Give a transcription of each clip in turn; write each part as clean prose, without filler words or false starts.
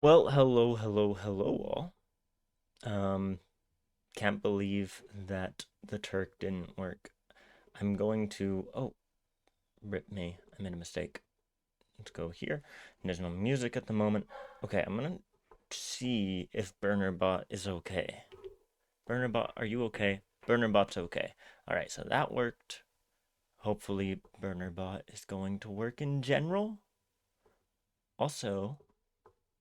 Well, hello all. Um, can't believe that the Turk didn't work. I'm going to, oh, rip me. I made a mistake. Let's go here. And there's no music at the moment. Okay, I'm gonna see if BurnerBot is okay. BurnerBot, are you okay? BurnerBot's okay. All right, so that worked. Hopefully, BurnerBot is going to work in general. Also,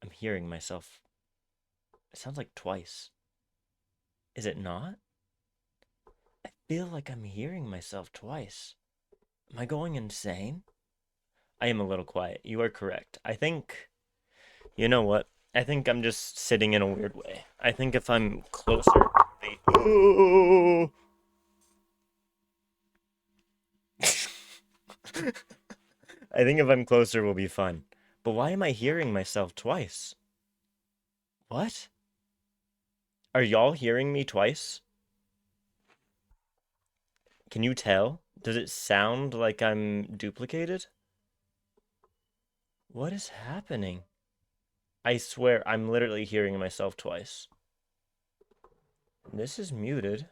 I'm hearing myself. It sounds like twice. Is it not? I feel like I'm hearing myself twice. Am I going insane? I am a little quiet. You are correct. I think, you know what? I think I'm just sitting in a weird way. I think if I'm closer, Ooh. I think if I'm closer, we'll be fine. But why am I hearing myself twice? What? Are y'all hearing me twice? Can you tell? Does it sound like I'm duplicated? What is happening? I swear, I'm literally hearing myself twice. This is muted.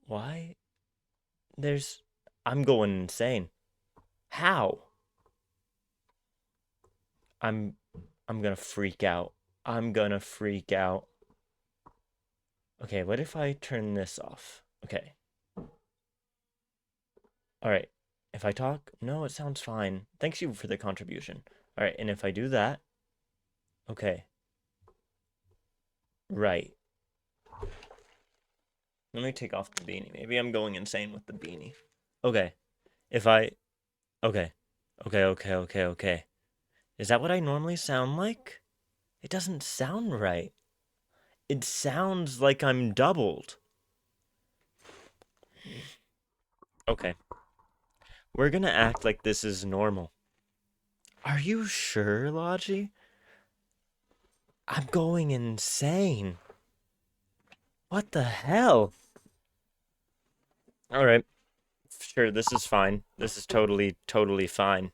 Why? There's. I'm going insane. How? I'm. I'm gonna freak out. I'm gonna freak out. Okay, what if I turn this off? Okay. Alright. If I talk, no, it sounds fine. Thanks you for the contribution. Alright, and if I do that, okay. Right. Let me take off the beanie. Maybe I'm going insane with the beanie. Okay. If I. Okay. Okay. Is that what I normally sound like? It doesn't sound right. It sounds like I'm doubled. Okay. We're gonna act like this is normal. Are you sure, Logi? I'm going insane. What the hell? Alright. Sure, this is fine. This is totally fine.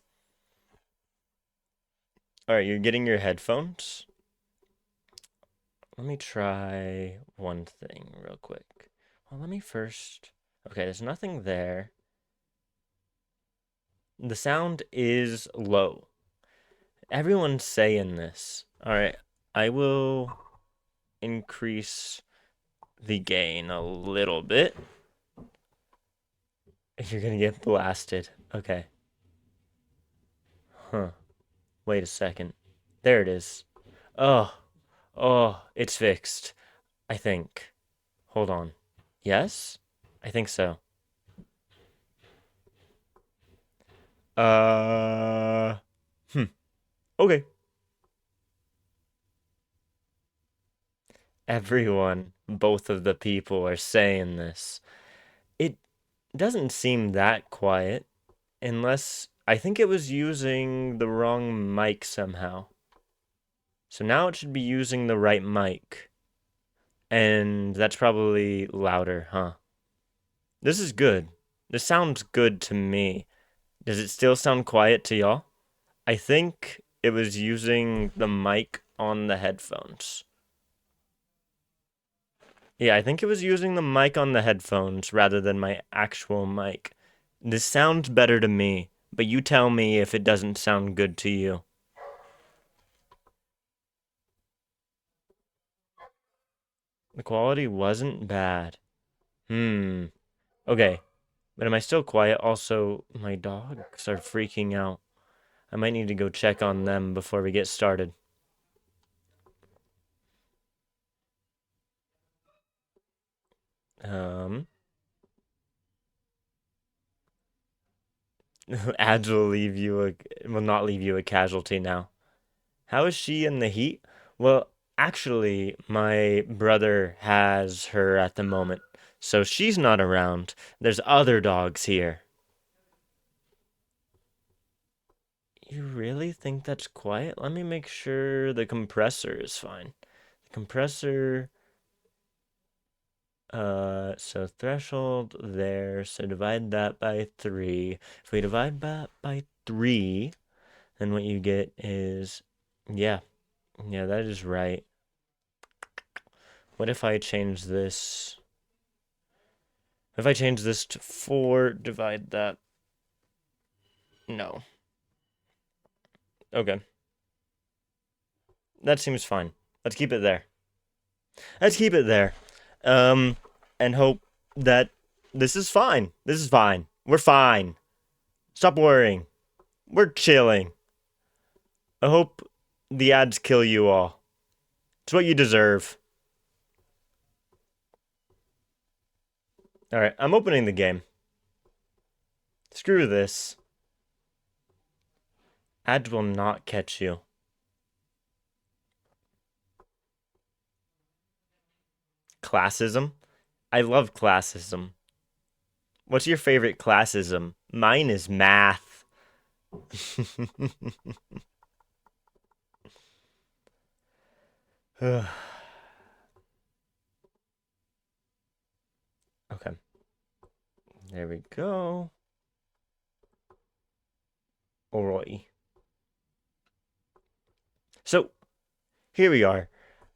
Alright, you're getting your headphones? Let me try one thing real quick. Well, let me first. Okay, there's nothing there. The sound is low. Everyone's saying this. Alright, I will increase the gain a little bit. You're gonna get blasted. Okay. Huh. Wait a second. There it is. Oh. Oh, it's fixed. I think. Hold on. Yes? I think so. Uh. Hmm. Okay. Everyone, both of the people are saying this. It doesn't seem that quiet, unless I think it was using the wrong mic somehow. So now it should be using the right mic. And that's probably louder, huh? This is good. This sounds good to me. Does it still sound quiet to y'all? I think it was using the mic on the headphones. Yeah, I think it was using the mic on the headphones rather than my actual mic. This sounds better to me, but you tell me if it doesn't sound good to you. The quality wasn't bad. Hmm. Okay. But am I still quiet? Also, my dogs are freaking out. I might need to go check on them before we get started. Um, ads will not leave you a casualty now. How is she in the heat? Well, actually, my brother has her at the moment, so she's not around. There's other dogs here. You really think that's quiet? Let me make sure the compressor is fine. The compressor, so threshold there, so divide that by 3. If we divide that by 3, And what you get is, yeah, that is right. What if I change this? If I change this to 4, divide that. No. Okay. That seems fine. Let's keep it there. Let's keep it there. And hope that this is fine. This is fine. We're fine. Stop worrying. We're chilling. I hope the ads kill you all. It's what you deserve. Alright, I'm opening the game. Screw this. Ads will not catch you. Classism? I love classism. What's your favorite classism? Mine is math. Okay. There we go. Oi. So, here we are.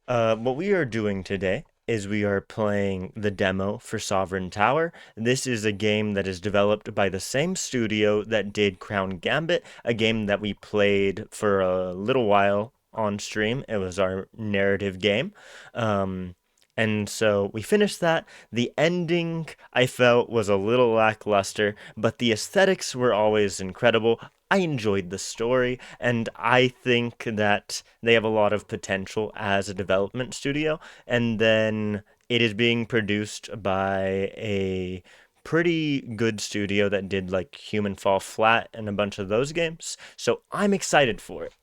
What we are doing today is we are playing the demo for Sovereign Tower. This is a game that is developed by the same studio that did Crown Gambit, a game that we played for a little while on stream. It was our narrative game. And so we finished that. The ending, I felt, was a little lackluster, but the aesthetics were always incredible. I enjoyed the story, and I think that they have a lot of potential as a development studio. And then it is being produced by a pretty good studio that did like Human Fall Flat and a bunch of those games. So I'm excited for it.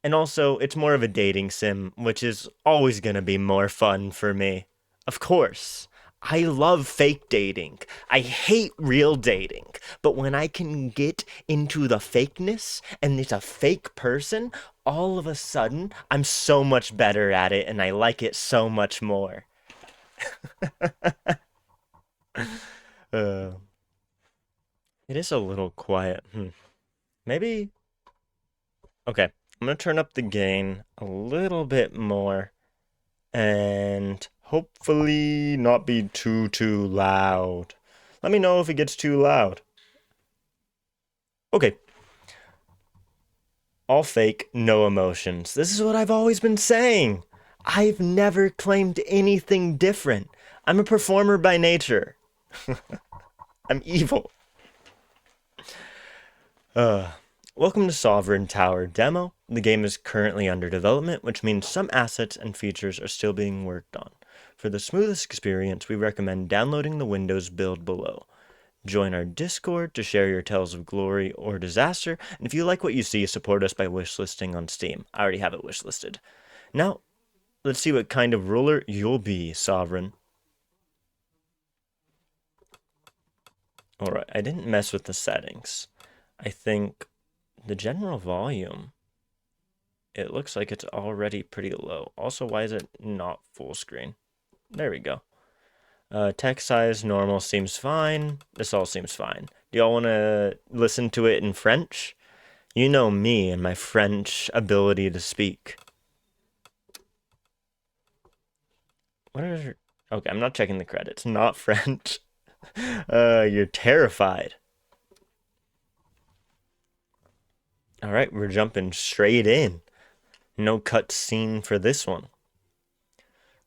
And also, it's more of a dating sim, which is always going to be more fun for me. Of course. I love fake dating. I hate real dating. But when I can get into the fakeness and it's a fake person, all of a sudden, I'm so much better at it and I like it so much more. uh, it is a little quiet. Maybe. Okay, I'm gonna turn up the gain a little bit more and hopefully not be too loud. Let me know if it gets too loud. Okay. All fake, no emotions. This is what I've always been saying. I've never claimed anything different. I'm a performer by nature. I'm evil. Welcome to Sovereign Tower Demo. The game is currently under development, which means some assets and features are still being worked on. For the smoothest experience, we recommend downloading the Windows build below. Join our Discord to share your tales of glory or disaster, and if you like what you see, support us by wishlisting on Steam. I already have it wishlisted. Now, let's see what kind of ruler you'll be, Sovereign. Alright, I didn't mess with the settings. I think the general volume, it looks like it's already pretty low. Also, why is it not full screen? There we go. Text size, normal seems fine. This all seems fine. Do y'all want to listen to it in French? You know me and my French ability to speak. What is your... Okay, I'm not checking the credits. Not French. You're terrified. Alright, we're jumping straight in. No cut scene for this one.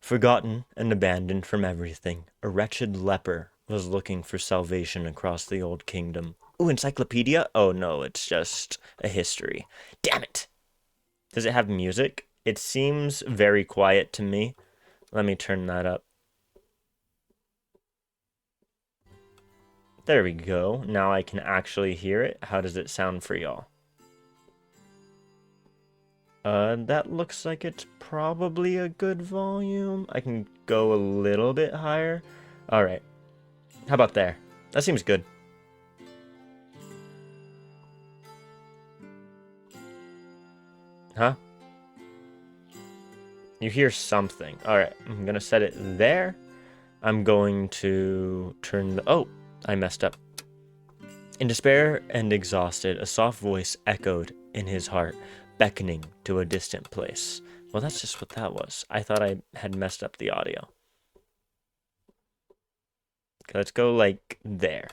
Forgotten and abandoned from everything, a wretched leper was looking for salvation across the old kingdom. Ooh, encyclopedia? Oh no, it's just a history. Damn it! Does it have music? It seems very quiet to me. Let me turn that up. There we go. Now I can actually hear it. How does it sound for y'all? That looks like it's probably a good volume. I can go a little bit higher. Alright. How about there? That seems good. Huh? You hear something. Alright, I'm gonna set it there. I'm going to turn the... Oh, I messed up. In despair and exhausted, a soft voice echoed in his heart, beckoning to a distant place. Well, that's just what that was. I thought I had messed up the audio. Okay, let's go like there.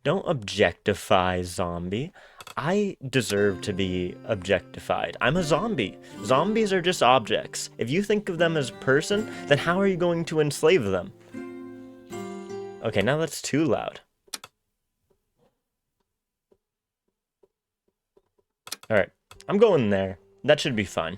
Don't objectify zombie. I deserve to be objectified. I'm a zombie. Zombies are just objects. If you think of them as a person, then how are you going to enslave them? Okay, now that's too loud. Alright, I'm going there. That should be fine.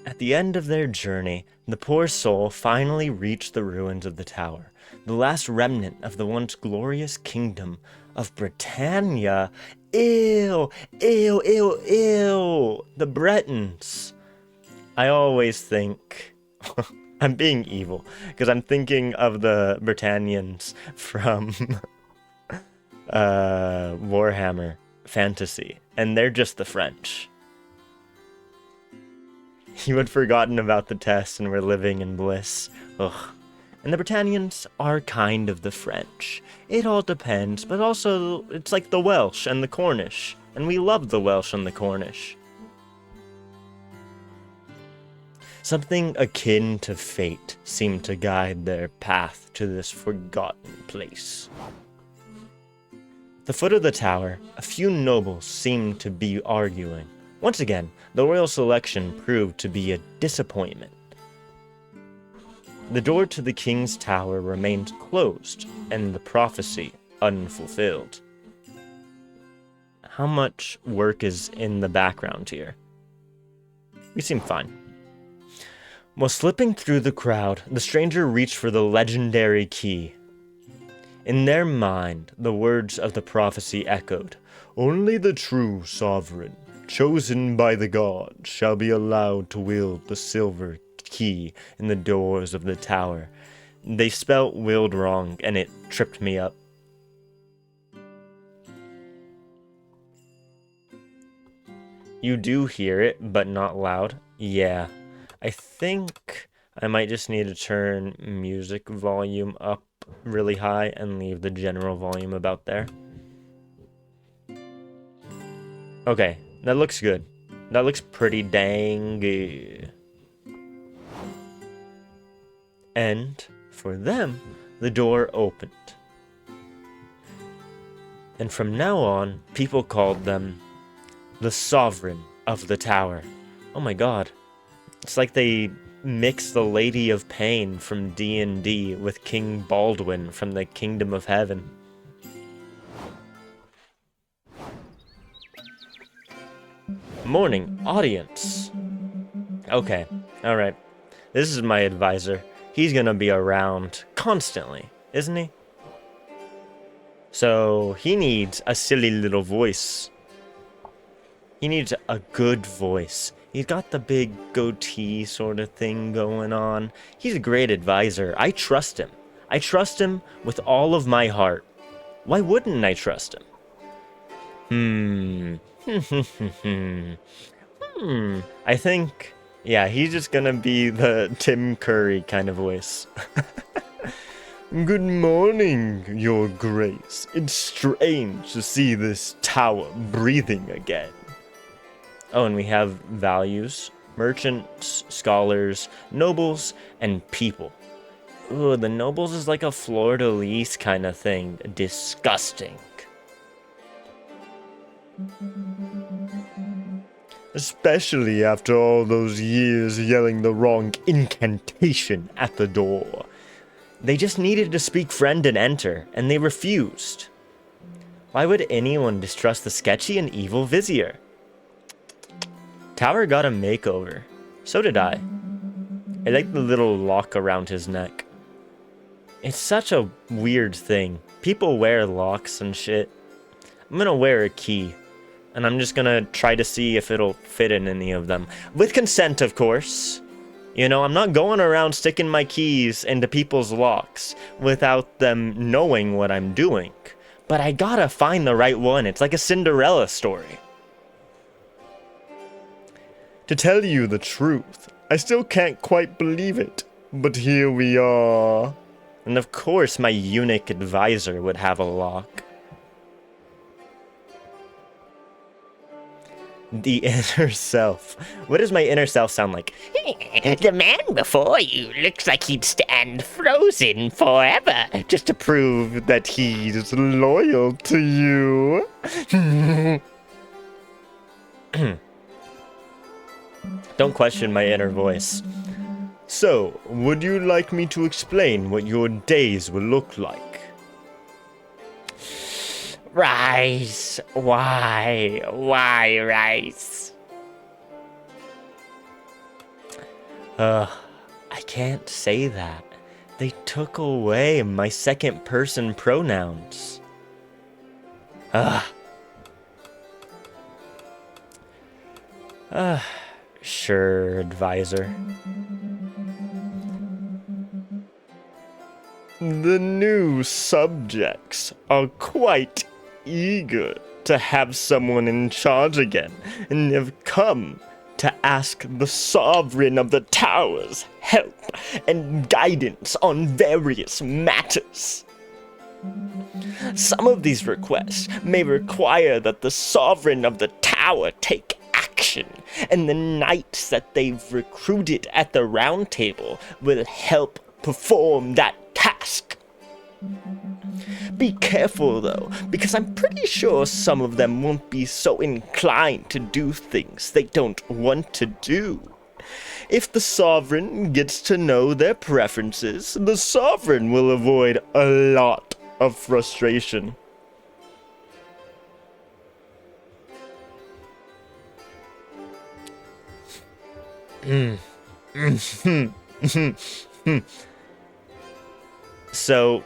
At the end of their journey, the poor soul finally reached the ruins of the tower, the last remnant of the once glorious kingdom of Britannia. Ew, ew, ew, ew, the Bretons. I always think, I'm being evil, because I'm thinking of the Britannians from Warhammer Fantasy, and they're just the French. You had forgotten about the test and were living in bliss. Ugh. And the Britannians are kind of the French. It all depends, but also it's like the Welsh and the Cornish, and we love the Welsh and the Cornish. Something akin to fate seemed to guide their path to this forgotten place. At the foot of the tower, a few nobles seemed to be arguing. Once again, the royal selection proved to be a disappointment. The door to the king's tower remained closed, and the prophecy unfulfilled. How much work is in the background here? We seem fine. While slipping through the crowd, the stranger reached for the legendary key. In their mind, the words of the prophecy echoed, "Only the true sovereign, chosen by the gods, shall be allowed to wield the silver key in the doors of the tower." They spelt willed wrong, and it tripped me up. You do hear it, but not loud. Yeah. I think I might just need to turn music volume up really high and leave the general volume about there. Okay, that looks good. That looks pretty dang good. And for them, the door opened. And from now on, people called them the Sovereign of the Tower. Oh my god. It's like they mixed the Lady of Pain from D&D with King Baldwin from the Kingdom of Heaven. Morning, audience. Okay, alright. This is my advisor. He's gonna be around constantly, isn't he? So, he needs a silly little voice. He needs a good voice. He's got the big goatee sort of thing going on. He's a great advisor. I trust him. I trust him with all of my heart. Why wouldn't I trust him? I think, yeah, he's just gonna be the Tim Curry kind of voice. Good morning, Your Grace. It's strange to see this tower breathing again. Oh, and we have values. Merchants, scholars, nobles, and people. Ooh, the nobles is like a fleur-de-lis kind of thing. Disgusting. Especially after all those years yelling the wrong incantation at the door. They just needed to speak friend and enter, and they refused. Why would anyone distrust the sketchy and evil vizier? Tower got a makeover. So did I. I like the little lock around his neck. It's such a weird thing. People wear locks and shit. I'm gonna wear a key. And I'm just gonna try to see if it'll fit in any of them. With consent, of course. You know, I'm not going around sticking my keys into people's locks without them knowing what I'm doing. But I gotta find the right one. It's like a Cinderella story. To tell you the truth, I still can't quite believe it, but here we are. And of course my eunuch advisor would have a lock. The inner self. What does my inner self sound like? The man before you looks like he'd stand frozen forever. Just to prove that he's loyal to you. Don't question my inner voice. So, would you like me to explain what your days will look like? Rice. Why? Why rice? I can't say that. They took away my second person pronouns. Sure, advisor. The new subjects are quite eager to have someone in charge again, and have come to ask the sovereign of the towers help and guidance on various matters. Some of these requests may require that the sovereign of the tower take action, and the knights that they've recruited at the round table will help perform that task. Be careful though, because I'm pretty sure some of them won't be so inclined to do things they don't want to do. If the sovereign gets to know their preferences, the sovereign will avoid a lot of frustration. So,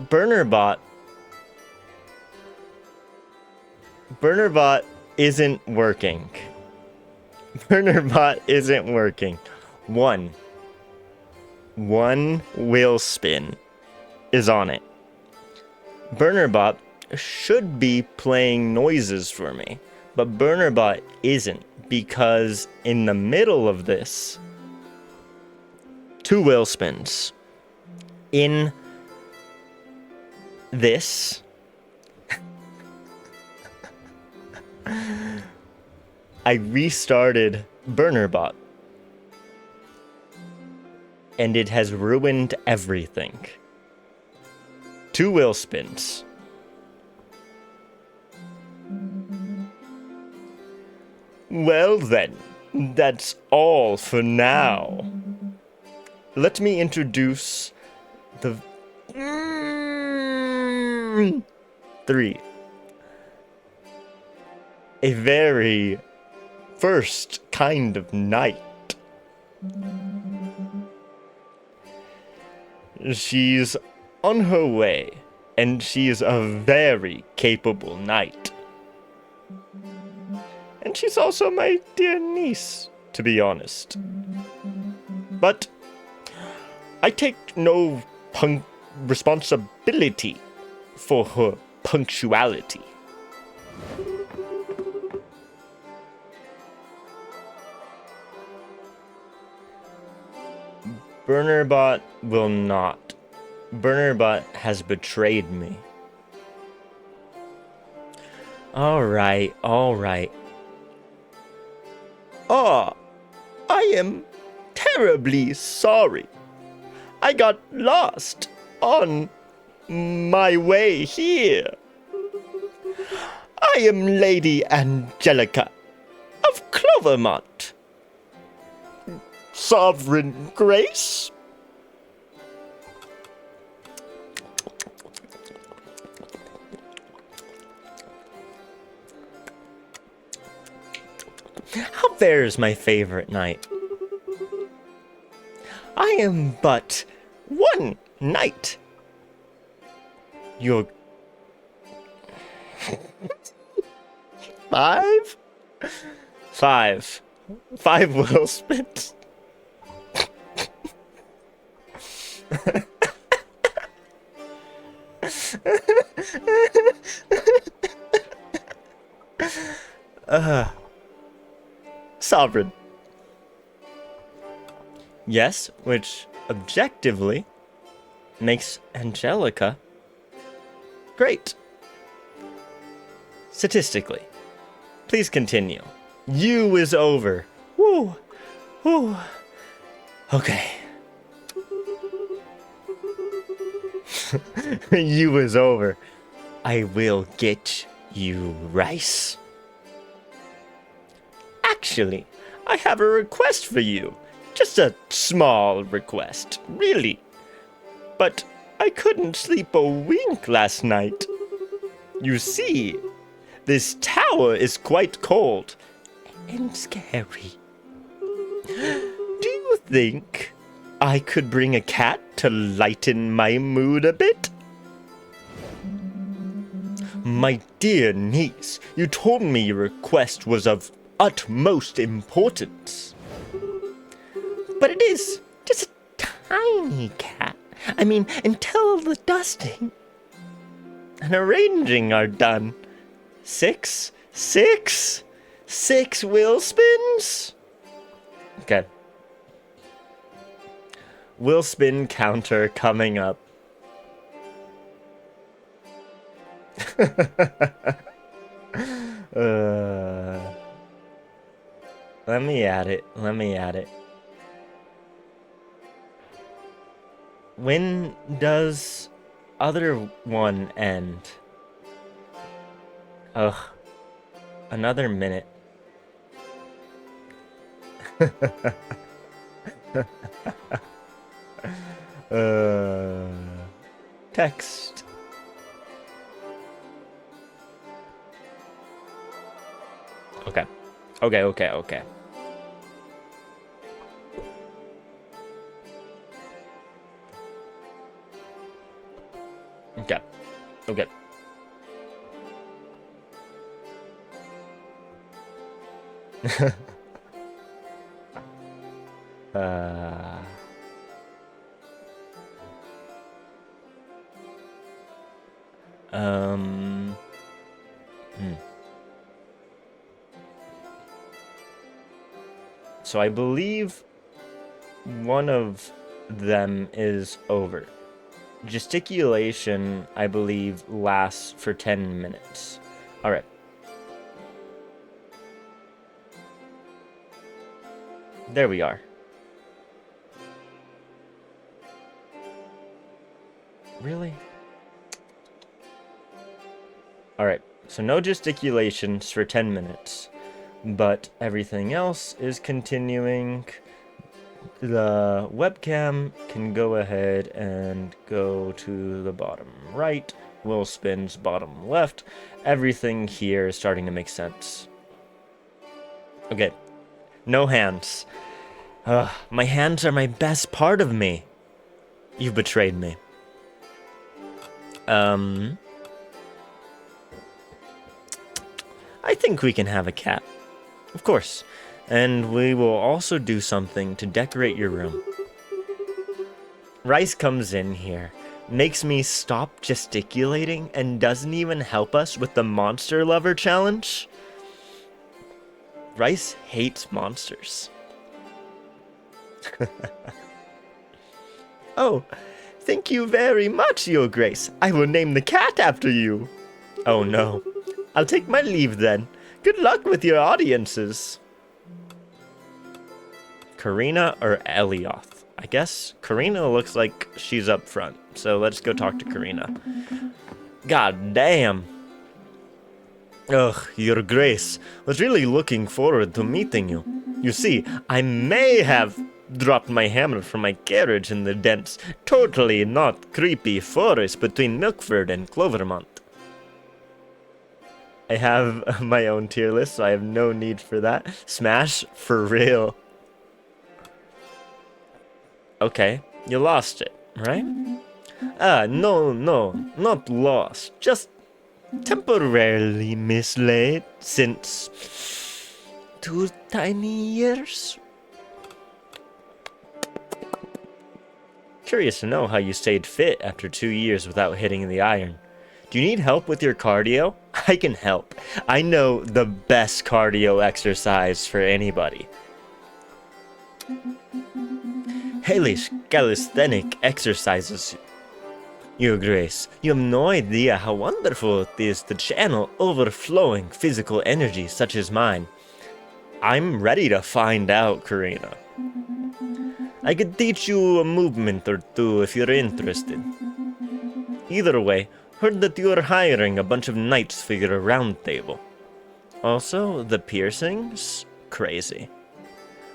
Burnerbot isn't working. Burnerbot isn't working. One wheel spin is on it. Burnerbot should be playing noises for me, but Burnerbot isn't, because in the middle of this, 2 wheel spins. In this, I restarted Burnerbot, and it has ruined everything. 2 wheel spins. Well then, that's all for now. Let me introduce the 3. A very first kind of knight. She's on her way, and she's a very capable knight. And she's also my dear niece, to be honest. But I take no responsibility for her punctuality. Burnerbot will not. Burnerbot has betrayed me. Alright. Oh, I am terribly sorry. I got lost on my way here. I am Lady Angelica of Clovermont. Sovereign Grace? How fares my favorite knight? I am but one knight. You're 5? 5 wheel spins. Sovereign. Yes, which objectively makes Angelica great. Statistically. Please continue. You is over. Woo. Woo. Okay. You is over. I will get you rice. Actually, I have a request for you. Just a small request, really. But I couldn't sleep a wink last night. You see, this tower is quite cold and scary. Do you think I could bring a cat to lighten my mood a bit? My dear niece, you told me your request was of utmost importance. But it is just a tiny cat. I mean, until the dusting and arranging are done. 6 wheel spins? Okay. Wheel spin counter coming up. Let me add it. When does other one end? Ugh. Another minute. Text. Okay. Okay. So I believe one of them is over. Gesticulation, I believe, lasts for 10 minutes. All right. There we are. Really? Alright, so no gesticulations for 10 minutes, but everything else is continuing. The webcam can go ahead and go to the bottom right, wheel spins bottom left. Everything here is starting to make sense. Okay, no hands. My hands are my best part of me. You've betrayed me. I think we can have a cat. Of course. And we will also do something to decorate your room. Rice comes in here, makes me stop gesticulating, and doesn't even help us with the Monster Lover challenge. Rice hates monsters. Oh, thank you very much, Your Grace. I will name the cat after you. Oh no. I'll take my leave then. Good luck with your audiences. Karina or Elioth? I guess Karina looks like she's up front. So let's go talk to Karina. God damn. Ugh, Your Grace. Was really looking forward to meeting you. You see, I may have dropped my hammer from my carriage in the dense, totally not creepy forest between Milkford and Clovermont. I have my own tier list, so I have no need for that. Smash for real. Okay, you lost it, right? No, not lost. Just temporarily mislaid since 2 tiny years. Curious to know how you stayed fit after 2 years without hitting the iron. Do you need help with your cardio? I can help. I know the best cardio exercise for anybody. hellish calisthenic exercises. Your Grace, you have no idea how wonderful it is to channel overflowing physical energy such as mine. I'm ready to find out, Karina. I could teach you a movement or two if you're interested. Either way, heard that you're hiring a bunch of knights for your round table. Also, the piercings? Crazy.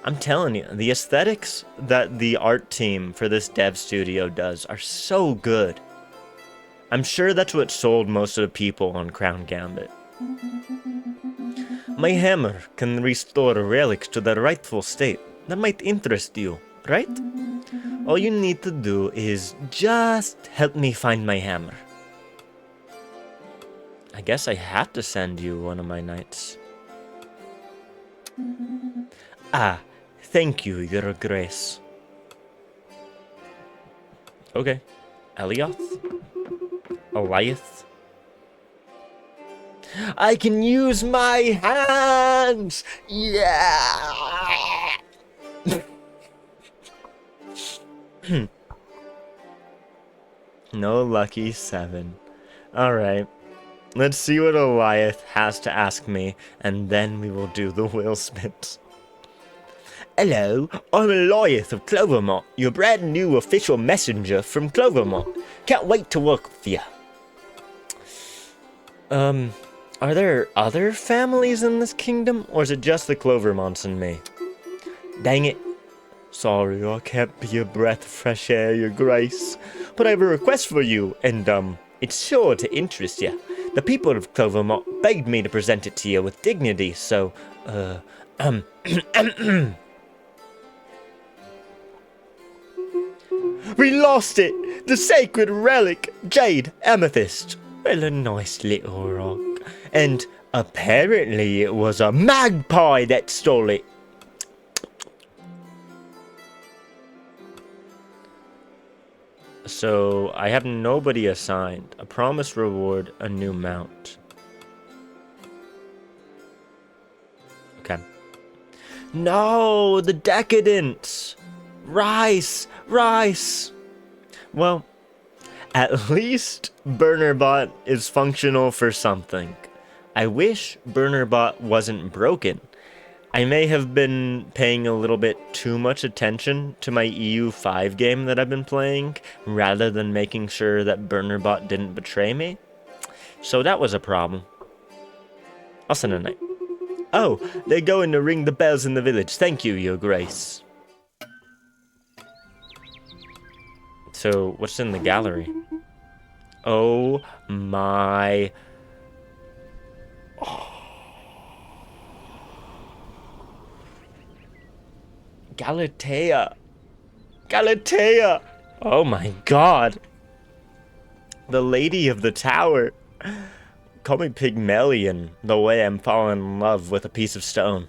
I'm telling you, the aesthetics that the art team for this dev studio does are so good. I'm sure that's what sold most of the people on Crown Gambit. My hammer can restore relics to their rightful state. That might interest you, right? All you need to do is just help me find my hammer. I guess I have to send you one of my knights. Ah, thank you, Your Grace. Okay. Elioth? Eliath? I can use my hands! Yeah! No lucky 7. Alright. Let's see what Eliath has to ask me, and then we will do the wheel spins. Hello, I'm Eliath of Clovermont, your brand new official messenger from Clovermont. Can't wait to work with you. Are there other families in this kingdom, or is it just the Clovermonts and me? Dang it. Sorry, I can't be a breath of fresh air, Your Grace. But I have a request for you, and, it's sure to interest you. The people of Clovermont begged me to present it to you with dignity, so, We lost it! The sacred relic! Jade Amethyst! Well, a nice little rock. And apparently it was a magpie that stole it. So, I have nobody assigned. A promised reward, a new mount. Okay. No! The decadence! Rice! Rice! Well, at least BurnerBot is functional for something. I wish BurnerBot wasn't broken. I may have been paying a little bit too much attention to my EU5 game that I've been playing, rather than making sure that BurnerBot didn't betray me. So that was a problem. I'll send a knight. Oh, they're going to ring the bells in the village. Thank you, Your Grace. So, what's in the gallery? Oh my... Oh. Galatea! Galatea! Oh my god! The Lady of the Tower! Call me Pygmalion, the way I'm falling in love with a piece of stone.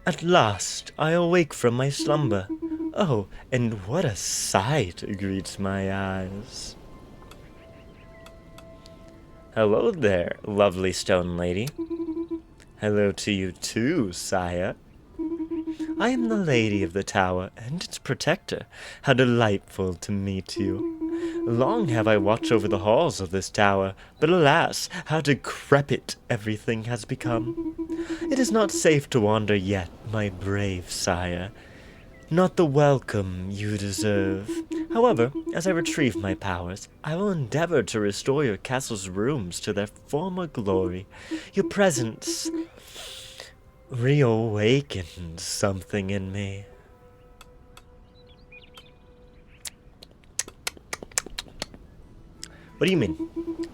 At last, I awake from my slumber. Oh, and what a sight greets my eyes. Hello there, lovely stone lady. Hello to you too, sire. I am the Lady of the Tower, and its protector. How delightful to meet you. Long have I watched over the halls of this tower, but alas, how decrepit everything has become. It is not safe to wander yet, my brave sire. Not the welcome you deserve. However, as I retrieve my powers, I will endeavor to restore your castle's rooms to their former glory. Your presence reawakened something in me. What do you mean?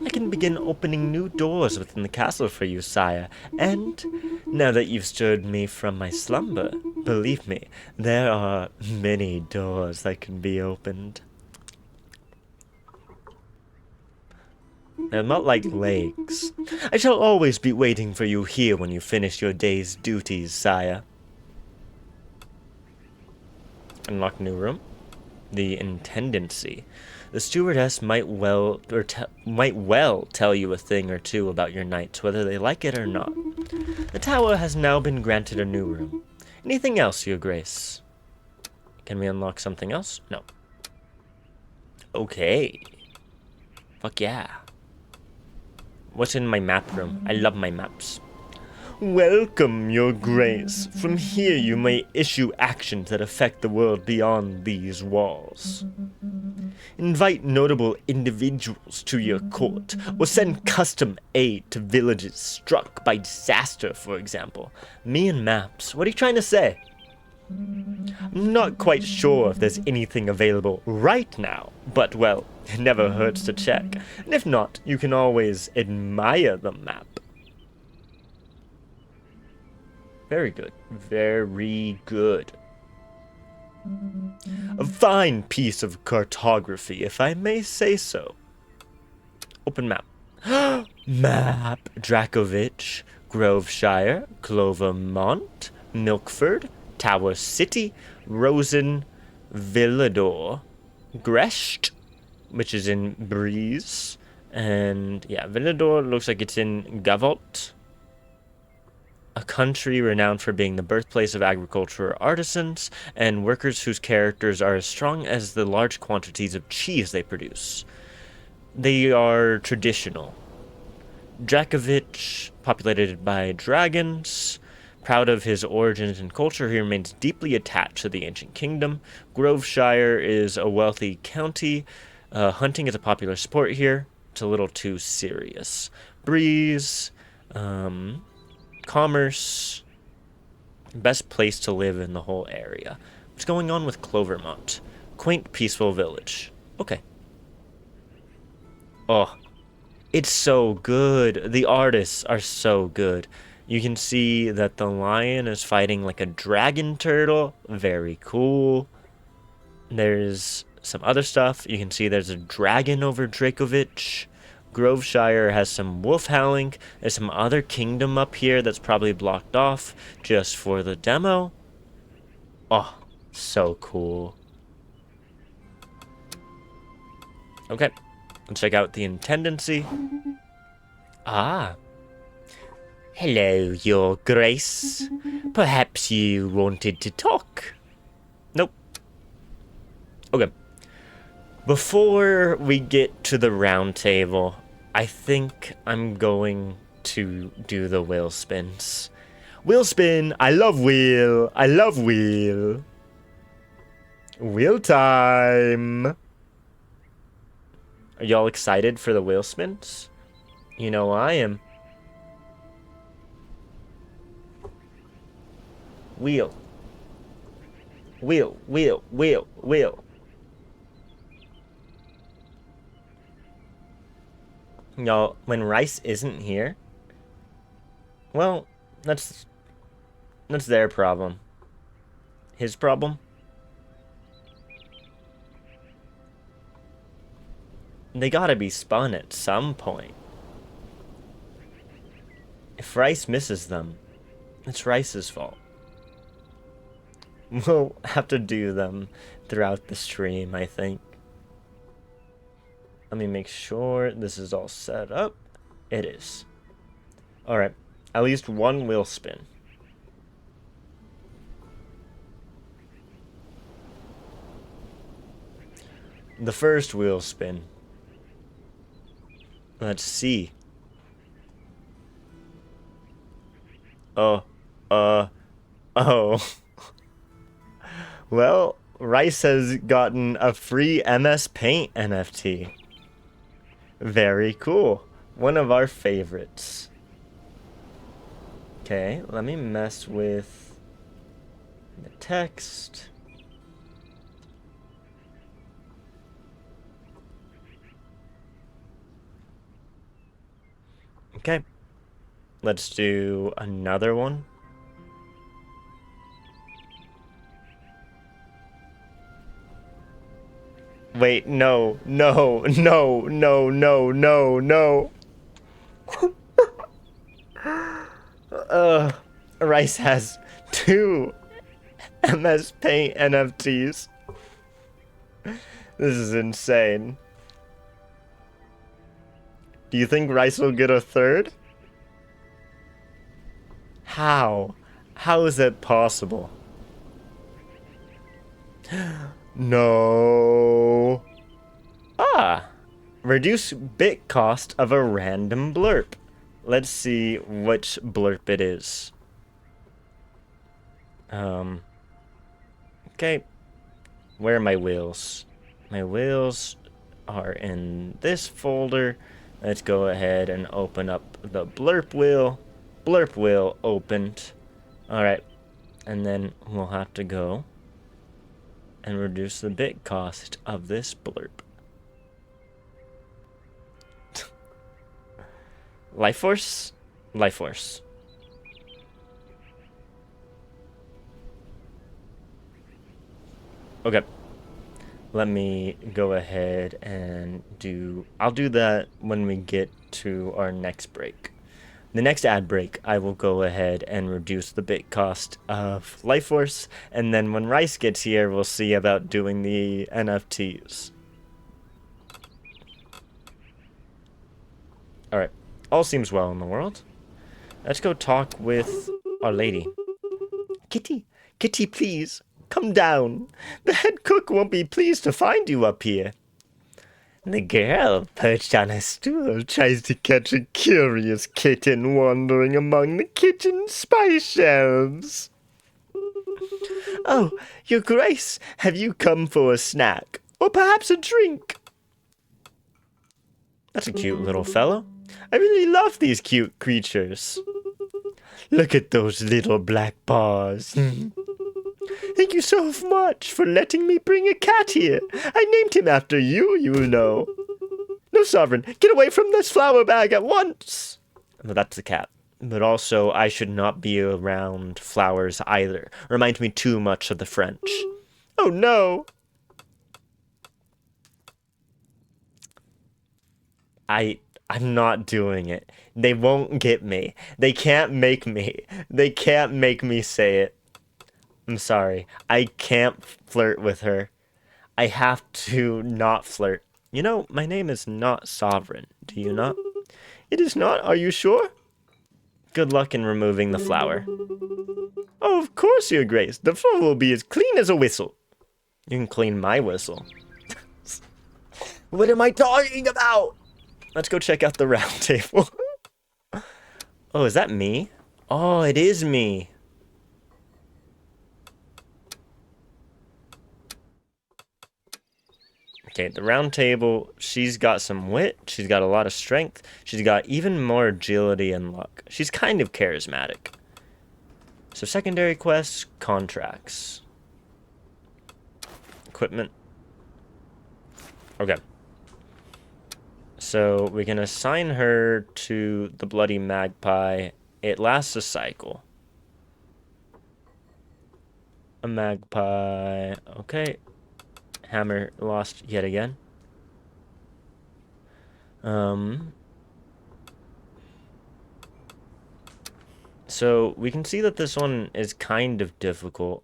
I can begin opening new doors within the castle for you, sire. And now that you've stirred me from my slumber, believe me, there are many doors that can be opened. They're not like legs. I shall always be waiting for you here when you finish your day's duties, sire. Unlock new room. The Intendancy. The stewardess might well tell you a thing or two about your knights, whether they like it or not. The tower has now been granted a new room. Anything else, Your Grace? Can we unlock something else? No. Okay. Fuck yeah. What's in my map room? I love my maps. Welcome, your grace. From here you may issue actions that affect the world beyond these walls. Invite notable individuals to your court, or send custom aid to villages struck by disaster, for example. Me and maps, what are you trying to say? I'm not quite sure if there's anything available right now, but well, it never hurts to check. And if not, you can always admire the map. Very good. Very good. A fine piece of cartography, if I may say so. Open map. Map. Drakovich, Groveshire, Clovermont, Milkford, Tower City, Rosen, Villador, Gresht, which is in Breeze, and yeah, Villador looks like it's in Gavolt. A country renowned for being the birthplace of agricultural artisans and workers whose characters are as strong as the large quantities of cheese they produce. They are traditional. Drakovich, populated by dragons. Proud of his origins and culture, he remains deeply attached to the ancient kingdom. Groveshire is a wealthy county. Hunting is a popular sport here. It's a little too serious. Breeze, commerce, best place to live in the whole area. What's going on with Clovermont? Quaint, peaceful village. Okay. Oh, it's so good. The artists are so good. You can see that the lion is fighting like a dragon turtle. Very cool. There's some other stuff. You can see there's a dragon over Drakovich. Groveshire has some wolf howling. There's some other kingdom up here that's probably blocked off just for the demo. Oh, so cool. Okay, let's check out the intendancy. Ah. Hello, Your Grace. Perhaps you wanted to talk? Nope. Okay. Before we get to the round table, I think I'm going to do the wheel spins. Wheel spin! I love wheel! I love wheel! Wheel time! Are y'all excited for the wheel spins? You know I am. Wheel. Wheel, wheel, wheel, wheel. Y'all, when Rice isn't here, well, that's their problem. His problem? They gotta be spun at some point. If Rice misses them, it's Rice's fault. We'll have to do them throughout the stream, I think. Let me make sure this is all set up. It is. Alright, at least one wheel spin. The first wheel spin. Let's see. Oh. Well, Rice has gotten a free MS Paint NFT. Very cool. One of our favorites. Okay, let me mess with the text. Okay, let's do another one. Wait, no. Rice has 2 MS Paint NFTs. This is insane. Do you think Rice will get a third? How? How is that possible? No. Ah. Reduce bit cost of a random blurb. Let's see which blurb it is. Okay. Where are my wheels? My wheels are in this folder. Let's go ahead and open up the blurb wheel. Blurb wheel opened. Alright. And then we'll have to go and reduce the bit cost of this blurb. Life Force? Life Force. Okay. Let me go ahead and I'll do that when we get to our next break. The next ad break, I will go ahead and reduce the bit cost of Life Force, and then when Rice gets here, we'll see about doing the NFTs. Alright, all seems well in the world. Let's go talk with our lady. Kitty, Kitty, please, come down. The head cook won't be pleased to find you up here. The girl, perched on a stool, tries to catch a curious kitten wandering among the kitchen spice shelves. Oh, your grace, have you come for a snack? Or perhaps a drink? That's a cute little fellow. I really love these cute creatures. Look at those little black paws. Thank you so much for letting me bring a cat here. I named him after you, you know. No, Sovereign, get away from this flower bag at once. Well, that's the cat. But also, I should not be around flowers either. Reminds me too much of the French. Oh, no. I'm not doing it. They won't get me. They can't make me. They can't make me say it. I'm sorry. I can't flirt with her. I have to not flirt. You know, my name is not Sovereign. Do you not? It is not? Are you sure? Good luck in removing the flower. Oh, of course, Your Grace. The floor will be as clean as a whistle. You can clean my whistle. What am I talking about? Let's go check out the round table. Oh, is that me? Oh, it is me. Okay, the round table, she's got some wit, she's got a lot of strength, she's got even more agility and luck. She's kind of charismatic. So secondary quests, contracts. Equipment. Okay. So we can assign her to the Bloody Magpie. It lasts a cycle. A magpie. Okay. Hammer lost yet again. So we can see that this one is kind of difficult.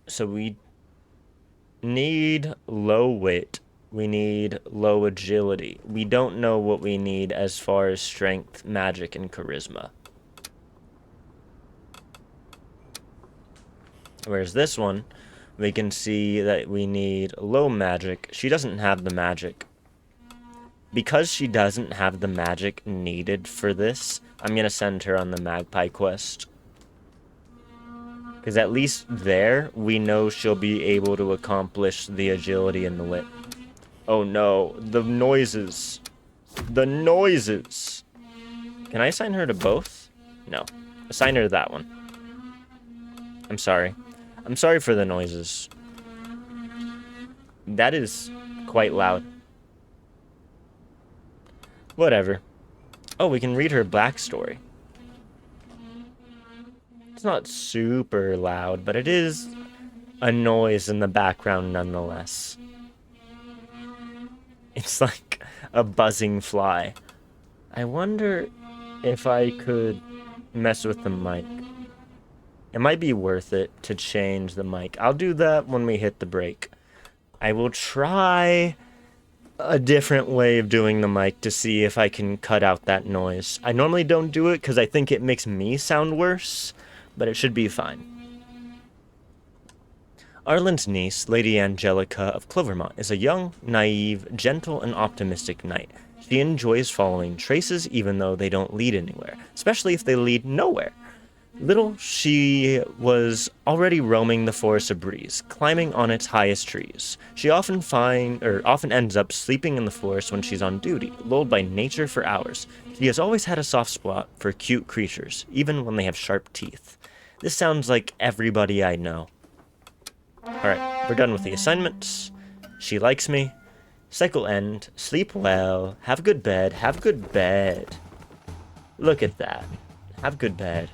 So we need low wit. We need low agility. We don't know what we need as far as strength, magic, and charisma. Whereas this one, we can see that we need low magic. She doesn't have the magic. Because she doesn't have the magic needed for this, I'm going to send her on the Magpie quest. Because at least there, we know she'll be able to accomplish the agility and the wit. Oh no, the noises. The noises. Can I assign her to both? No. Assign her to that one. I'm sorry. I'm sorry for the noises. That is quite loud. Whatever. Oh, we can read her backstory. It's not super loud, but it is a noise in the background nonetheless. It's like a buzzing fly. I wonder if I could mess with the mic. It might be worth it to change the mic. I'll do that when we hit the break. I will try a different way of doing the mic to see if I can cut out that noise. I normally don't do it because I think it makes me sound worse, but it should be fine. Arlen's niece, Lady Angelica of Clovermont, is a young, naive, gentle, and optimistic knight. She enjoys following traces even though they don't lead anywhere, especially if they lead nowhere. Little, she was already roaming the forest of breeze, climbing on its highest trees. She often ends up sleeping in the forest when she's on duty, lulled by nature for hours. She has always had a soft spot for cute creatures, even when they have sharp teeth. This sounds like everybody I know. Alright, we're done with the assignments. She likes me. Cycle end. Sleep well. Have a good bed. Have a good bed. Look at that. Have a good bed.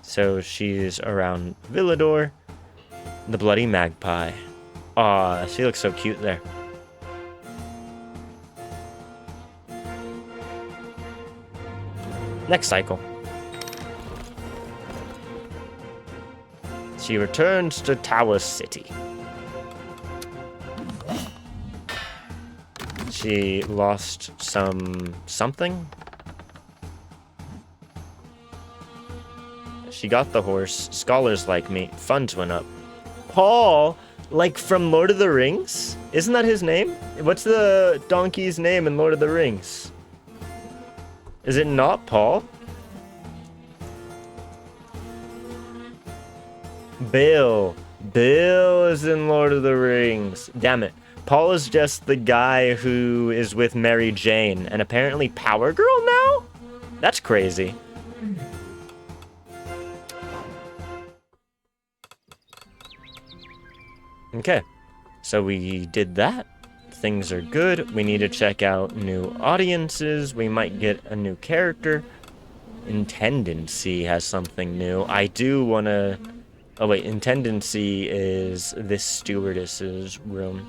So she's around Villador. The bloody magpie. Aw, she looks so cute there. Next cycle. She returns to Tower City. She lost something. She got the horse. Scholars like me. Funds went up. Paul, like from Lord of the Rings? Isn't that his name? What's the donkey's name in Lord of the Rings? Is it not Paul? Bill. Bill is in Lord of the Rings. Damn it. Paul is just the guy who is with Mary Jane and apparently Power Girl now? That's crazy. Okay, so we did that. Things are good. We need to check out new audiences. We might get a new character. Intendancy has something new. I do want to... Oh wait, Intendancy is this stewardess's room.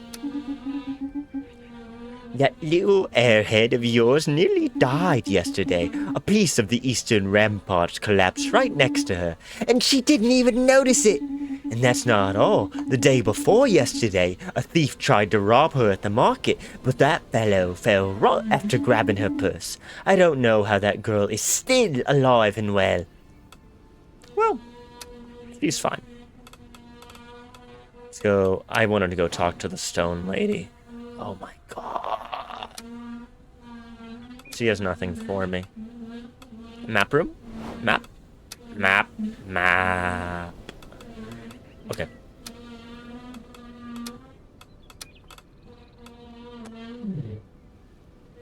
That little airhead of yours nearly died yesterday. A piece of the eastern ramparts collapsed right next to her, and she didn't even notice it. And that's not all. The day before yesterday, a thief tried to rob her at the market, but that fellow fell right after grabbing her purse. I don't know how that girl is still alive and well. Well, she's fine. Let's go. I wanted to go talk to the stone lady. Oh my god. She has nothing for me. Map room? Map? Map. Map. Okay.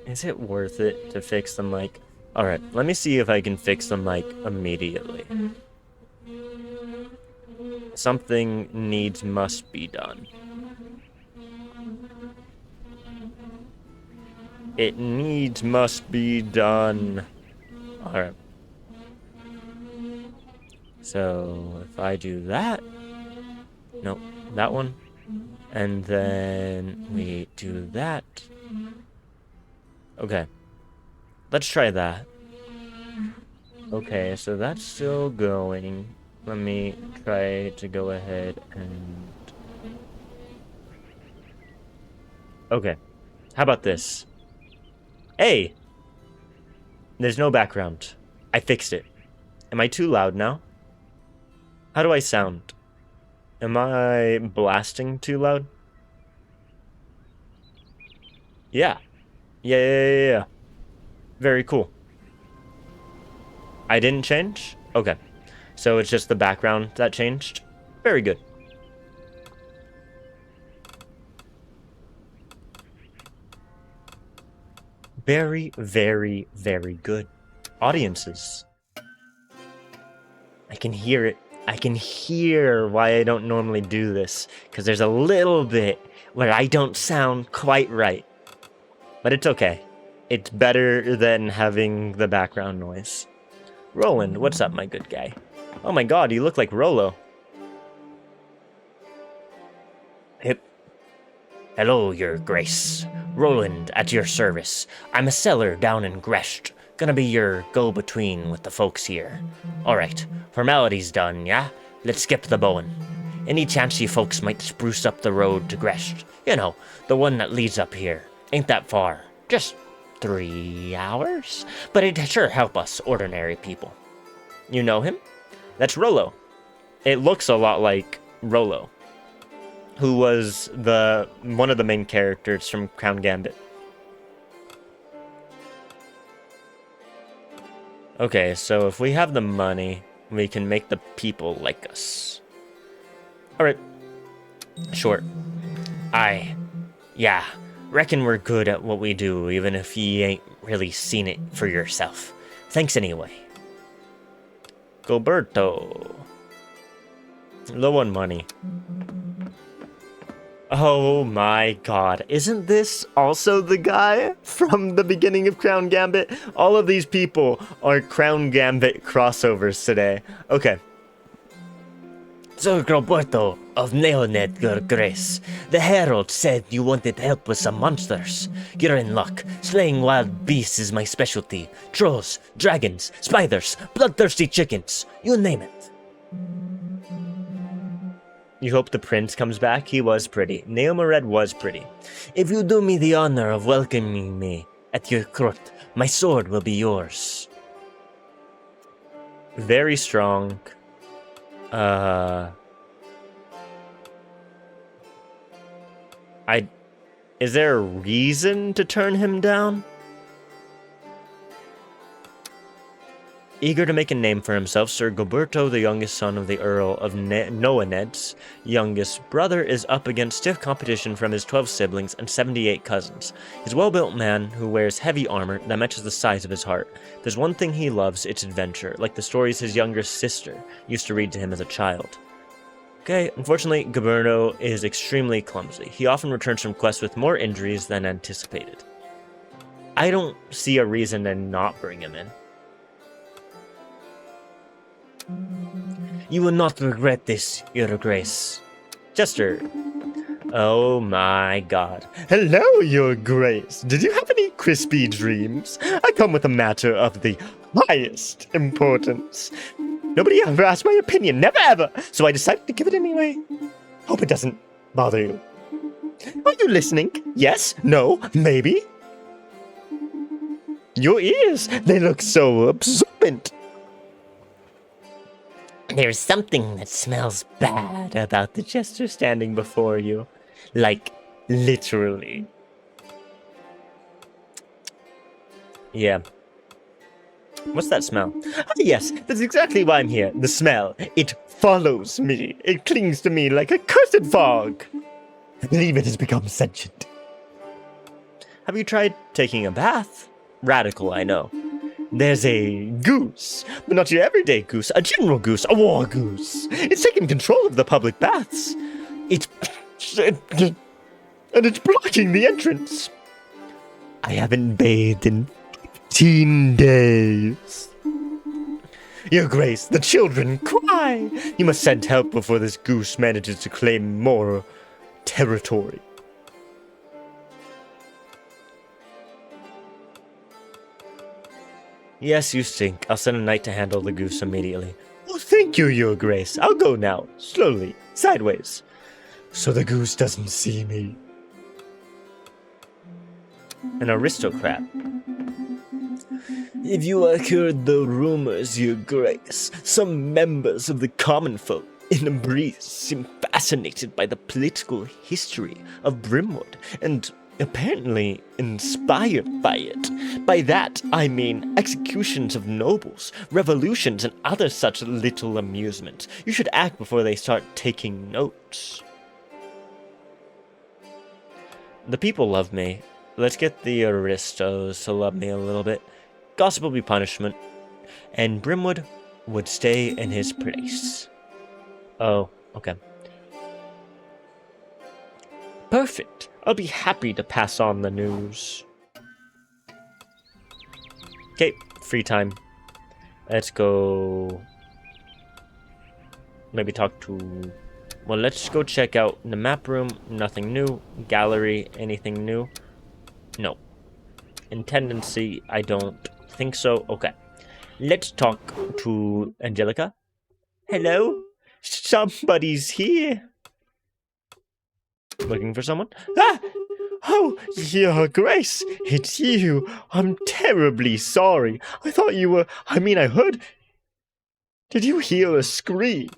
Is it worth it to fix the mic? Alright, let me see if I can fix the mic immediately. Something must be done. It must be done. Alright. So, if I do that... Nope, that one. And then we do that. Okay. Let's try that. Okay, so that's still going. Let me try to go ahead and... Okay. How about this? Hey! There's no background. I fixed it. Am I too loud now? How do I sound? Am I blasting too loud? Yeah. Yeah. Very cool. I didn't change? Okay. So it's just the background that changed? Very good. Very, very, very good. Audiences. I can hear it. I can hear why I don't normally do this, because there's a little bit where I don't sound quite right. But it's okay. It's better than having the background noise. Roland, what's up, my good guy? Oh my god, you look like Rolo. Hip. Hello, your grace. Roland, at your service. I'm a seller down in Gresht. Gonna be your go-between with the folks here. Alright, formalities done, yeah? Let's skip the Bowen. Any chance you folks might spruce up the road to Gresht? You know, the one that leads up here. Ain't that far. Just 3 hours? But it'd sure help us ordinary people. You know him? That's Rolo. it looks a lot like Rolo, who was one of the main characters from Crown Gambit. Okay, so if we have the money, we can make the people like us. Alright. Sure. Yeah, reckon we're good at what we do, even if ye ain't really seen it for yourself. Thanks anyway. Gilberto. Low on money. Oh my god. Isn't this also the guy from the beginning of Crown Gambit? All of these people are Crown Gambit crossovers today. Okay. So, Gilberto of Neoned, your grace. The herald said you wanted help with some monsters. You're in luck. Slaying wild beasts is my specialty. Trolls, dragons, spiders, bloodthirsty chickens. You name it. You hope the prince comes back? He was pretty. Neomered was pretty. If you do me the honor of welcoming me at your court, my sword will be yours. Very strong. Is there a reason to turn him down? Eager to make a name for himself, Sir Gilberto, the youngest son of the Earl of Noaned's youngest brother, is up against stiff competition from his 12 siblings and 78 cousins. He's a well-built man who wears heavy armor that matches the size of his heart. There's one thing he loves, it's adventure, like the stories his younger sister used to read to him as a child. Okay, unfortunately, Gilberto is extremely clumsy. He often returns from quests with more injuries than anticipated. I don't see a reason to not bring him in. You will not regret this, Your Grace. Jester. Oh my god. Hello, Your Grace. Did you have any crispy dreams? I come with a matter of the highest importance. Nobody ever asked my opinion, never ever, so I decided to give it anyway. Hope it doesn't bother you. Are you listening? Yes? No? Maybe? Your ears, they look so absorbent. There's something that smells bad about the jester standing before you. Like, literally. Yeah. What's that smell? Ah, yes, that's exactly why I'm here. The smell. It follows me. It clings to me like a cursed fog. I believe it has become sentient. Have you tried taking a bath? Radical, I know. There's a goose, but not your everyday goose, a general goose, a war goose. It's taken control of the public baths. And it's blocking the entrance. I haven't bathed in 15 days. Your Grace, the children cry. You must send help before this goose manages to claim more territory. Yes, you stink. I'll send a knight to handle the goose immediately. Oh, thank you, Your Grace. I'll go now, slowly, sideways, so the goose doesn't see me. An aristocrat. If you heard the rumors, Your Grace, some members of the common folk in the breeze seem fascinated by the political history of Brimwood, and apparently inspired by it. By that, I mean executions of nobles, revolutions, and other such little amusements. You should act before they start taking notes. The people love me. Let's get the aristos to love me a little bit. Gossip will be punishment, and Brimwood would stay in his place. Oh, okay. Perfect. I'll be happy to pass on the news. Okay, free time. Let's go. Maybe talk to. Well, let's go check out the map room. Nothing new. Gallery. Anything new? No. Intendancy. I don't think so. Okay. Let's talk to Angelica. Hello? Somebody's here. Looking for someone? Ah! Oh, Your Grace, it's you. I'm terribly sorry. I thought you were... I heard... Did you hear a scream?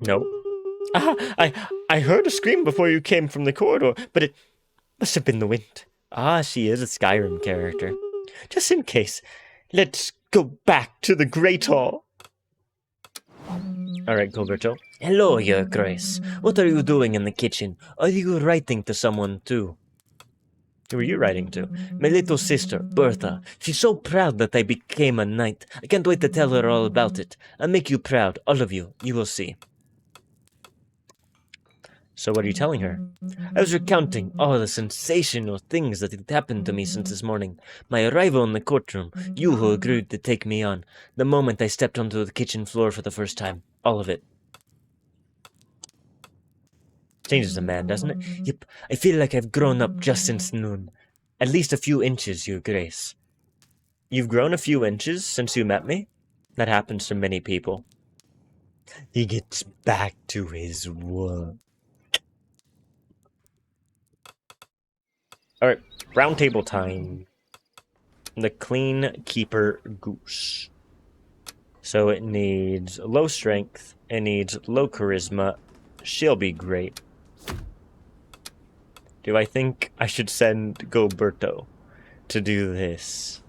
No. Ah, I heard a scream before you came from the corridor, but it must have been the wind. Ah, she is a Skyrim character. Just in case, let's go back to the Great Hall. Alright, Gilberto. Hello, Your Grace. What are you doing in the kitchen? Are you writing to someone too? Who are you writing to? My little sister, Bertha. She's so proud that I became a knight. I can't wait to tell her all about it. I'll make you proud, all of you. You will see. So what are you telling her? I was recounting all the sensational things that had happened to me since this morning. My arrival in the courtroom, you who agreed to take me on, the moment I stepped onto the kitchen floor for the first time. All of it. Changes a man, doesn't it? Yep, I feel like I've grown up just since noon. At least a few inches, Your Grace. You've grown a few inches since you met me? That happens to many people. He gets back to his work. Alright, round table time. The Clean Keeper Goose. So it needs low strength, it needs low charisma. She'll be great. Do I think I should send Gilberto to do this?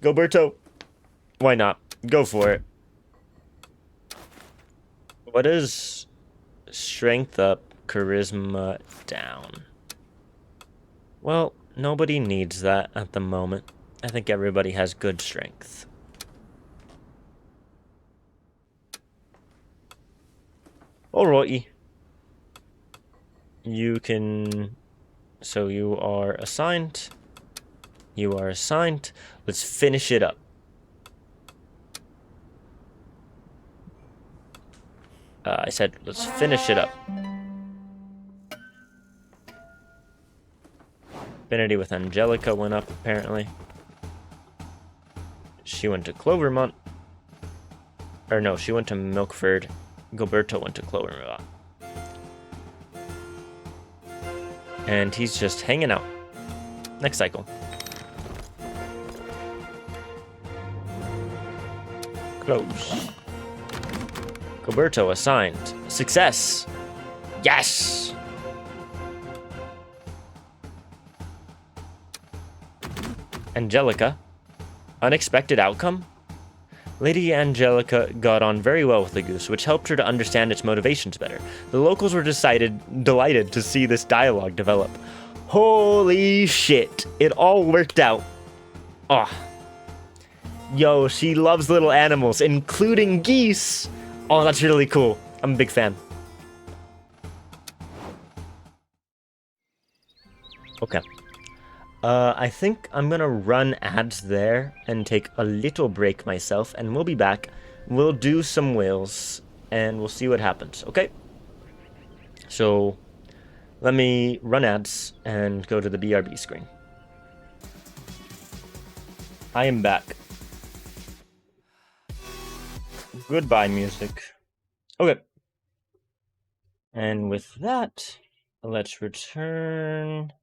Gilberto, why not? Go for it. What is strength up, charisma down? Well, nobody needs that at the moment. I think everybody has good strength. Alrighty. You can... So you are assigned. You are assigned. Let's finish it up. I said, let's finish it up. Affinity with Angelica went up, apparently. She went to Clovermont. Or no, she went to Milkford. Gilberto went to Clovermont. And he's just hanging out. Next cycle. Close. Gilberto assigned. Success! Yes! Angelica. Unexpected outcome? Lady Angelica got on very well with the goose, which helped her to understand its motivations better. The locals were delighted to see this dialogue develop. Holy shit! It all worked out. Oh. Yo, she loves little animals, including geese! Oh, that's really cool. I'm a big fan. Okay. I think I'm gonna run ads there and take a little break myself, and we'll be back. We'll do some whales, and we'll see what happens, okay? So, let me run ads and go to the BRB screen. I am back. Goodbye, music. Okay. And with that, let's return...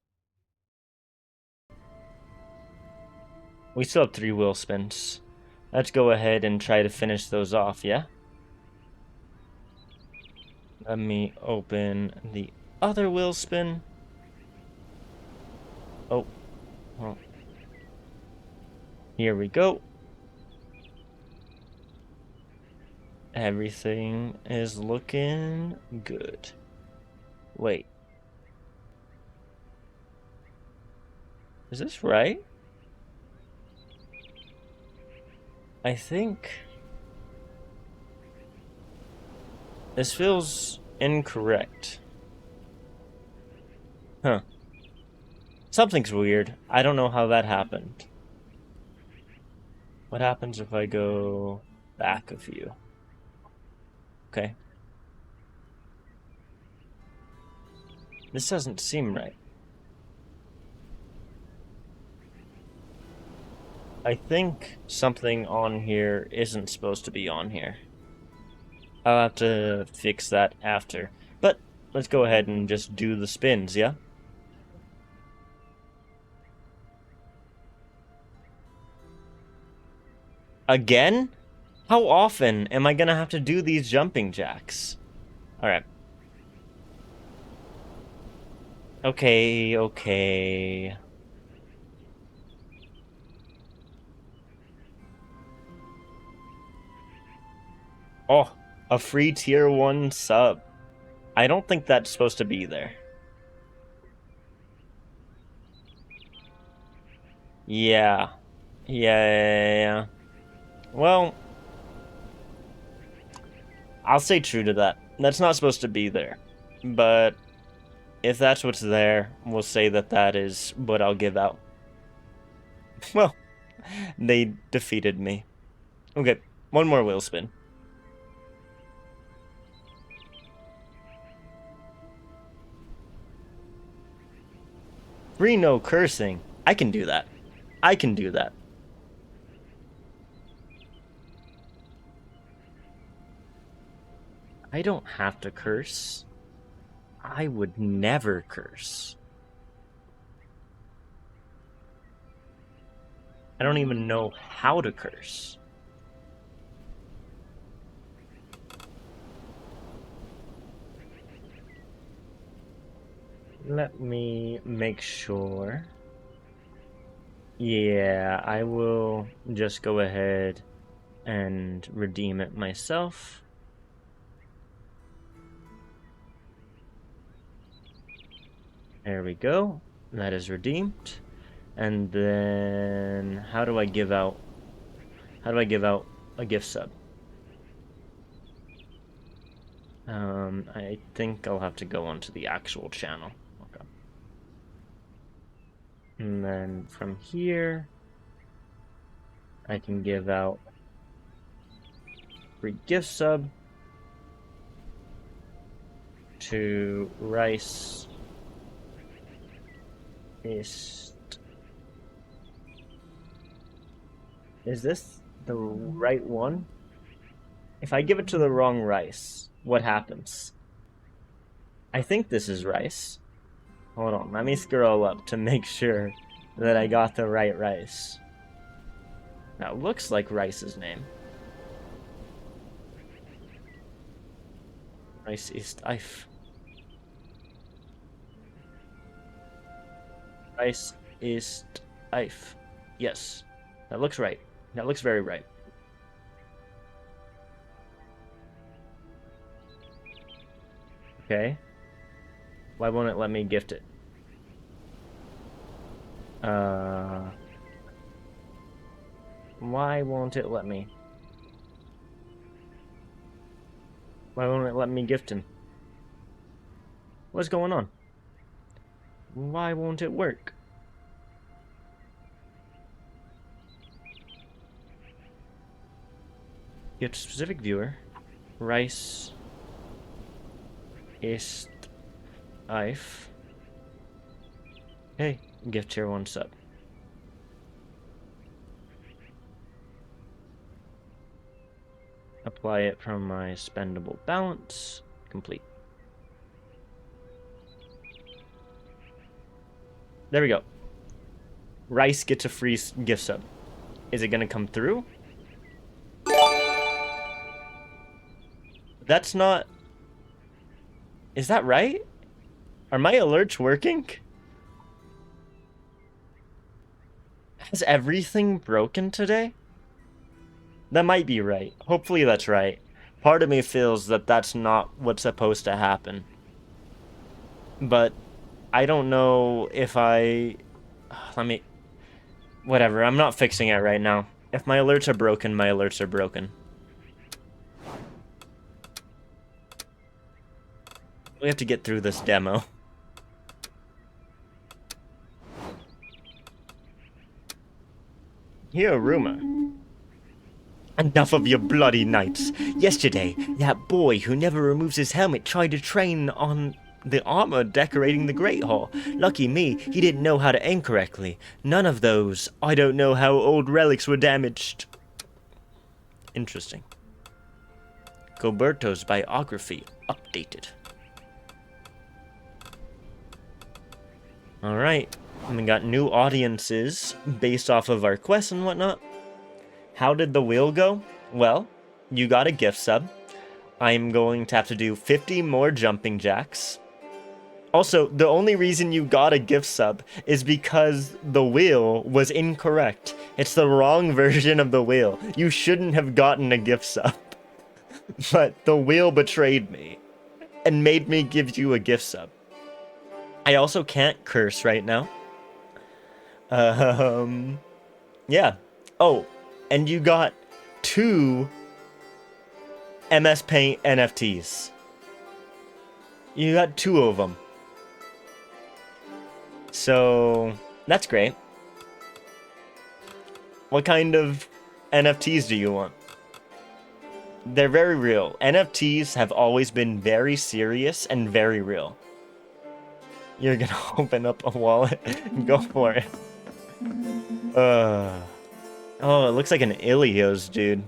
We still have 3 wheel spins. Let's go ahead and try to finish those off, yeah? Let me open the other wheel spin. Oh. Well. Here we go. Everything is looking good. Wait. Is this right? I think this feels incorrect. Huh. Something's weird. I don't know how that happened. What happens if I go back a few? Okay. This doesn't seem right. I think something on here isn't supposed to be on here. I'll have to fix that after. But let's go ahead and just do the spins, yeah? Again? How often am I gonna have to do these jumping jacks? Alright. Okay, okay. Oh, a free tier 1 sub. I don't think that's supposed to be there. Yeah. Yeah. Well, I'll stay true to that. That's not supposed to be there. But if that's what's there, we'll say that that is what I'll give out. Well, they defeated me. Okay, one more wheel spin. Free no cursing. I can do that. I can do that. I don't have to curse. I would never curse. I don't even know how to curse. Let me make sure. Yeah, I will just go ahead and redeem it myself. There we go. That is redeemed. And then how do I give out a gift sub? I think I'll have to go onto the actual channel. Okay. And then from here I can give out free gift sub to Rice Is this the right one? If I give it to the wrong Rice, what happens? I think this is Rice. Hold on, let me scroll up to make sure that I got the right Rice. That looks like Rice's name. Rice ist Eif. Rice ist Eif. Yes, that looks right. That looks very right. Okay. Why won't it let me gift it? Why won't it let me? Why won't it let me gift him? What's going on? Why won't it work? Gift specific viewer. Rice ist Eif. Hey, gift tier 1 sub. Apply it from my spendable balance. Complete. There we go. Rice gets a free gift sub. Is it gonna come through? That's not... Is that right? Are my alerts working? Has everything broken today? That might be right. Hopefully that's right. Part of me feels that that's not what's supposed to happen. But I don't know if I... Let me... Whatever, I'm not fixing it right now. If my alerts are broken, my alerts are broken. We have to get through this demo. Here, rumor. Enough of your bloody nights. Yesterday, that boy who never removes his helmet tried to train on the armor decorating the Great Hall. Lucky me, he didn't know how to aim correctly. None of those. I don't know how old relics were damaged. Interesting. Goberto's biography updated. Alright, we got new audiences based off of our quests and whatnot. How did the wheel go? Well, you got a gift sub. I'm going to have to do 50 more jumping jacks. Also, the only reason you got a gift sub is because the wheel was incorrect. It's the wrong version of the wheel. You shouldn't have gotten a gift sub. But the wheel betrayed me and made me give you a gift sub. I also can't curse right now. Yeah. Oh, and you got 2 MS Paint NFTs. You got 2 of them. So, that's great. What kind of NFTs do you want? They're very real. NFTs have always been very serious and very real. You're gonna open up a wallet? Go for it. Oh, it looks like an Ilios, dude.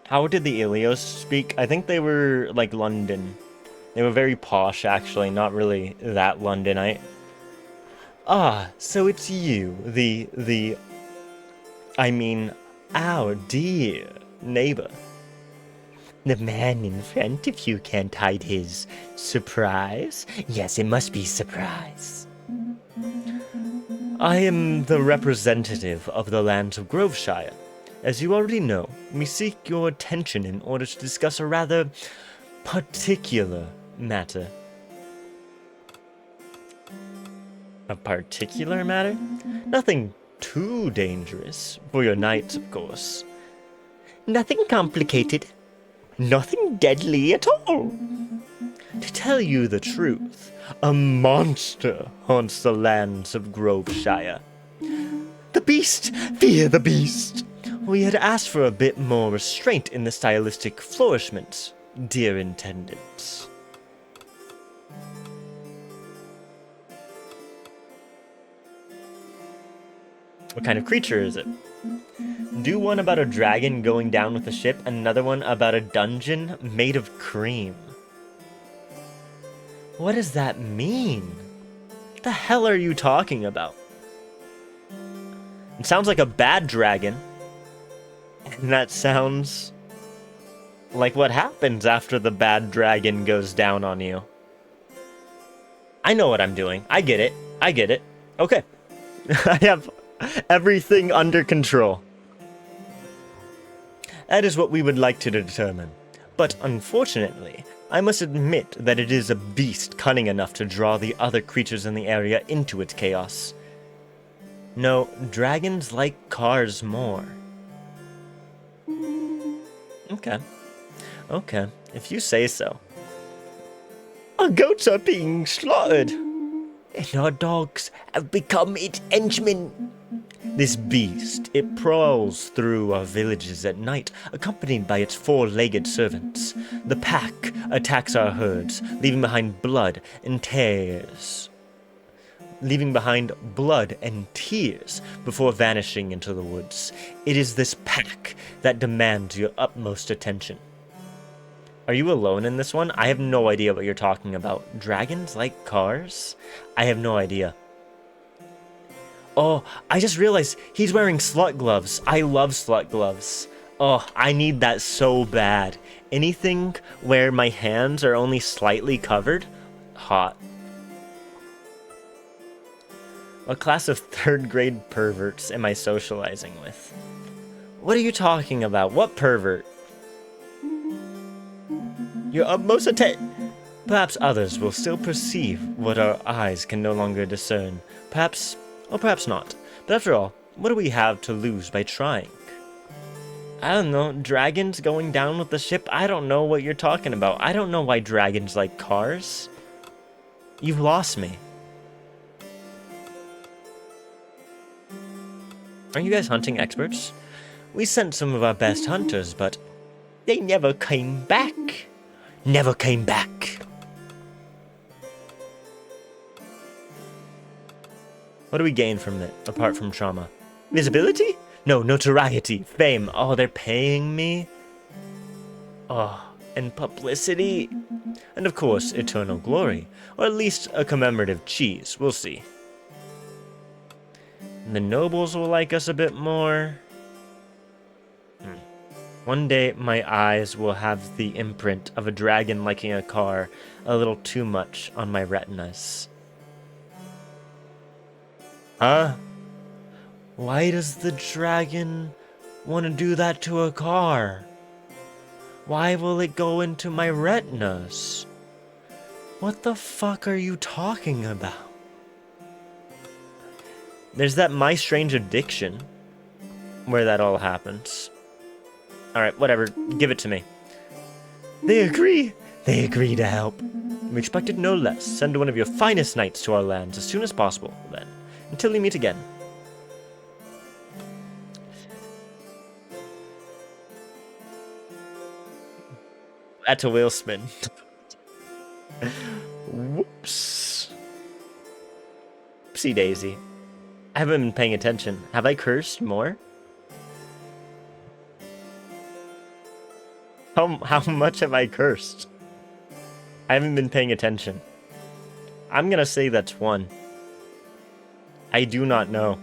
How did the Ilios speak? I think they were like London. They were very posh, actually, not really that Londonite. Ah, so it's you, our dear neighbor. The man in front of you can't hide his surprise. Yes, it must be surprise. I am the representative of the lands of Groveshire. As you already know, we seek your attention in order to discuss a rather particular matter. A particular matter? Nothing too dangerous. For your knights, of course. Nothing complicated. Nothing deadly at all. To tell you the truth, a monster haunts the lands of Groveshire. The beast! Fear the beast! We had asked for a bit more restraint in the stylistic flourishment, dear intendant. What kind of creature is it? Do one about a dragon going down with a ship, and another one about a dungeon made of cream. What does that mean? What the hell are you talking about? It sounds like a bad dragon. And that sounds like what happens after the bad dragon goes down on you. I know what I'm doing. I get it. I get it. Okay. I have everything under control. That is what we would like to determine. But unfortunately, I must admit that it is a beast cunning enough to draw the other creatures in the area into its chaos. No, dragons like cars more. Okay. Okay, if you say so. Our goats are being slaughtered, and our dogs have become its henchmen. This beast, it prowls through our villages at night, accompanied by its 4-legged servants. The pack attacks our herds, leaving behind blood and tears. Leaving behind blood and tears before vanishing into the woods. It is this pack that demands your utmost attention. Are you alone in this one? I have no idea what you're talking about. Dragons like cars? I have no idea. Oh, I just realized he's wearing slut gloves. I love slut gloves. Oh, I need that so bad. Anything where my hands are only slightly covered? Hot. What class of 3rd grade perverts am I socializing with? What are you talking about? What pervert? Your utmost attention. Perhaps others will still perceive what our eyes can no longer discern. Perhaps, or perhaps not. But after all, what do we have to lose by trying? I don't know, dragons going down with the ship? I don't know what you're talking about. I don't know why dragons like cars. You've lost me. Are you guys hunting experts? We sent some of our best hunters, but they never came back. Never came back. What do we gain from it, apart from trauma? Visibility? No, notoriety, fame. Oh, they're paying me? Oh, and publicity? And of course, eternal glory. Or at least a commemorative cheese. We'll see. The nobles will like us a bit more. One day my eyes will have the imprint of a dragon liking a car a little too much on my retinas. Huh? Why does the dragon want to do that to a car? Why will it go into my retinas? What the fuck are you talking about? There's that My Strange Addiction where that all happens. Alright, whatever. Give it to me. They agree! They agree to help. We expected no less. Send one of your finest knights to our lands as soon as possible, then. Until we meet again. That's a wheel spin. Whoops. Oopsie daisy. I haven't been paying attention. Have I cursed more? How much have I cursed? I haven't been paying attention. I'm gonna say that's 1. I do not know.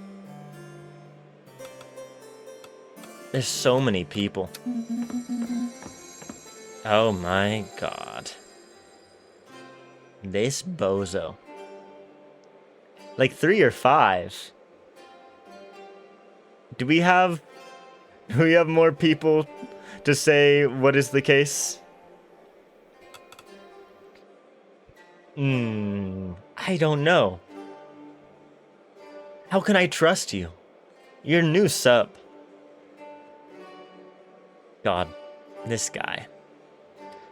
There's so many people. Oh my god. This bozo. Like 3 or 5. Do we have more people to say what is the case? I don't know. How can I trust you? You're new sub. God, this guy.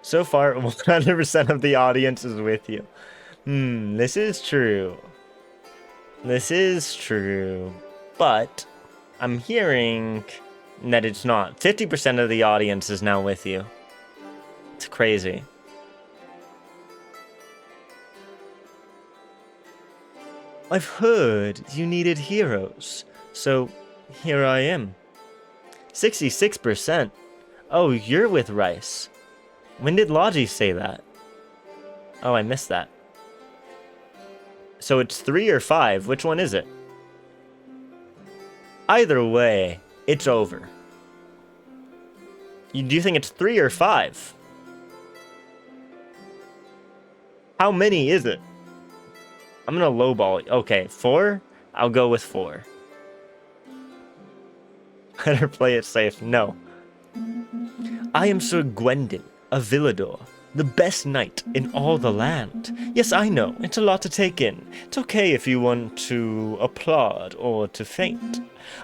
So far, 100% of the audience is with you. This is true. This is true. But I'm hearing that it's not. 50% of the audience is now with you. It's crazy. I've heard you needed heroes, so here I am. 66%. Oh, you're with Rice. When did Logi say that? Oh, I missed that. So it's 3 or 5. Which one is it? Either way, it's over. Do you think it's 3 or 5? How many is it? I'm gonna lowball. Okay, 4? I'll go with 4. Better play it safe. No. I am Sir Gwendon of Villador, the best knight in all the land. Yes, I know, it's a lot to take in. It's okay if you want to applaud or to faint.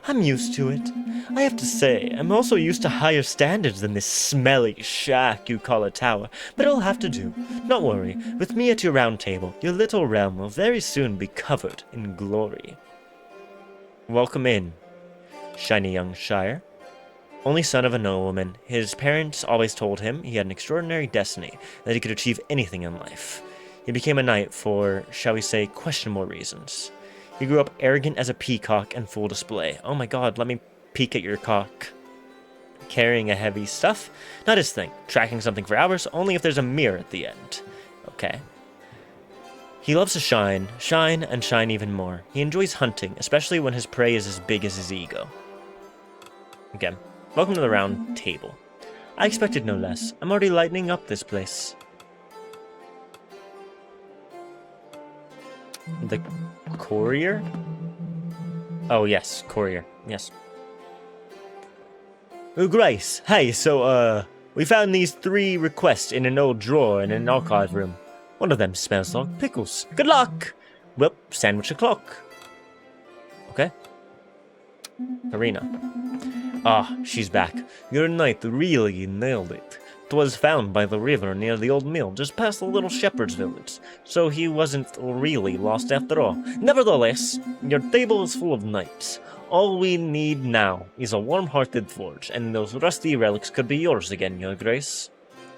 I'm used to it. I have to say, I'm also used to higher standards than this smelly shack you call a tower, but it'll have to do. Don't worry, with me at your round table, your little realm will very soon be covered in glory. Welcome in, shiny young Shire. Only son of a nobleman, his parents always told him he had an extraordinary destiny, that he could achieve anything in life. He became a knight for, shall we say, questionable reasons. He grew up arrogant as a peacock and full display. Oh my god, let me peek at your cock. Carrying a heavy stuff? Not his thing. Tracking something for hours? Only if there's a mirror at the end. Okay. He loves to shine and shine even more. He enjoys hunting, especially when his prey is as big as his ego. Okay. Welcome to the round table. I expected no less. I'm already lighting up this place. The courier? Oh, yes, courier. Yes. Oh, Grace. Hey, so, we found these 3 requests in an old drawer in an archive room. One of them smells like pickles. Good luck! Well, sandwich o'clock. Okay. Arena. Ah, she's back. Your knight really nailed it. 'Twas found by the river near the old mill, just past the little shepherd's village, so he wasn't really lost after all. Nevertheless, your table is full of knights. All we need now is a warm-hearted forge, and those rusty relics could be yours again, your grace.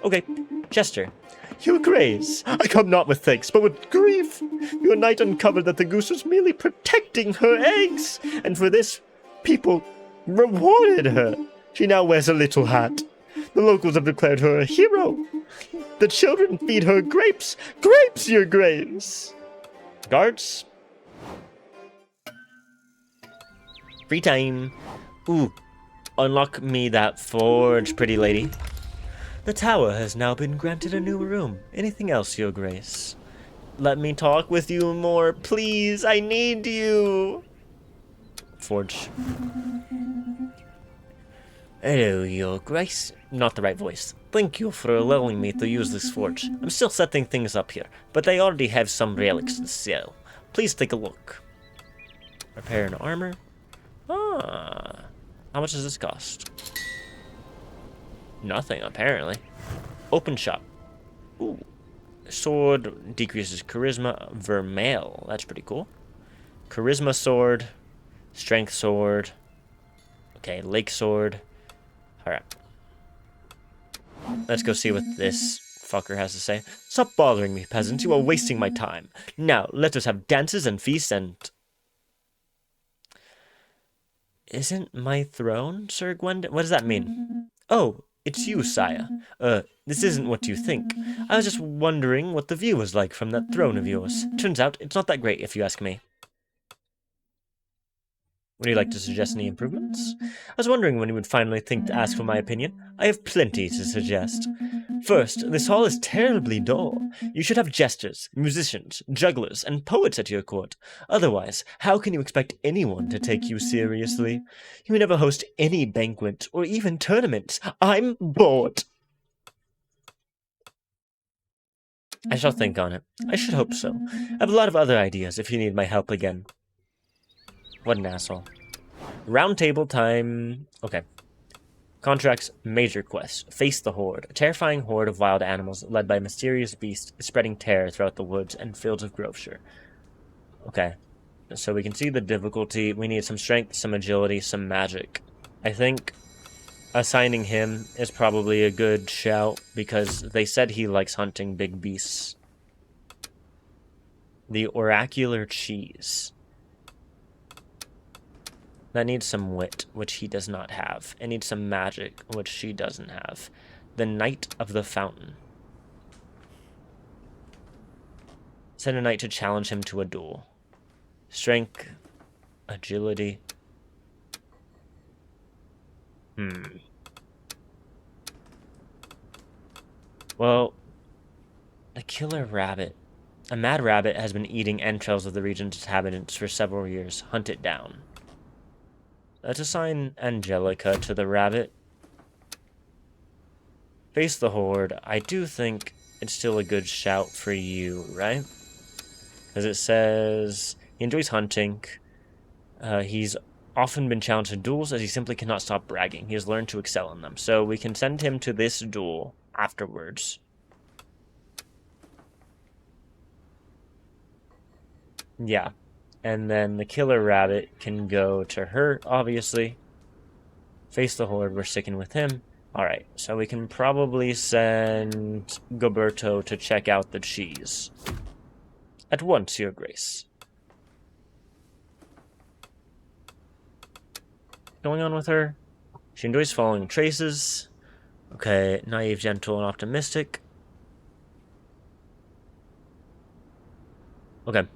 Okay, Chester. Your grace, I come not with thanks, but with grief. Your knight uncovered that the goose was merely protecting her eggs, and for this, people rewarded her. She now wears a little hat. The locals have declared her a hero. The children feed her grapes. Grapes, your grace! Guards? Free time. Ooh. Unlock me that forge, pretty lady. The tower has now been granted a new room. Anything else, Your Grace? Let me talk with you more, please. I need you. Forge. Hello, Your Grace. Not the right voice. Thank you for allowing me to use this forge. I'm still setting things up here, but I already have some relics to sell. Please take a look. Repair and armor. Ah. How much does this cost? Nothing, apparently. Open shop. Ooh. Sword decreases charisma. Vermeil. That's pretty cool. Charisma sword. Strength sword. Okay, lake sword. Alright. Let's go see what this fucker has to say. Stop bothering me, peasants. You are wasting my time. Now, let us have dances and feasts and... Isn't my throne, Sir Gwendolyn? What does that mean? Oh, it's you, sire. This isn't what you think. I was just wondering what the view was like from that throne of yours. Turns out, it's not that great, if you ask me. Would you like to suggest any improvements? I was wondering when you would finally think to ask for my opinion. I have plenty to suggest. First, this hall is terribly dull. You should have jesters, musicians, jugglers, and poets at your court. Otherwise, how can you expect anyone to take you seriously? You never host any banquet or even tournaments. I'm bored. I shall think on it. I should hope so. I have a lot of other ideas if you need my help again. What an asshole. Round table time. Okay. Contracts, major quest. Face the Horde. A terrifying horde of wild animals led by a mysterious beast spreading terror throughout the woods and fields of Groveshire. Okay. So we can see the difficulty. We need some strength, some agility, some magic. I think assigning him is probably a good shout because they said he likes hunting big beasts. The Oracular Cheese. That needs some wit, which he does not have. It needs some magic, which she doesn't have. The Knight of the Fountain. Send a knight to challenge him to a duel. Strength, agility. Well, the killer rabbit. A mad rabbit has been eating entrails of the region's inhabitants for several years. Hunt it down. Let's assign Angelica to the rabbit. Face the Horde. I do think it's still a good shout for you, right? Because it says he enjoys hunting. He's often been challenged to duels as he simply cannot stop bragging. He has learned to excel in them. So we can send him to this duel afterwards. Yeah. And then the killer rabbit can go to her, obviously. Face the Horde, we're sticking with him. Alright, so we can probably send Goberto to check out the cheese. At once, Your Grace. What's going on with her? She enjoys following traces. Okay, naive, gentle, and optimistic. Okay.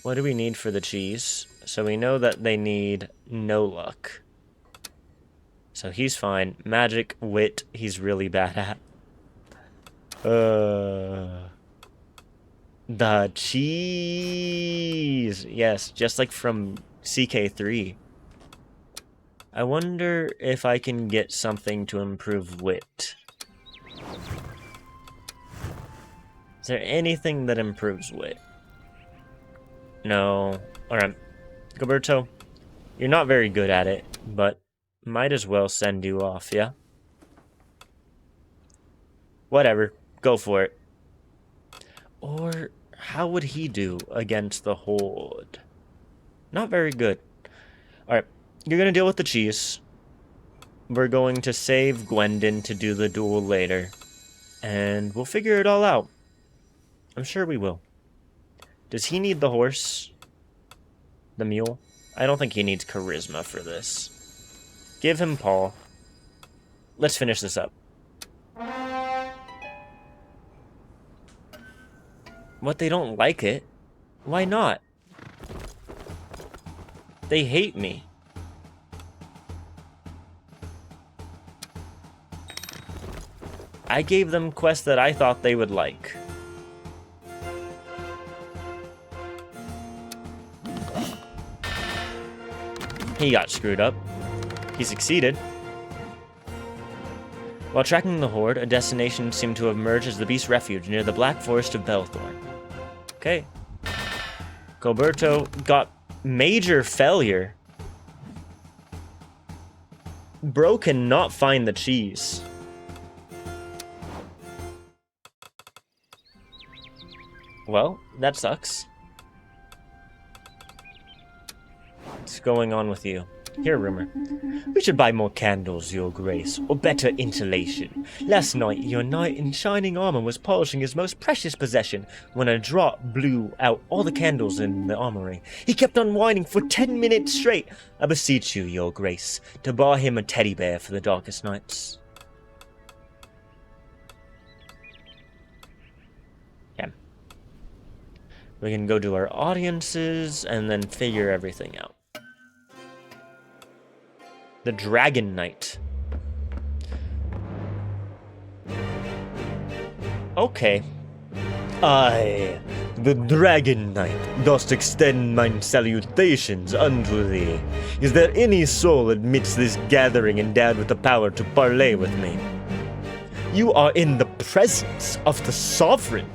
What do we need for the cheese? So we know that they need no luck. So he's fine. Magic, wit, he's really bad at. The cheese! Yes, just like from CK3. I wonder if I can get something to improve wit. Is there anything that improves wit? No. Alright. Goberto, you're not very good at it, but might as well send you off, yeah? Whatever. Go for it. Or how would he do against the Horde? Not very good. Alright. You're going to deal with the cheese. We're going to save Gwendon to do the duel later. And we'll figure it all out. I'm sure we will. Does he need the horse? The mule? I don't think he needs charisma for this. Give him Paul. Let's finish this up. What, they don't like it? Why not? They hate me. I gave them quests that I thought they would like. He got screwed up. He succeeded. While tracking the horde, a destination seemed to have emerged as the beast's refuge near the Black Forest of Belthorn. Okay. Gilberto got major failure. Bro cannot find the cheese. Well, that sucks. What's going on with you? Here, rumor. We should buy more candles, your grace, or better insulation. Last night, your knight in shining armor was polishing his most precious possession when a draught blew out all the candles in the armory. He kept on whining for 10 minutes straight. I beseech you, your grace, to buy him a teddy bear for the darkest nights. Okay. We can go to our audiences and then figure everything out. The Dragon Knight. Okay. I, the Dragon Knight, dost extend mine salutations unto thee. Is there any soul amidst this gathering endowed with the power to parley with me? You are in the presence of the Sovereign.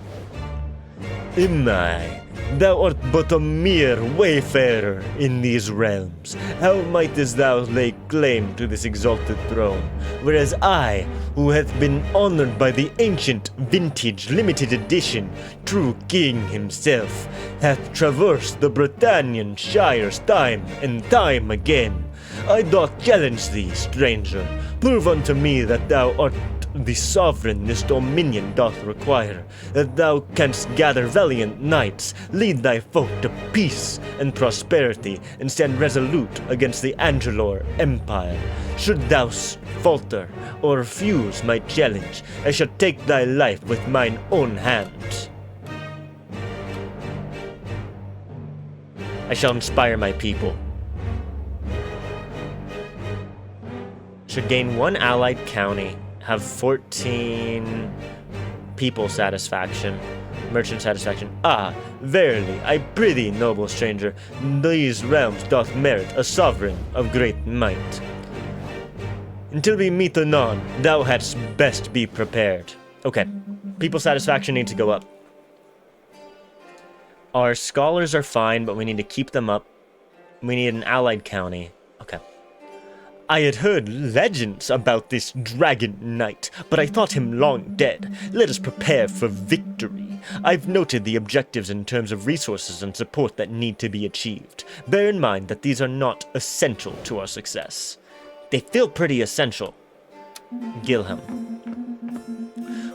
Am I? Thou art but a mere wayfarer in these realms. How mightest thou lay claim to this exalted throne, whereas I, who hath been honored by the ancient, vintage, limited edition, true king himself, hath traversed the Britannian shires time and time again. I doth challenge thee, stranger. Prove unto me that thou art the sovereign this dominion doth require, that thou canst gather valiant knights, lead thy folk to peace and prosperity, and stand resolute against the Angelor Empire. Should thou falter or refuse my challenge, I shall take thy life with mine own hands. I shall inspire my people. Should gain 1 allied county. Have 14 people satisfaction, merchant satisfaction. Ah, verily, I prithee, noble stranger, these realms doth merit a sovereign of great might. Until we meet anon, thou hadst best be prepared. Okay, people satisfaction needs to go up. Our scholars are fine, but we need to keep them up. We need an allied county. Okay. I had heard legends about this Dragon Knight, but I thought him long dead. Let us prepare for victory. I've noted the objectives in terms of resources and support that need to be achieved. Bear in mind that these are not essential to our success. They feel pretty essential. Gilham.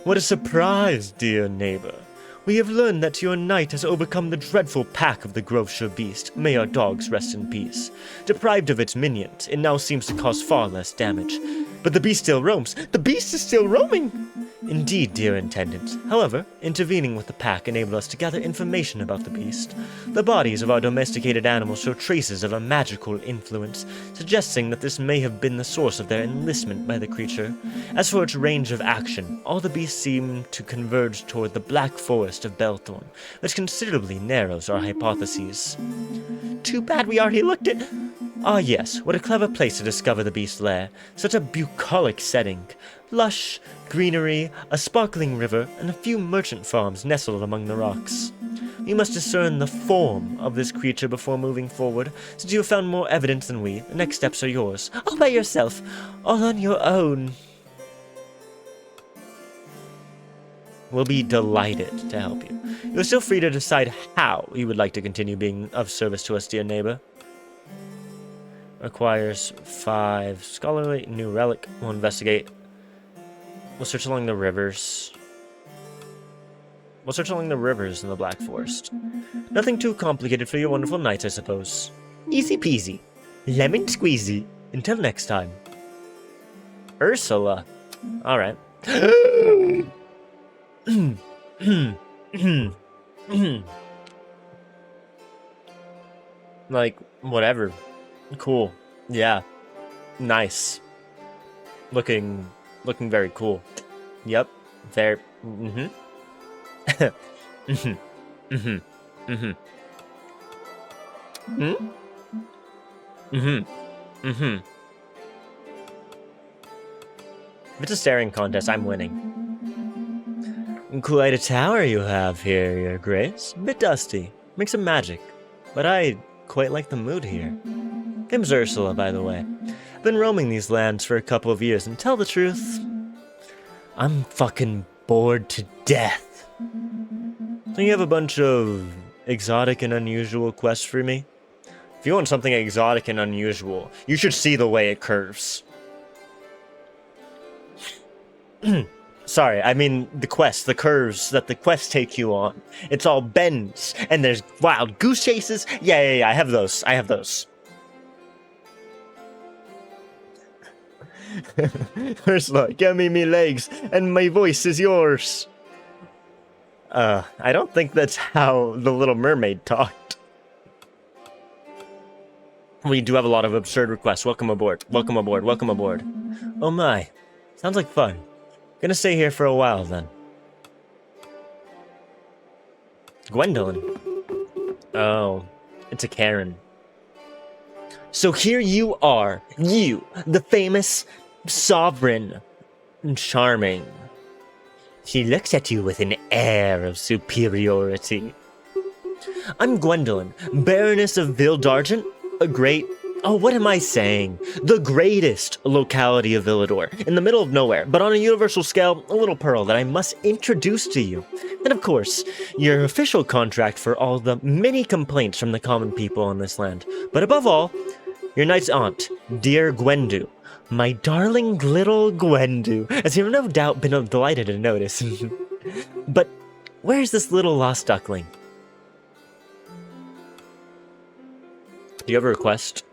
What a surprise, dear neighbor. We have learned that your knight has overcome the dreadful pack of the Groveshire beast. May our dogs rest in peace. Deprived of its minions, it now seems to cause far less damage. But the beast still roams. The beast is still roaming! Indeed, dear Intendant. However, intervening with the pack enabled us to gather information about the beast. The bodies of our domesticated animals show traces of a magical influence, suggesting that this may have been the source of their enlistment by the creature. As for its range of action, all the beasts seem to converge toward the Black Forest of Belthorn, which considerably narrows our hypotheses. Too bad we already looked at... Ah yes, what a clever place to discover the beast's lair. Such a bucolic setting. Lush, greenery, a sparkling river, and a few merchant farms nestled among the rocks. We must discern the form of this creature before moving forward. Since you have found more evidence than we, the next steps are yours. All by yourself. All on your own. We'll be delighted to help you. You're still free to decide how you would like to continue being of service to us, dear neighbor. Requires 5 scholarly, new relic. We'll investigate. We'll search along the rivers. We'll search along the rivers in the Black Forest. Nothing too complicated for your wonderful knights, I suppose. Easy peasy. Lemon squeezy. Until next time. Ursula. Alright. Like, whatever. Cool. Yeah. Nice. Looking very cool. Yep. Very. Mm-hmm. mm-hmm. Mm-hmm. Mm-hmm. Mm-hmm. Mm-hmm. Mm-hmm. If it's a staring contest, I'm winning. Quite a tower you have here, Your Grace. A bit dusty. Make some magic. But I quite like the mood here. Name's Ursula, by the way. Been roaming these lands for a couple of years, and tell the truth, I'm fucking bored to death. So you have a bunch of exotic and unusual quests for me? If you want something exotic and unusual, you should see the way it curves. Sorry, I mean the quest, the curves that the quests take you on. It's all bends, and there's wild goose chases. Yeah, I have those. Ursula, give me legs, and my voice is yours. I don't think that's how the Little Mermaid talked. We do have a lot of absurd requests. Welcome aboard. Oh my. Sounds like fun. Gonna stay here for a while, then. Gwendolyn. Oh, it's a Karen. So here you are, you, the famous sovereign, charming. She looks at you with an air of superiority. I'm Gwendolyn, Baroness of Vildargent, a great... Oh, what am I saying? The greatest locality of Villador, in the middle of nowhere, but on a universal scale, a little pearl that I must introduce to you. And of course, your official contract for all the many complaints from the common people on this land. But above all, your knight's aunt, dear Gwendu. My darling little Gwendu, as you've no doubt been delighted to notice. But where's this little lost duckling? Do you have a request?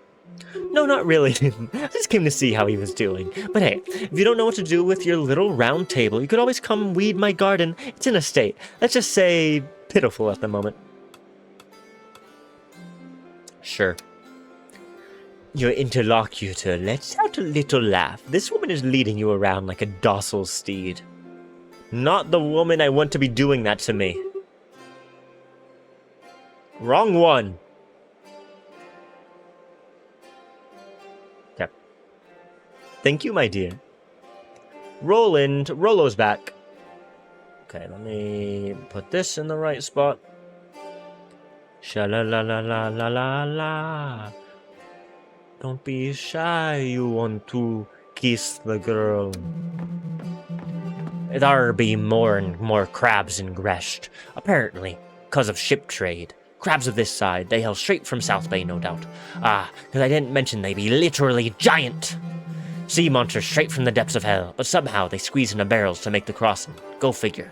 No, not really. I just came to see how he was doing. But hey, if you don't know what to do with your little round table, you could always come weed my garden. It's in a state, let's just say, pitiful at the moment. Sure. Your interlocutor lets out a little laugh. This woman is leading you around like a docile steed. Not the woman I want to be doing that to me. Wrong one. Okay. Thank you, my dear. Rollo's back. Okay, let me put this in the right spot. Sha-la-la-la-la-la-la-la. Don't be shy, you want to kiss the girl. There be more and more crabs in Gresht, apparently, because of ship trade. Crabs of this side, they hail straight from South Bay, no doubt. Ah, because I didn't mention they be literally giant. Sea monsters straight from the depths of hell, but somehow they squeeze into barrels to make the crossing. Go figure.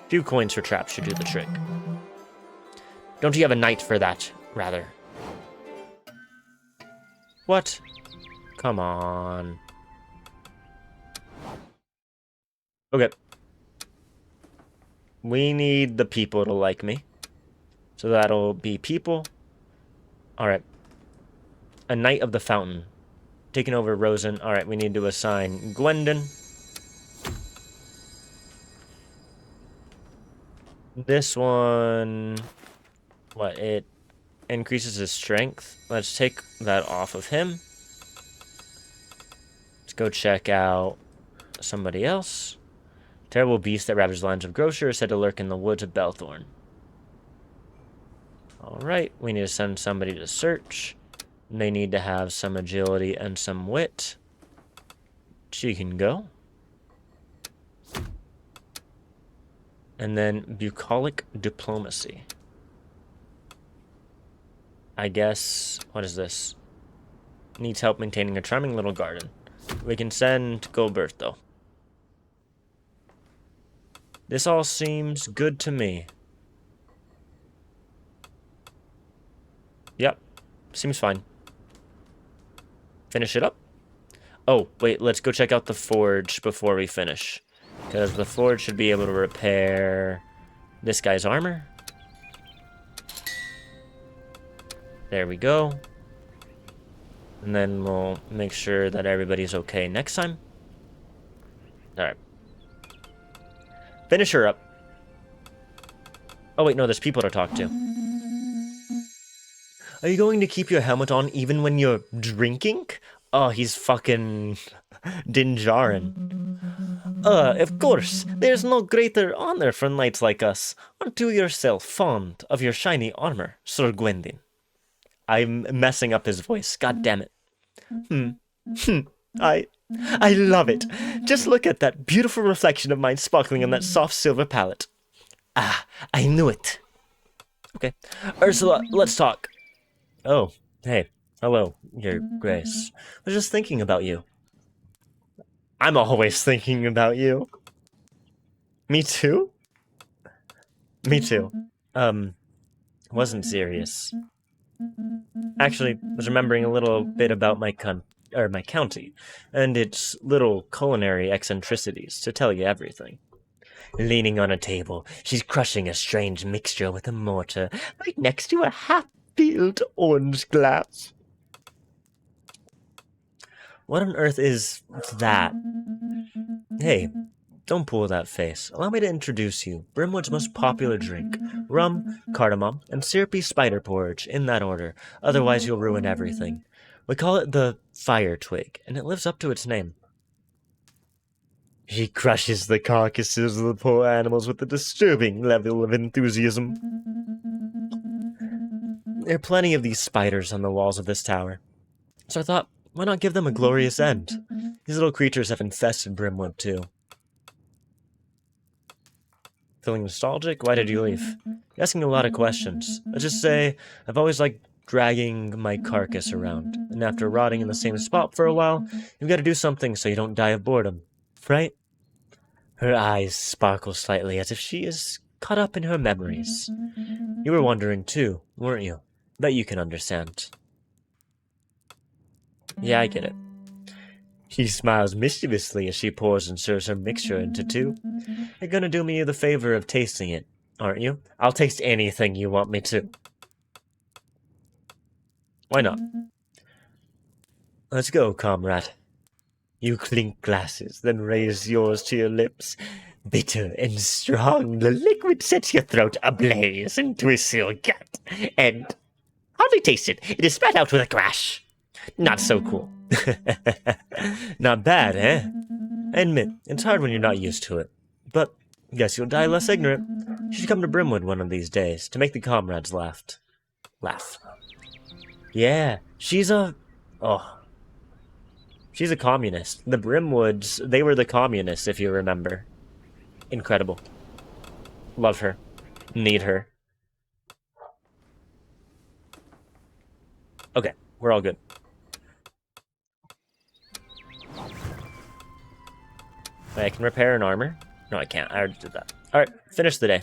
Few coins for traps should do the trick. Don't you have a knight for that, rather? What? Come on. Okay. We need the people to like me. So that'll be people. Alright. A Knight of the Fountain. Taking over Rosen. Alright, we need to assign Gwendon. This one... What? It increases his strength. Let's take that off of him. Let's go check out somebody else. Terrible beast that ravages the lands of Grocer is said to lurk in the woods of Belthorn. Alright, we need to send somebody to search. They need to have some agility and some wit. She can go. And then bucolic diplomacy. I guess, what is this? Needs help maintaining a charming little garden. We can send Gilberto. This all seems good to me. Yep, seems fine. Finish it up. Oh, wait, let's go check out the forge before we finish. Because the forge should be able to repair this guy's armor. There we go. And then we'll make sure that everybody's okay next time. Alright. Finish her up. Oh wait, no, there's people to talk to. Are you going to keep your helmet on even when you're drinking? Oh, he's fucking Dinjarin. Of course. There's no greater honor for knights like us. Aren't you yourself fond of your shiny armor, Sir Gwendin? I'm messing up his voice. God damn it. I love it. Just look at that beautiful reflection of mine sparkling on that soft silver palette. Ah, I knew it. Okay. Ursula, let's talk. Oh, hey. Hello, Your Grace. I was just thinking about you. I'm always thinking about you. Me too? Me too. Wasn't serious. Actually, was remembering a little bit about my county, and its little culinary eccentricities, to tell you everything. Leaning on a table, she's crushing a strange mixture with a mortar, right next to a half-filled orange glass. What on earth is that? Hey, don't pull that face. Allow me to introduce you. Brimwood's most popular drink. Rum, cardamom, and syrupy spider porridge, in that order. Otherwise you'll ruin everything. We call it the fire twig, and it lives up to its name. He crushes the carcasses of the poor animals with a disturbing level of enthusiasm. There are plenty of these spiders on the walls of this tower. So I thought, why not give them a glorious end? These little creatures have infested Brimwood, too. Feeling nostalgic? Why did you leave? You're asking a lot of questions. Let's just say, I've always liked dragging my carcass around, and after rotting in the same spot for a while, you've got to do something so you don't die of boredom. Right? Her eyes sparkle slightly as if she is caught up in her memories. You were wondering too, weren't you? Bet you can understand. Yeah, I get it. She smiles mischievously as she pours and serves her mixture into two. You're gonna do me the favor of tasting it, aren't you? I'll taste anything you want me to. Why not? Let's go, comrade. You clink glasses, then raise yours to your lips. Bitter and strong, the liquid sets your throat ablaze and twists your gut. And hardly taste it. It is spat out with a crash. Not so cool. Not bad, eh? I admit, it's hard when you're not used to it. But guess you'll die less ignorant. You should come to Brimwood one of these days to make the comrades laugh. Yeah, she's a communist. The Brimwoods, they were the communists, if you remember. Incredible. Love her. Need her. Okay, we're all good. I can repair an armor. No, I can't. I already did that. Alright, finish the day.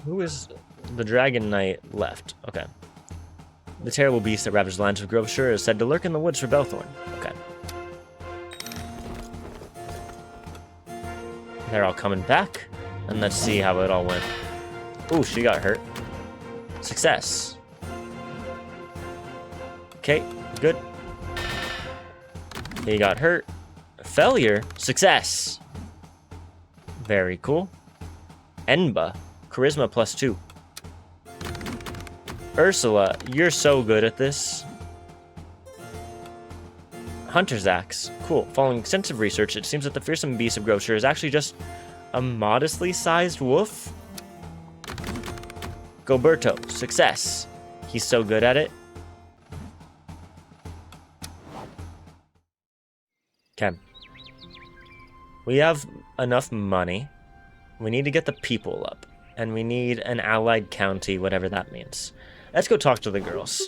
Who is the Dragon Knight left? Okay. The terrible beast that ravaged the lands of Groveshire is said to lurk in the woods for Belthorn. Okay. They're all coming back. And let's see how it all went. Ooh, she got hurt. Success. Okay, good. He got hurt. Failure. Success. Very cool. Enba. Charisma +2. Ursula, you're so good at this. Hunter's Axe. Cool. Following extensive research, it seems that the fearsome beast of Groveshire is actually just a modestly sized wolf. Goberto. Success. He's so good at it. Okay. We have enough money. We need to get the people up. And we need an allied county, whatever that means. Let's go talk to the girls.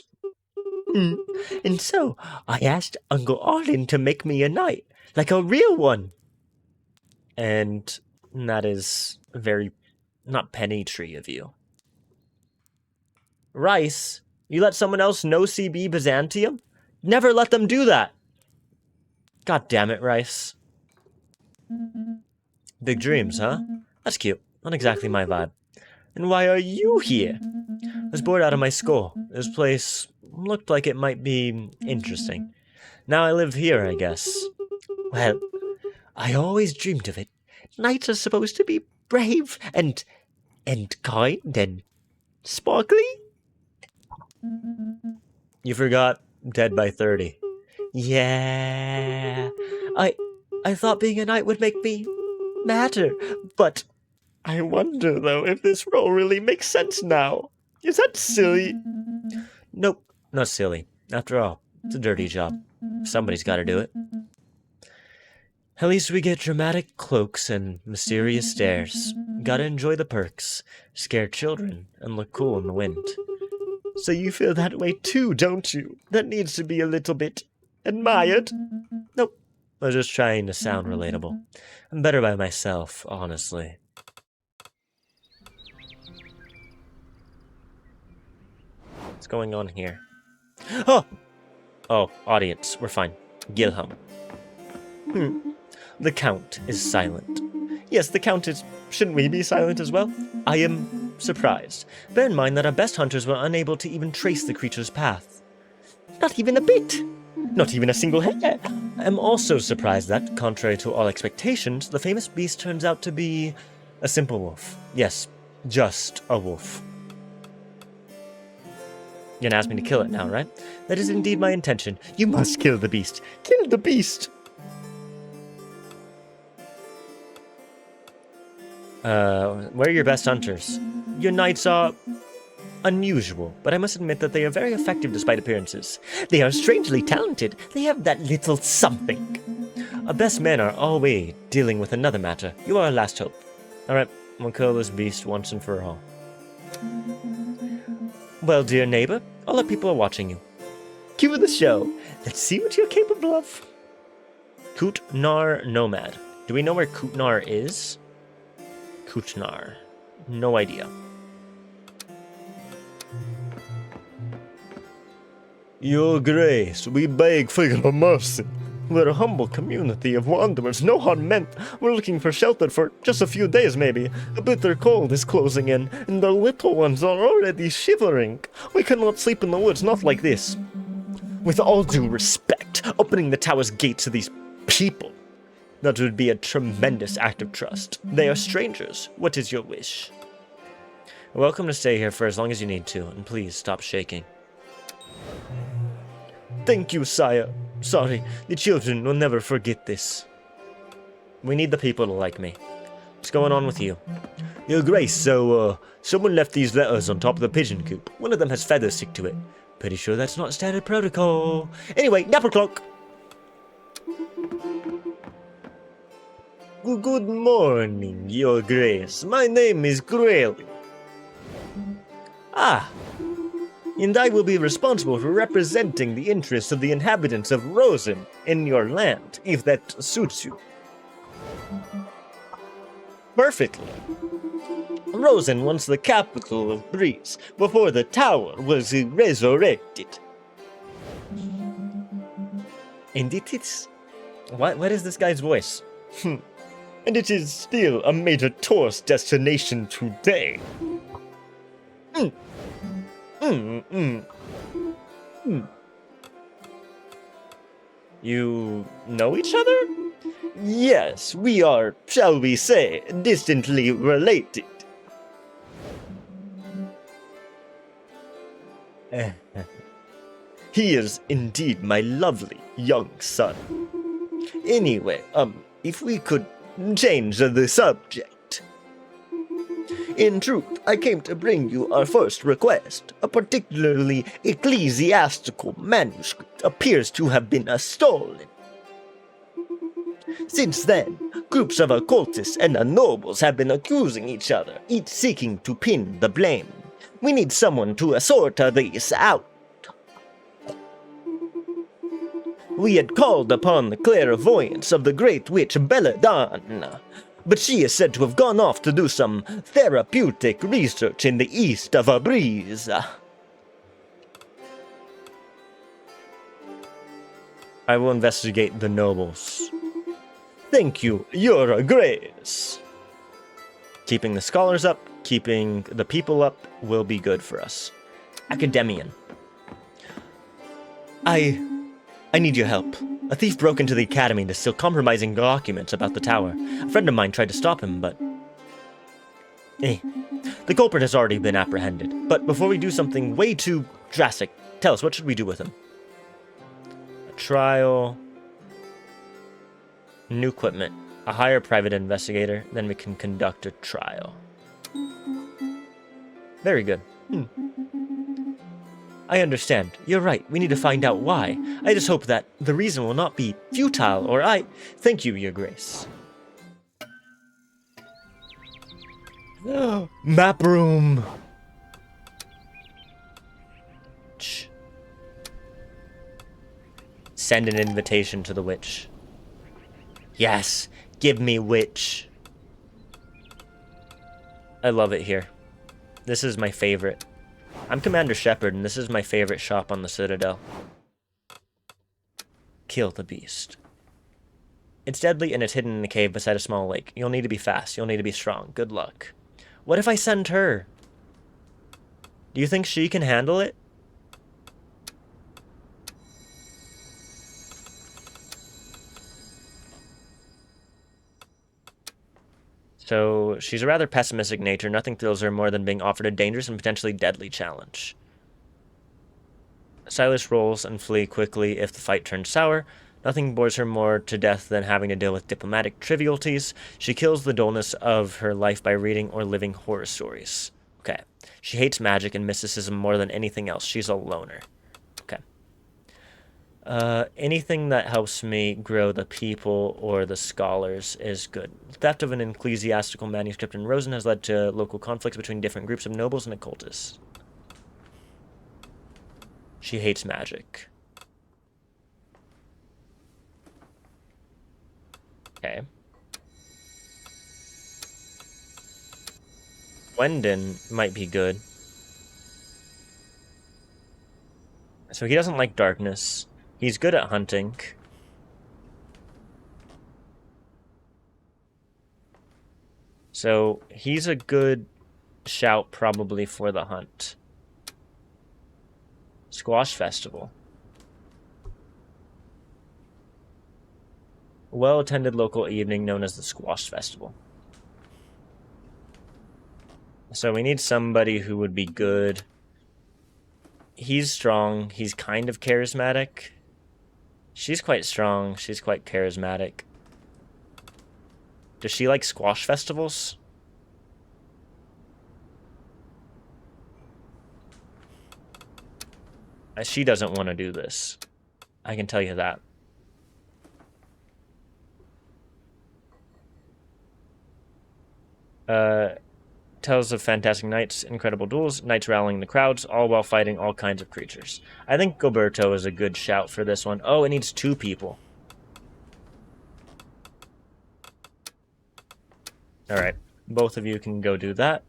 And so, I asked Uncle Arlen to make me a knight, like a real one. And that is very, not penny tree of you. Rice, you let someone else know CB Byzantium? Never let them do that. God damn it, Rice. Big dreams, huh? That's cute. Not exactly my vibe. And why are you here? I was bored out of my school. This place looked like it might be interesting. Now I live here, I guess. Well, I always dreamed of it. Knights are supposed to be brave and kind and sparkly. You forgot Dead by 30. Yeah. I thought being a knight would make me matter, but I wonder though if this role really makes sense now. Is that silly? Nope, not silly. After all, it's a dirty job. Somebody's gotta do it. At least we get dramatic cloaks and mysterious stares. Gotta enjoy the perks, scare children, and look cool in the wind. So you feel that way too, don't you? That needs to be a little bit admired? Nope, I was just trying to sound relatable. I'm better by myself, honestly. What's going on here? Oh! Oh, audience, we're fine. Gilham. The Count is silent. Yes, the Count is... Shouldn't we be silent as well? I am surprised. Bear in mind that our best hunters were unable to even trace the creature's path. Not even a bit! Not even a single hair! I'm also surprised that, contrary to all expectations, the famous beast turns out to be a simple wolf. Yes, just a wolf. You're gonna ask me to kill it now, right? That is indeed my intention. You must kill the beast. Kill the beast! Where are your best hunters? Your knights are unusual, but I must admit that they are very effective despite appearances. They are strangely talented. They have that little something. Our best men are always dealing with another matter. You are our last hope. Alright, we'll kill this beast once and for all. Well, dear neighbor, all our people are watching you. Cue the show. Let's see what you're capable of. Kutnar Nomad. Do we know where Kutnar is? Kutnar. No idea. Your Grace, we beg for your mercy. We're a humble community of wanderers, no harm meant. We're looking for shelter for just a few days, maybe. A bitter cold is closing in, and the little ones are already shivering. We cannot sleep in the woods, not like this. With all due respect, opening the tower's gate to these people, that would be a tremendous act of trust. They are strangers. What is your wish? You're welcome to stay here for as long as you need to, and please stop shaking. Thank you, sire. Sorry, the children will never forget this. We need the people to like me. What's going on with you? Your Grace, so, someone left these letters on top of the pigeon coop. One of them has feathers stick to it. Pretty sure that's not standard protocol. Anyway, nap o'clock. Good morning, Your Grace. My name is Grail. Ah, and I will be responsible for representing the interests of the inhabitants of Rosen in your land, if that suits you. Perfectly. Rosen once the capital of Breeze, before the tower was resurrected. And it is... What is this guy's voice? And it is still a major tourist destination today. You know each other? Yes, we are, shall we say, distantly related. He is indeed my lovely young son. Anyway, if we could change the subject. In truth, I came to bring you our first request. A particularly ecclesiastical manuscript appears to have been stolen. Since then, groups of occultists and nobles have been accusing each other, each seeking to pin the blame. We need someone to sort this out. We had called upon the clairvoyance of the great witch Belladonna, but she is said to have gone off to do some therapeutic research in the east of Breeze. I will investigate the nobles. Thank you, Your Grace. Keeping the scholars up, keeping the people up will be good for us. Academian. I need your help. A thief broke into the academy and is still compromising documents about the tower. A friend of mine tried to stop him, but... The culprit has already been apprehended. But before we do something way too drastic, tell us, what should we do with him? A trial... New equipment. A hire private investigator, then we can conduct a trial. Very good. I understand. You're right. We need to find out why. I just hope that the reason will not be futile, or I... Thank you, Your Grace. Map room! Send an invitation to the witch. Yes! Give me witch! I love it here. This is my favorite. I'm Commander Shepard, and this is my favorite shop on the Citadel. Kill the beast. It's deadly, and it's hidden in a cave beside a small lake. You'll need to be fast. You'll need to be strong. Good luck. What if I send her? Do you think she can handle it? So, she's a rather pessimistic nature. Nothing thrills her more than being offered a dangerous and potentially deadly challenge. Silas rolls and flee quickly if the fight turns sour. Nothing bores her more to death than having to deal with diplomatic trivialities. She kills the dullness of her life by reading or living horror stories. Okay. She hates magic and mysticism more than anything else. She's a loner. Okay. Anything that helps me grow the people or the scholars is good. Theft of an ecclesiastical manuscript in Rosen has led to local conflicts between different groups of nobles and occultists. She hates magic. Okay. Wendon might be good. So he doesn't like darkness. He's good at hunting. So he's a good shout probably for the hunt. Squash Festival. Well-attended local evening known as the Squash Festival. So we need somebody who would be good. He's strong. He's kind of charismatic. She's quite strong. She's quite charismatic. Does she like squash festivals? She doesn't want to do this. I can tell you that. Tales of fantastic knights, incredible duels, knights rallying the crowds, all while fighting all kinds of creatures. I think Gilberto is a good shout for this one. Oh, it needs 2 people. Alright, both of you can go do that.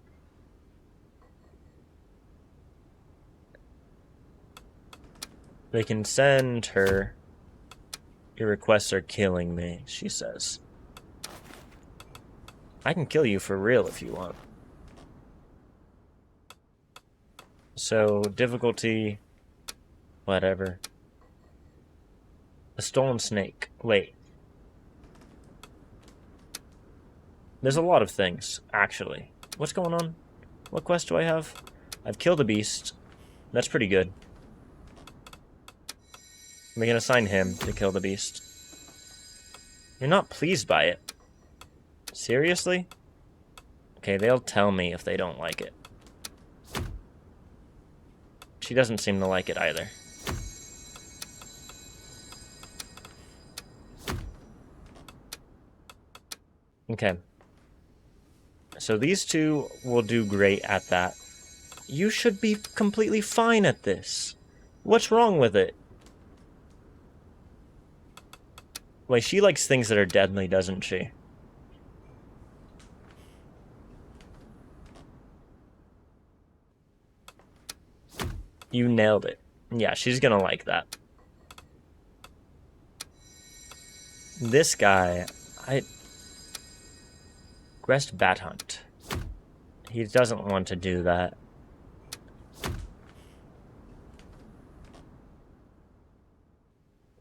They can send her. Your requests are killing me, she says. I can kill you for real if you want. So, difficulty... whatever. A stolen snake. Wait. There's a lot of things, actually. What's going on? What quest do I have? I've killed a beast. That's pretty good. We can assign him to kill the beast. You're not pleased by it. Seriously? Okay, they'll tell me if they don't like it. She doesn't seem to like it either. Okay. So these two will do great at that. You should be completely fine at this. What's wrong with it? Wait, she likes things that are deadly, doesn't she? You nailed it. Yeah, she's gonna like that. This guy, Rest Bat Hunt. He doesn't want to do that.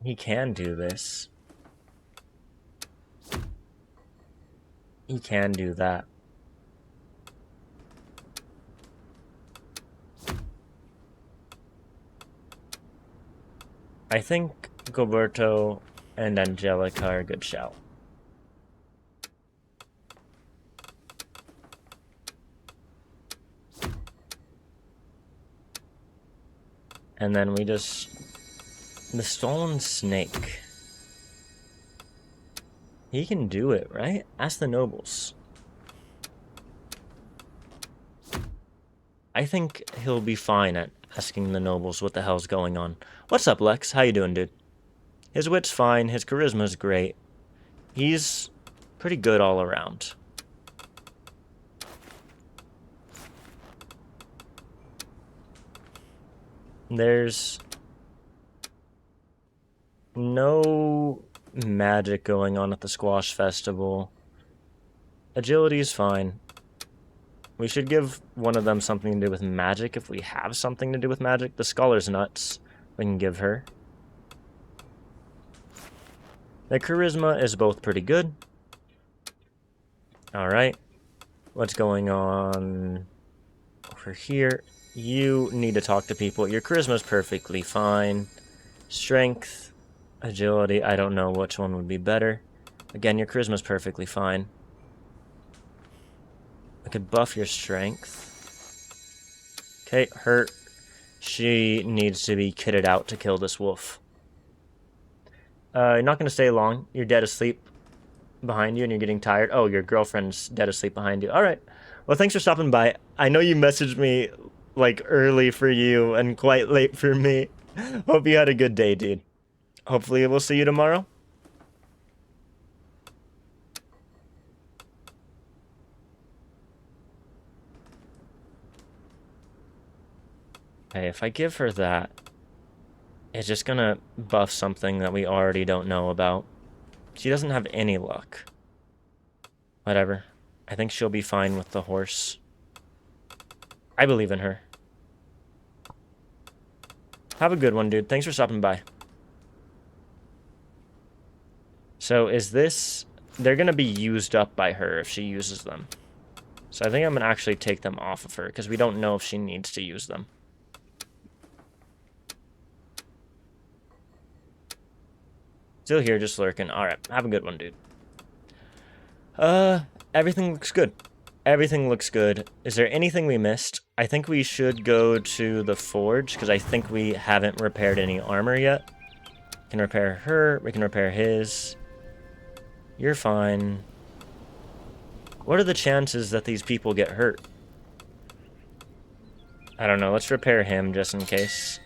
He can do this. He can do that. I think Gilberto and Angelica are a good shout. And then we just... The Stolen Snake. He can do it, right? Ask the nobles. I think he'll be fine at asking the nobles what the hell's going on. What's up, Lex? How you doing, dude? His wit's fine. His charisma's great. He's pretty good all around. There's no magic going on at the Squash Festival. Agility is fine. We should give one of them something to do with magic if we have something to do with magic. The Scholar's Nuts we can give her. The charisma is both pretty good. Alright. What's going on over here? You need to talk to people. Your charisma is perfectly fine. Strength, agility, I don't know which one would be better. Again, your charisma is perfectly fine. I could buff your strength. Okay, hurt. She needs to be kitted out to kill this wolf. You're not going to stay long. You're dead asleep behind you and you're getting tired. Oh, your girlfriend's dead asleep behind you. Alright. Well, thanks for stopping by. I know you messaged me, like, early for you and quite late for me. Hope you had a good day, dude. Hopefully we'll see you tomorrow. Okay, if I give her that, it's just gonna buff something that we already don't know about. She doesn't have any luck. Whatever. I think she'll be fine with the horse. I believe in her. Have a good one, dude. Thanks for stopping by. So is this... They're gonna be used up by her if she uses them. So I think I'm gonna actually take them off of her, because we don't know if she needs to use them. Still here, just lurking. Alright, have a good one, dude. Everything looks good. Everything looks good. Is there anything we missed? I think we should go to the forge, because I think we haven't repaired any armor yet. We can repair her, we can repair his. You're fine. What are the chances that these people get hurt? I don't know, let's repair him just in case.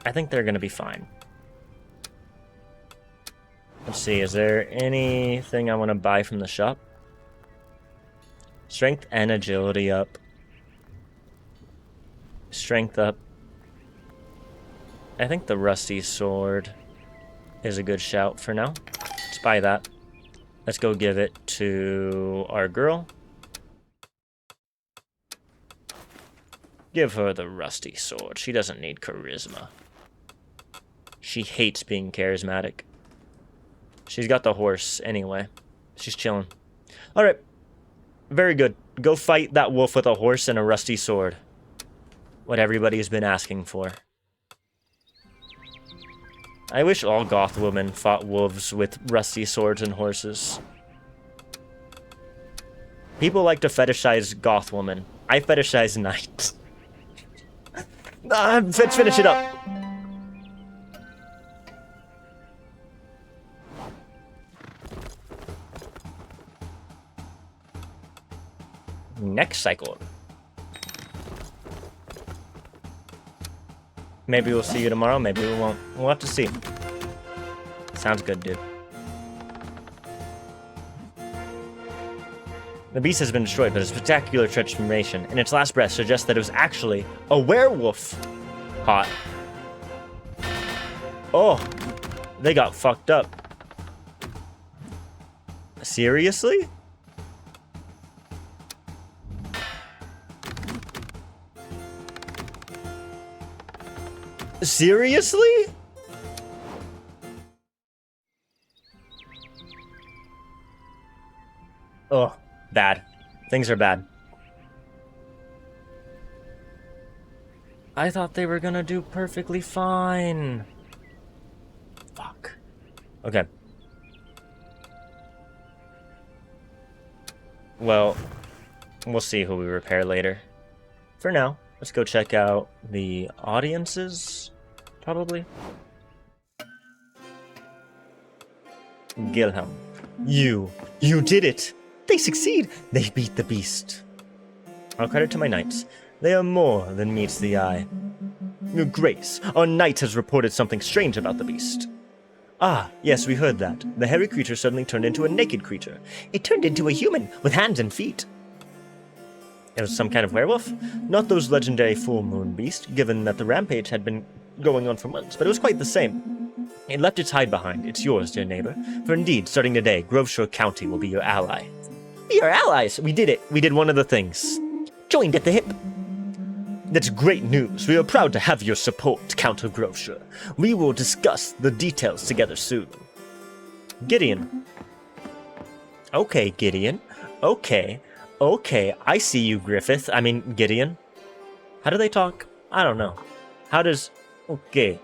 I think they're gonna be fine. Let's see, is there anything I want to buy from the shop? Strength and agility up. Strength up. I think the rusty sword is a good shout for now. Let's buy that. Let's go give it to our girl. Give her the rusty sword. She doesn't need charisma. She hates being charismatic. She's got the horse anyway. She's chilling. Alright. Very good. Go fight that wolf with a horse and a rusty sword. What everybody's been asking for. I wish all goth women fought wolves with rusty swords and horses. People like to fetishize goth women. I fetishize knights. Let's finish it up. Next cycle. Maybe we'll see you tomorrow, maybe we won't. We'll have to see. Sounds good, dude. The beast has been destroyed, but a spectacular transformation in its last breath suggests that it was actually a werewolf. Hot. Oh, they got fucked up. Seriously? Seriously? Oh, bad. Things are bad. I thought they were gonna do perfectly fine. Fuck. Okay. Well, we'll see who we repair later. For now, let's go check out the audiences, probably. Gilhelm. You did it! They succeed! They beat the beast. I'll credit to my knights. They are more than meets the eye. Your Grace, our knight has reported something strange about the beast. Ah, yes, we heard that. The hairy creature suddenly turned into a naked creature. It turned into a human, with hands and feet. It was some kind of werewolf? Not those legendary full moon beast, given that the rampage had been going on for months, but it was quite the same. It left its hide behind. It's yours, dear neighbor. For indeed, starting today, Groveshore County will be your ally. We are allies! We did it! We did one of the things. Joined at the hip. That's great news. We are proud to have your support, Count of Groveshire. We will discuss the details together soon. Gideon. Okay, Gideon. Okay. I see you, Griffith. I mean, Gideon. How do they talk? I don't know. How does... Okay.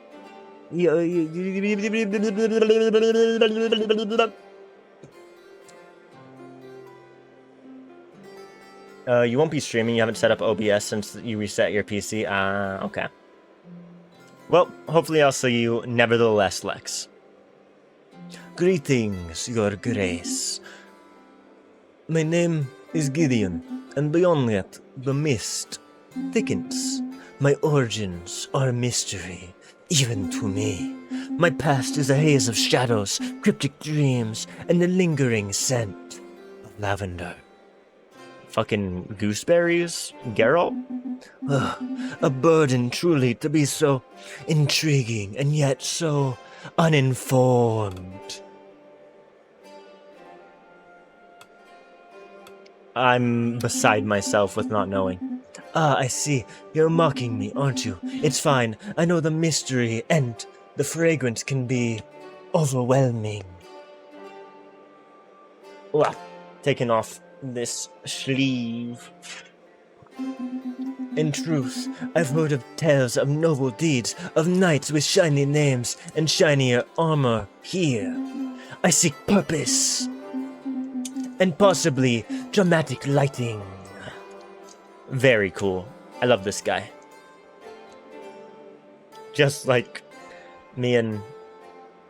You won't be streaming. You haven't set up OBS since you reset your PC. Okay. Well, hopefully I'll see you nevertheless, Lex. Greetings, Your Grace. My name is Gideon, and beyond that, the mist thickens. My origins are a mystery, even to me. My past is a haze of shadows, cryptic dreams, and the lingering scent of lavender. Fucking gooseberries? Geralt? A burden truly to be so intriguing and yet so uninformed. I'm beside myself with not knowing. Ah, I see. You're mocking me, aren't you? It's fine. I know the mystery and the fragrance can be overwhelming. Well, taking off this sleeve. In truth, I've heard of tales of noble deeds, of knights with shiny names and shinier armor here. I seek purpose, and possibly dramatic lighting. Very cool. I love this guy. Just like me and...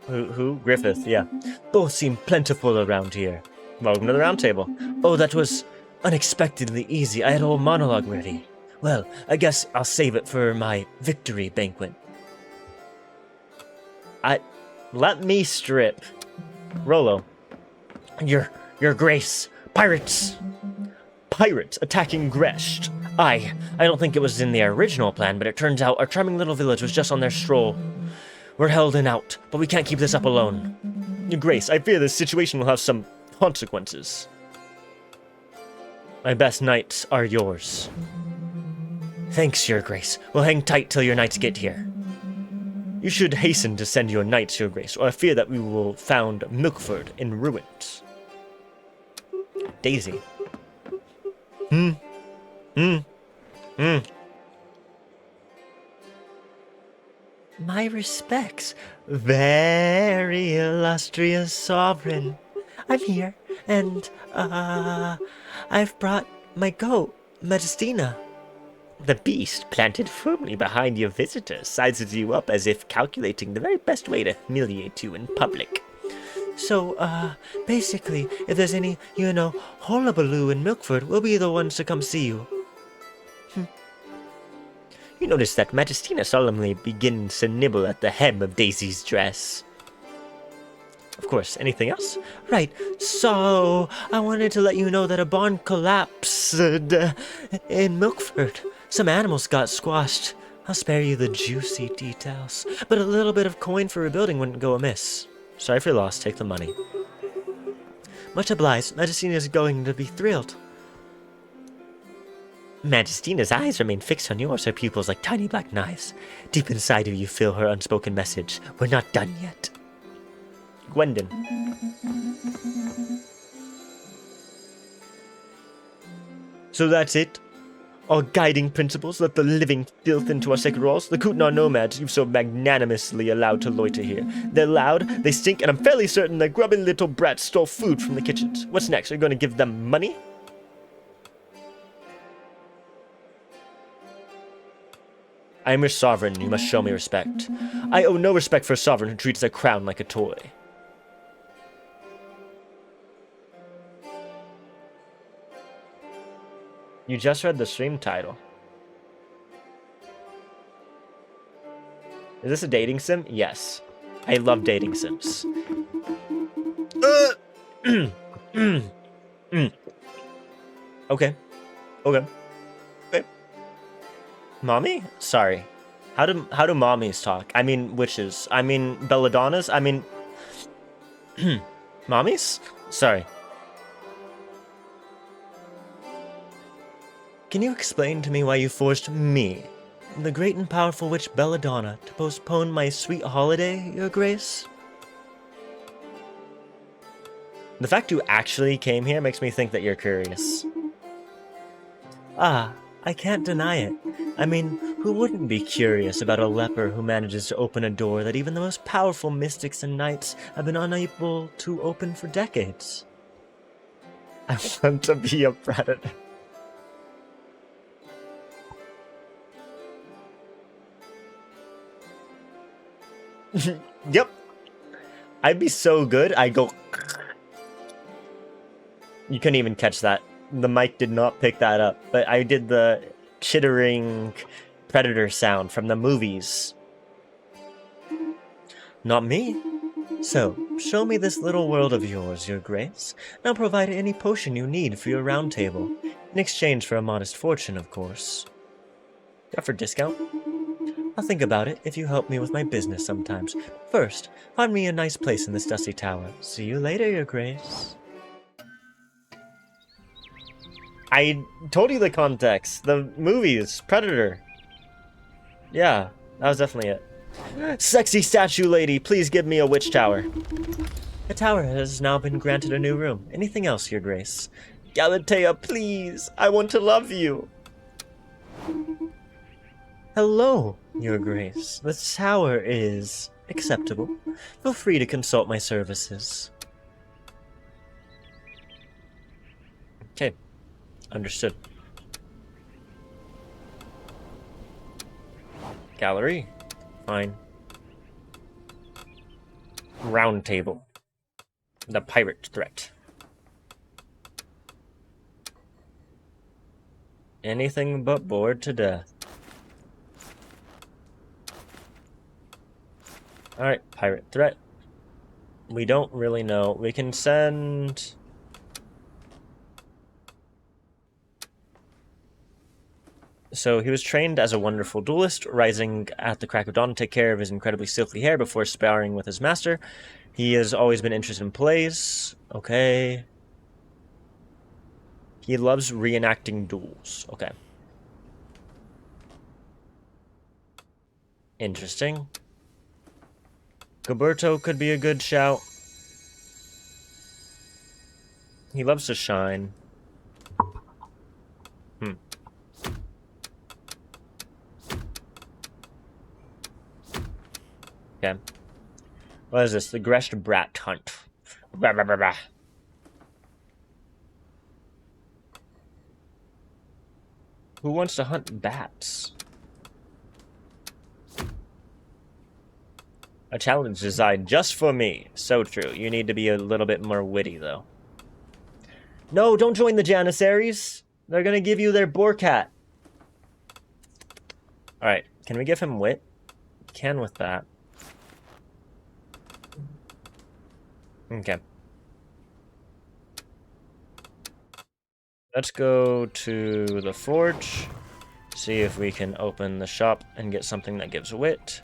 Who? Griffith, yeah. Both seem plentiful around here. Welcome to the round table. Oh, that was unexpectedly easy. I had a whole monologue ready. Well, I guess I'll save it for my victory banquet. Let me strip. Rolo. Your Grace. Pirates attacking Gresht. I don't think it was in the original plan, but it turns out our charming little village was just on their stroll. We're held in out, but we can't keep this up alone. Your Grace, I fear this situation will have some consequences. My best knights are yours. Thanks, Your Grace. We'll hang tight till your knights get here. You should hasten to send your knights, Your Grace, or I fear that we will found Milkford in ruins. Daisy. My respects, very illustrious sovereign. I'm here, and, I've brought my goat, Majestina. The beast, planted firmly behind your visitor, sizes you up as if calculating the very best way to humiliate you in public. So, basically, if there's any, hullabaloo in Milkford, we'll be the ones to come see you. You notice that Majestina solemnly begins to nibble at the hem of Daisy's dress. Of course, anything else? Right, so I wanted to let you know that a barn collapsed in Milkford. Some animals got squashed. I'll spare you the juicy details, but a little bit of coin for rebuilding wouldn't go amiss. Sorry for your loss, take the money. Much obliged. Majestina's going to be thrilled. Majestina's eyes remain fixed on yours, her pupils like tiny black knives. Deep inside of you feel her unspoken message. We're not done yet. Gwendon. So that's it? Our guiding principles let the living filth into our sacred walls? The Kutnar nomads you've so magnanimously allowed to loiter here. They're loud, they stink, and I'm fairly certain their grubby little brats stole food from the kitchens. What's next? Are you going to give them money? I am your sovereign, you must show me respect. I owe no respect for a sovereign who treats their crown like a toy. You just read the stream title. Is this a dating sim? Yes. I love dating sims. Okay. Okay. Mommy? Sorry. How do mommies talk? I mean witches. I mean belladonnas. I mean mommies? Sorry. Can you explain to me why you forced me, the great and powerful witch Belladonna, to postpone my sweet holiday, Your Grace? The fact you actually came here makes me think that you're curious. Ah, I can't deny it. I mean, who wouldn't be curious about a leper who manages to open a door that even the most powerful mystics and knights have been unable to open for decades? I want to be a predator. Yep. I'd be so good, I'd go... You couldn't even catch that. The mic did not pick that up, but I did the chittering predator sound from the movies. Not me. So, show me this little world of yours, Your Grace, and I'll provide any potion you need for your round table, in exchange for a modest fortune, of course. Got for discount? I'll think about it if you help me with my business sometimes. First, find me a nice place in this dusty tower. See you later, Your Grace. I told you the context. The movies. Predator. Yeah, that was definitely it. Sexy statue lady, please give me a witch tower. The tower has now been granted a new room. Anything else, Your Grace? Galatea, please. I want to love you. Hello, Your Grace. The tower is acceptable. Feel free to consult my services. Okay. Understood. Gallery. Fine. Round table. The pirate threat. Anything but bored to death. Alright, pirate threat. We don't really know. We can send... So he was trained as a wonderful duelist, rising at the crack of dawn to take care of his incredibly silky hair before sparring with his master. He has always been interested in plays. Okay. He loves reenacting duels. Okay. Interesting. Gilberto could be a good shout. He loves to shine. Okay. What is this? The Greshed Brat Hunt. Bah, bah, bah, bah. Who wants to hunt bats? A challenge designed just for me. So true. You need to be a little bit more witty, though. No, don't join the Janissaries. They're gonna give you their boar cat. Alright, can we give him wit? Can with that. Okay. Let's go to the forge. See if we can open the shop and get something that gives wit.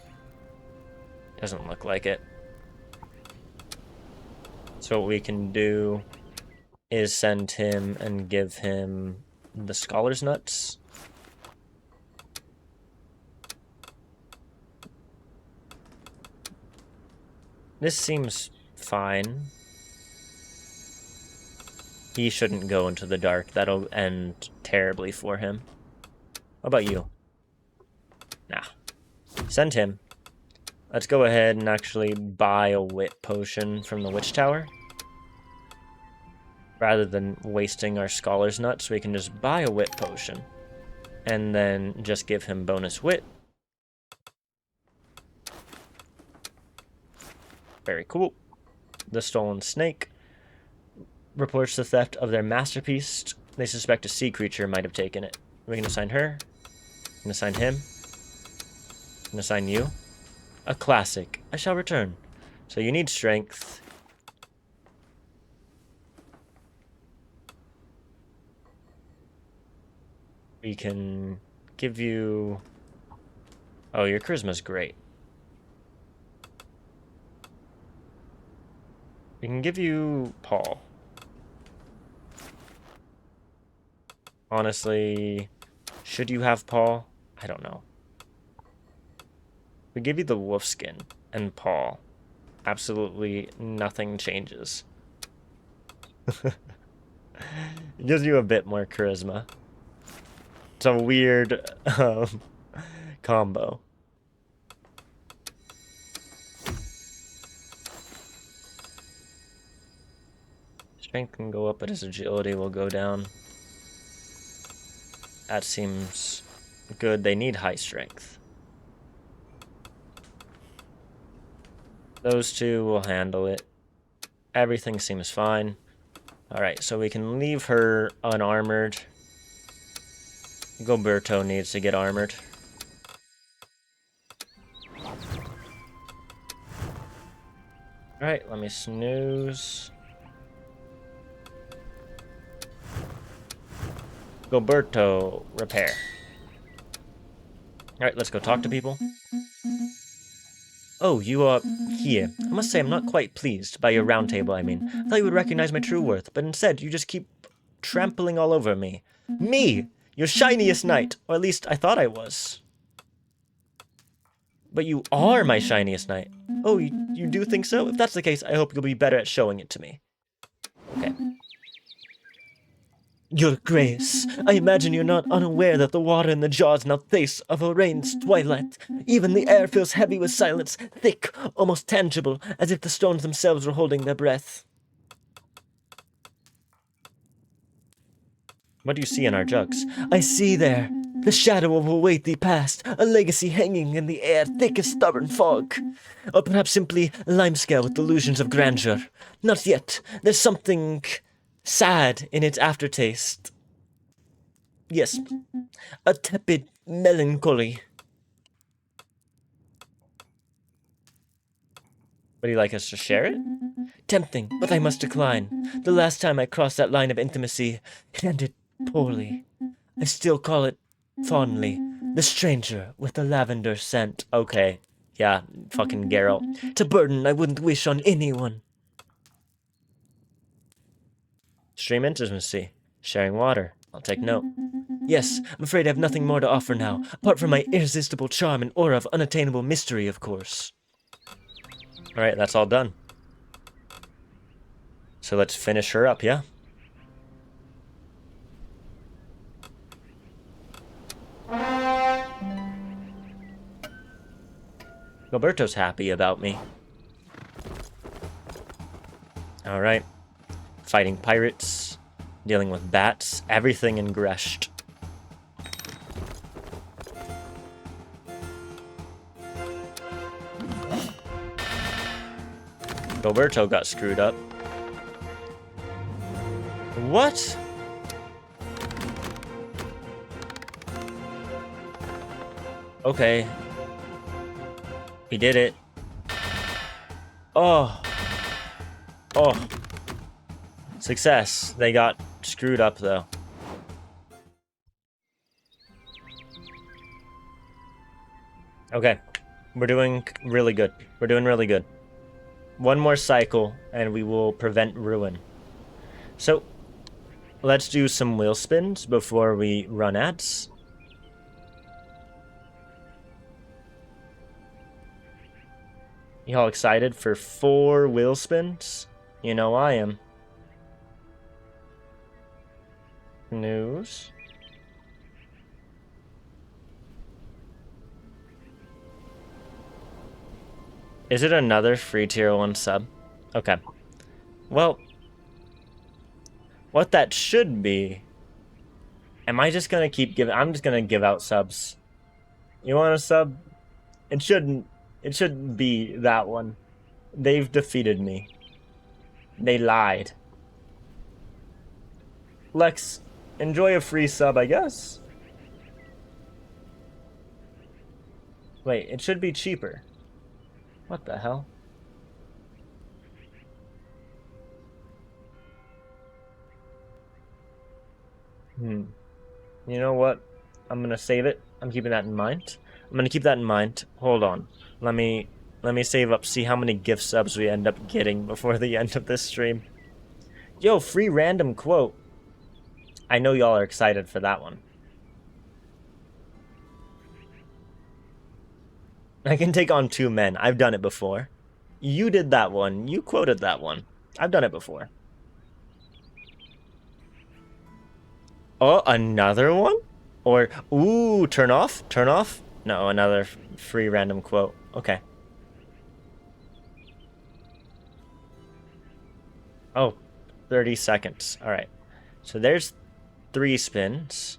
Doesn't look like it. So what we can do is send him and give him the Scholar's Nuts. This seems fine. He shouldn't go into the dark. That'll end terribly for him. What about you? Nah. Send him. Let's go ahead and actually buy a wit potion from the Witch Tower. Rather than wasting our Scholar's Nuts, we can just buy a wit potion. And then just give him bonus wit. Very cool. The Stolen Snake reports the theft of their masterpiece. They suspect a sea creature might have taken it. We can assign her. We can assign him. We can assign you. A classic. I shall return. So you need strength. We can give you... Oh, your charisma's great. We can give you Paul. Honestly, should you have Paul? I don't know. We give you the wolf skin and Paul. Absolutely nothing changes. It gives you a bit more charisma. It's a weird combo. Strength can go up, but his agility will go down. That seems good. They need high strength. Those two will handle it. Everything seems fine. Alright, so we can leave her unarmored. Gilberto needs to get armored. Alright, let me snooze. Gilberto, repair. Alright, let's go talk to people. Oh, you are here. I must say I'm not quite pleased by your round table, I mean. I thought you would recognize my true worth, but instead you just keep trampling all over me. Me! Your shiniest knight! Or at least I thought I was. But you are my shiniest knight. Oh, you do think so? If that's the case, I hope you'll be better at showing it to me. Okay. Your Grace, I imagine you're not unaware that the water in the jaws now taste of a rain's twilight. Even the air feels heavy with silence, thick, almost tangible, as if the stones themselves were holding their breath. What do you see in our jugs? I see there the shadow of a weighty past, a legacy hanging in the air thick as stubborn fog. Or perhaps simply limescale with delusions of grandeur. Not yet. There's something sad in its aftertaste. Yes, a tepid melancholy. Would you like us to share it? Tempting, but I must decline. The last time I crossed that line of intimacy, it ended poorly. I still call it, fondly, the stranger with the lavender scent. Okay, yeah, fucking Geralt. It's a burden I wouldn't wish on anyone. Stream intimacy. Sharing water. I'll take note. Yes, I'm afraid I have nothing more to offer now, apart from my irresistible charm and aura of unattainable mystery, of course. Alright, that's all done. So let's finish her up, yeah? Roberto's happy about me. Alright. Fighting pirates, dealing with bats, everything in Gresht. Roberto got screwed up. What? Okay. We did it. Oh. Oh. Success. They got screwed up, though. Okay. We're doing really good. We're doing really good. One more cycle, and we will prevent ruin. So, let's do some wheel spins before we run ads. Y'all excited for 4 wheel spins? You know I am. News. Is it another free tier 1 sub? Okay. Well, what that should be... Am I just gonna keep giving... I'm just gonna give out subs. You want a sub? It shouldn't be that one. They've defeated me. They lied. Lex, enjoy a free sub, I guess. Wait, it should be cheaper. What the hell? You know what? I'm gonna save it. I'm keeping that in mind. I'm gonna keep that in mind. Hold on. Let me save up, see how many gift subs we end up getting before the end of this stream. Yo, free random quote. I know y'all are excited for that one. I can take on 2 men. I've done it before. You did that one. You quoted that one. I've done it before. Oh, another one? Or, ooh, turn off? Turn off? No, another free random quote. Okay. Oh, 30 seconds. All right. So there's 3 spins.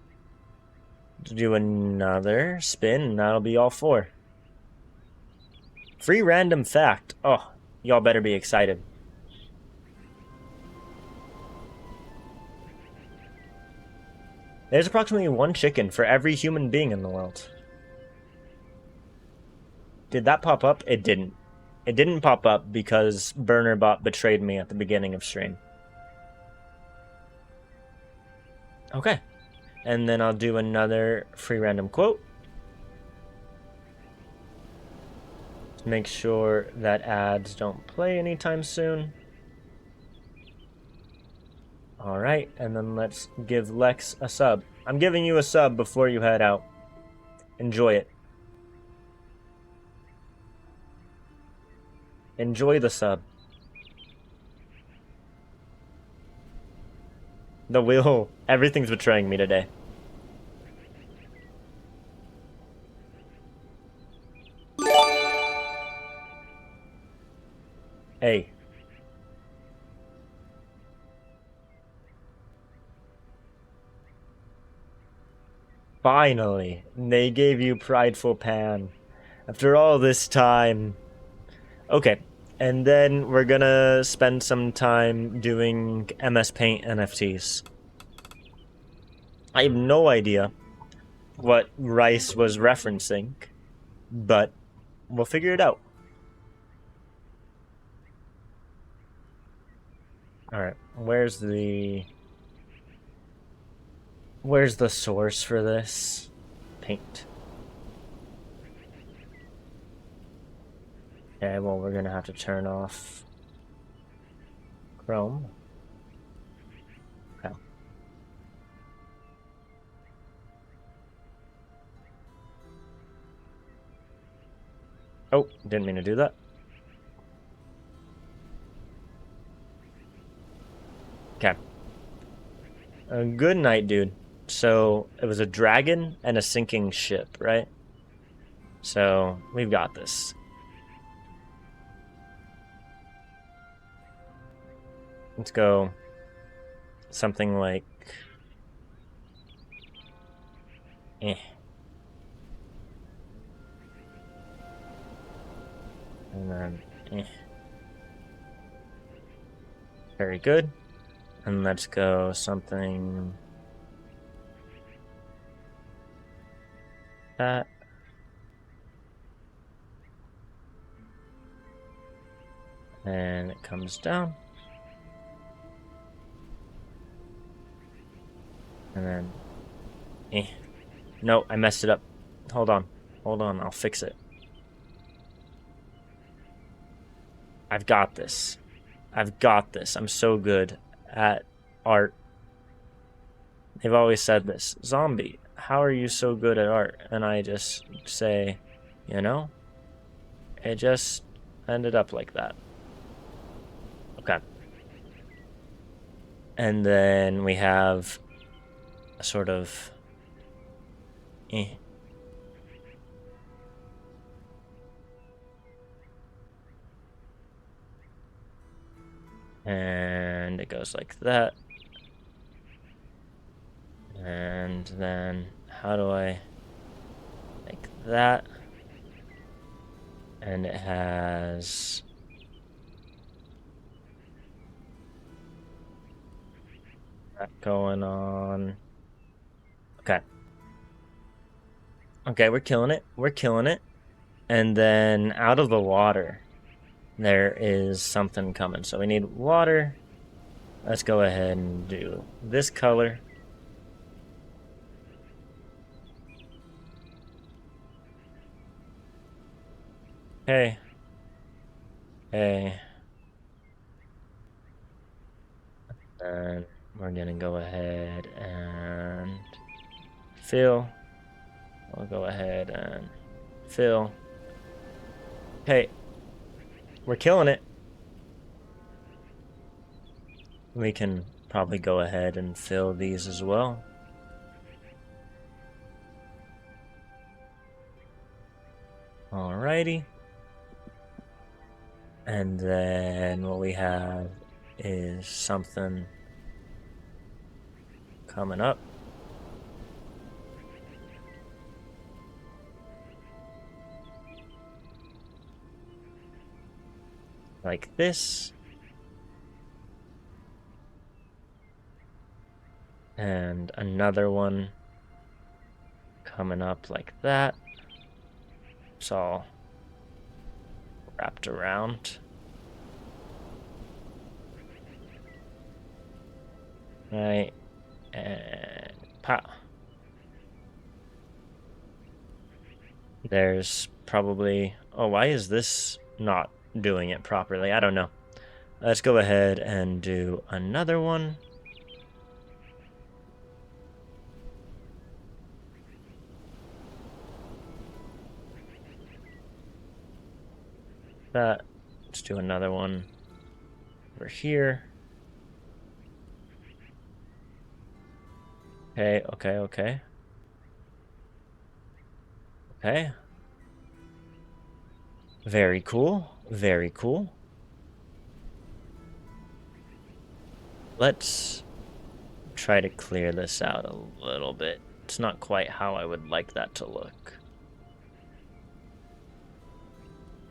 Do another spin, and that'll be all 4. Free random fact. Oh, y'all better be excited. There's approximately 1 chicken for every human being in the world. Did that pop up? It didn't. It didn't pop up because BurnerBot betrayed me at the beginning of stream. Okay. And then I'll do another free random quote. To make sure that ads don't play anytime soon. Alright, and then let's give Lex a sub. I'm giving you a sub before you head out. Enjoy it. Enjoy the sub. The wheel. Everything's betraying me today. Hey. Finally, they gave you Prideful Pan. After all this time. Okay, and then we're gonna spend some time doing MS Paint NFTs. I have no idea what Rice was referencing, but we'll figure it out. Alright, where's the source for this? Paint. Okay, well, we're gonna have to turn off Chrome. Okay. Oh, didn't mean to do that. Okay. Good night, dude. So, it was a dragon and a sinking ship, right? So, we've got this. Let's go something like... And then... Very good. And let's go something... that. And it comes down. And then... No, I messed it up. Hold on. Hold on, I'll fix it. I've got this. I've got this. I'm so good at art. they've always said this, zombie, how are you so good at art? And I just say, you know, it just ended up like that. Okay. And then we have a sort of and it goes like that. And then how do I like that? And it has that going on. Okay. Okay, we're killing it. We're killing it. And then out of the water, there is something coming. So we need water. Let's go ahead and do this color. Hey. Hey. And we're gonna go ahead and fill. I'll go ahead and fill. Hey, we're killing it. We can probably go ahead and fill these as well. Alrighty. And then what we have is something coming up. Like this. And another one coming up like that. It's all wrapped around. Right. And pop. There's probably... Oh, why is this not doing it properly? I don't know. Let's go ahead and do another one. That. Let's do another one over here. Okay, okay, okay. Okay. Very cool. Very cool. Let's try to clear this out a little bit. It's not quite how I would like that to look.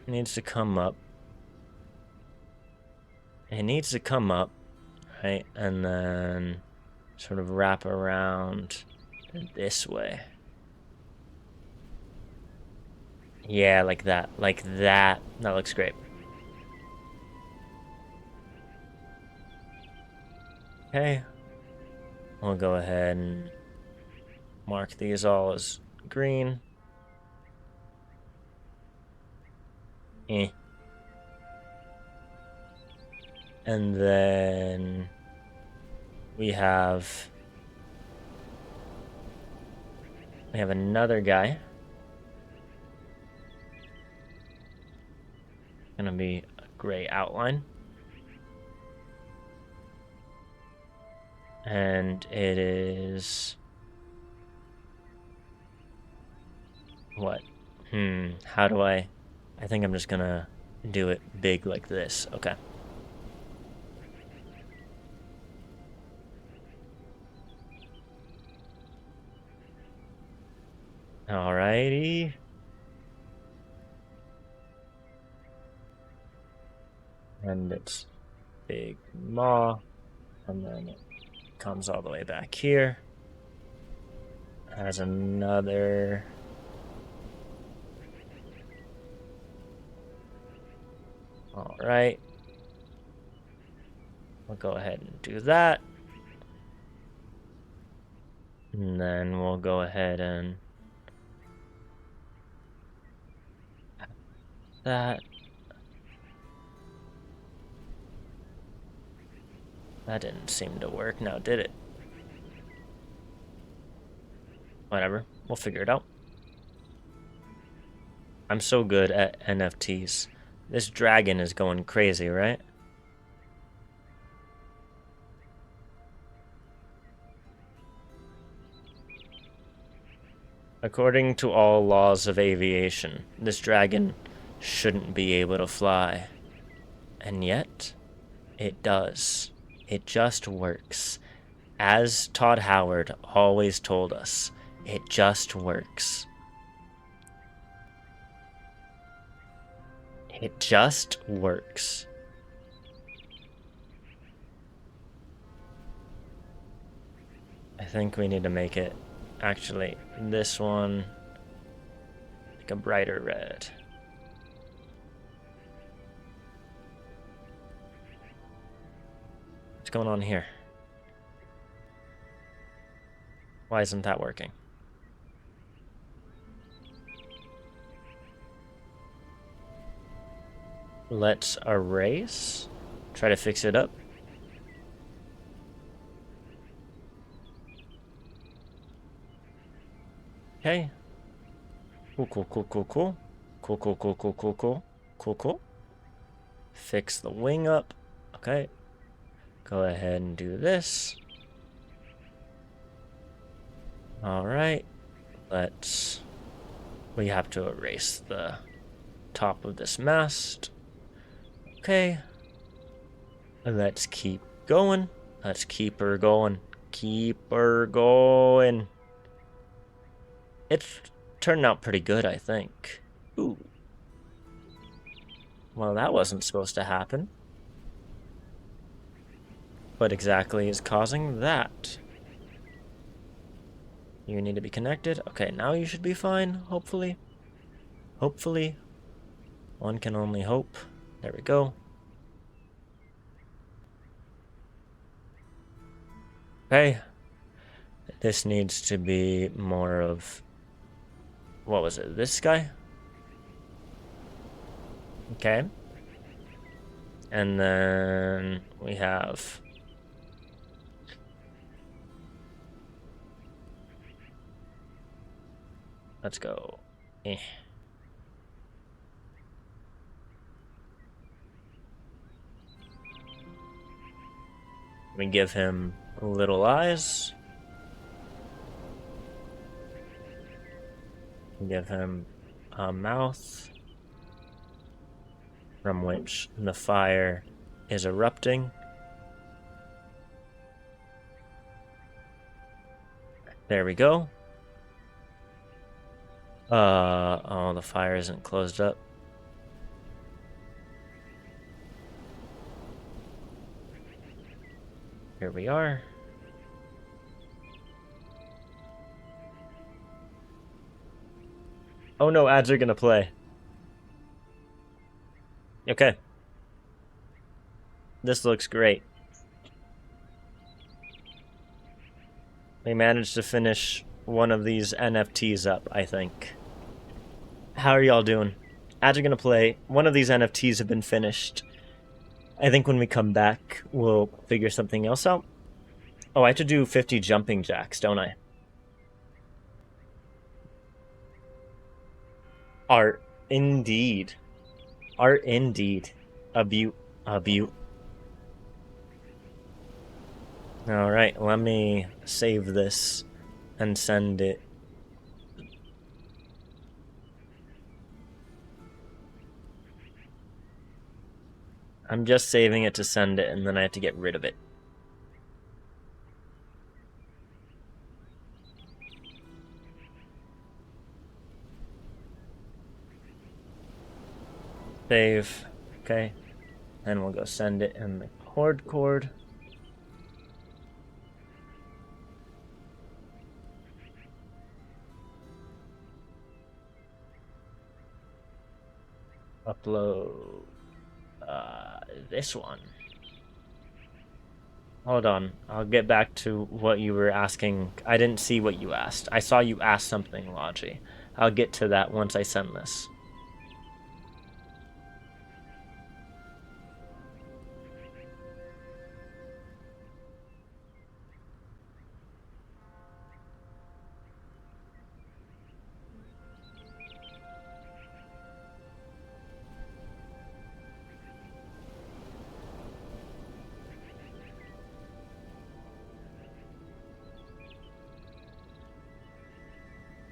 It needs to come up. It needs to come up, right? And then sort of wrap around this way. Yeah, like that. Like that. That looks great. Okay. We'll go ahead and mark these all as green. And then we have another guy. Gonna be a gray outline. And it is what? How do I think I'm just gonna do it big like this. Okay. Alrighty. And it's big maw. And then it comes all the way back here. Has another... Alright. We'll go ahead and do that. And then we'll go ahead and... that. That didn't seem to work now, did it? Whatever. We'll figure it out. I'm so good at NFTs. This dragon is going crazy, right? According to all laws of aviation, this dragon shouldn't be able to fly. And yet, it does. It just works. As Todd Howard always told us, it just works. It just works. I think we need to make it, actually, this one, like a brighter red. What's going on here? Why isn't that working? Let's erase. Try to fix it up. Okay. Cool, cool, cool, cool, cool. Cool, cool, cool, cool, cool, cool. Cool, cool. Fix the wing up. Okay. Go ahead and do this. Alright. We have to erase the top of this mast. Okay. Let's keep going. Let's keep her going. Keep her going. It's turned out pretty good, I think. Ooh. Well, that wasn't supposed to happen. What exactly is causing that? You need to be connected. Okay, now you should be fine, hopefully. Hopefully. One can only hope. There we go. Okay. This needs to be more of... What was it? This guy? Okay. And then we have... Let's go. We give him little eyes. Give him a mouth from which the fire is erupting. There we go. Oh, the fire isn't closed up. Here we are. Oh no, ads are gonna play. Okay. This looks great. We managed to finish one of these NFTs up, I think. How are y'all doing? Ads are gonna play. One of these NFTs have been finished. I think when we come back, we'll figure something else out. Oh, I have to do 50 jumping jacks, don't I? Art, indeed. Art, indeed. A beaut. A beaut. Alright, let me save this and send it. I'm just saving it to send it, and then I have to get rid of it. Save. Okay. And we'll go send it in the cord. Upload this one. Hold on, I'll get back to what you were asking. I didn't see what you asked. I saw you ask something, Logi. I'll get to that once I send this.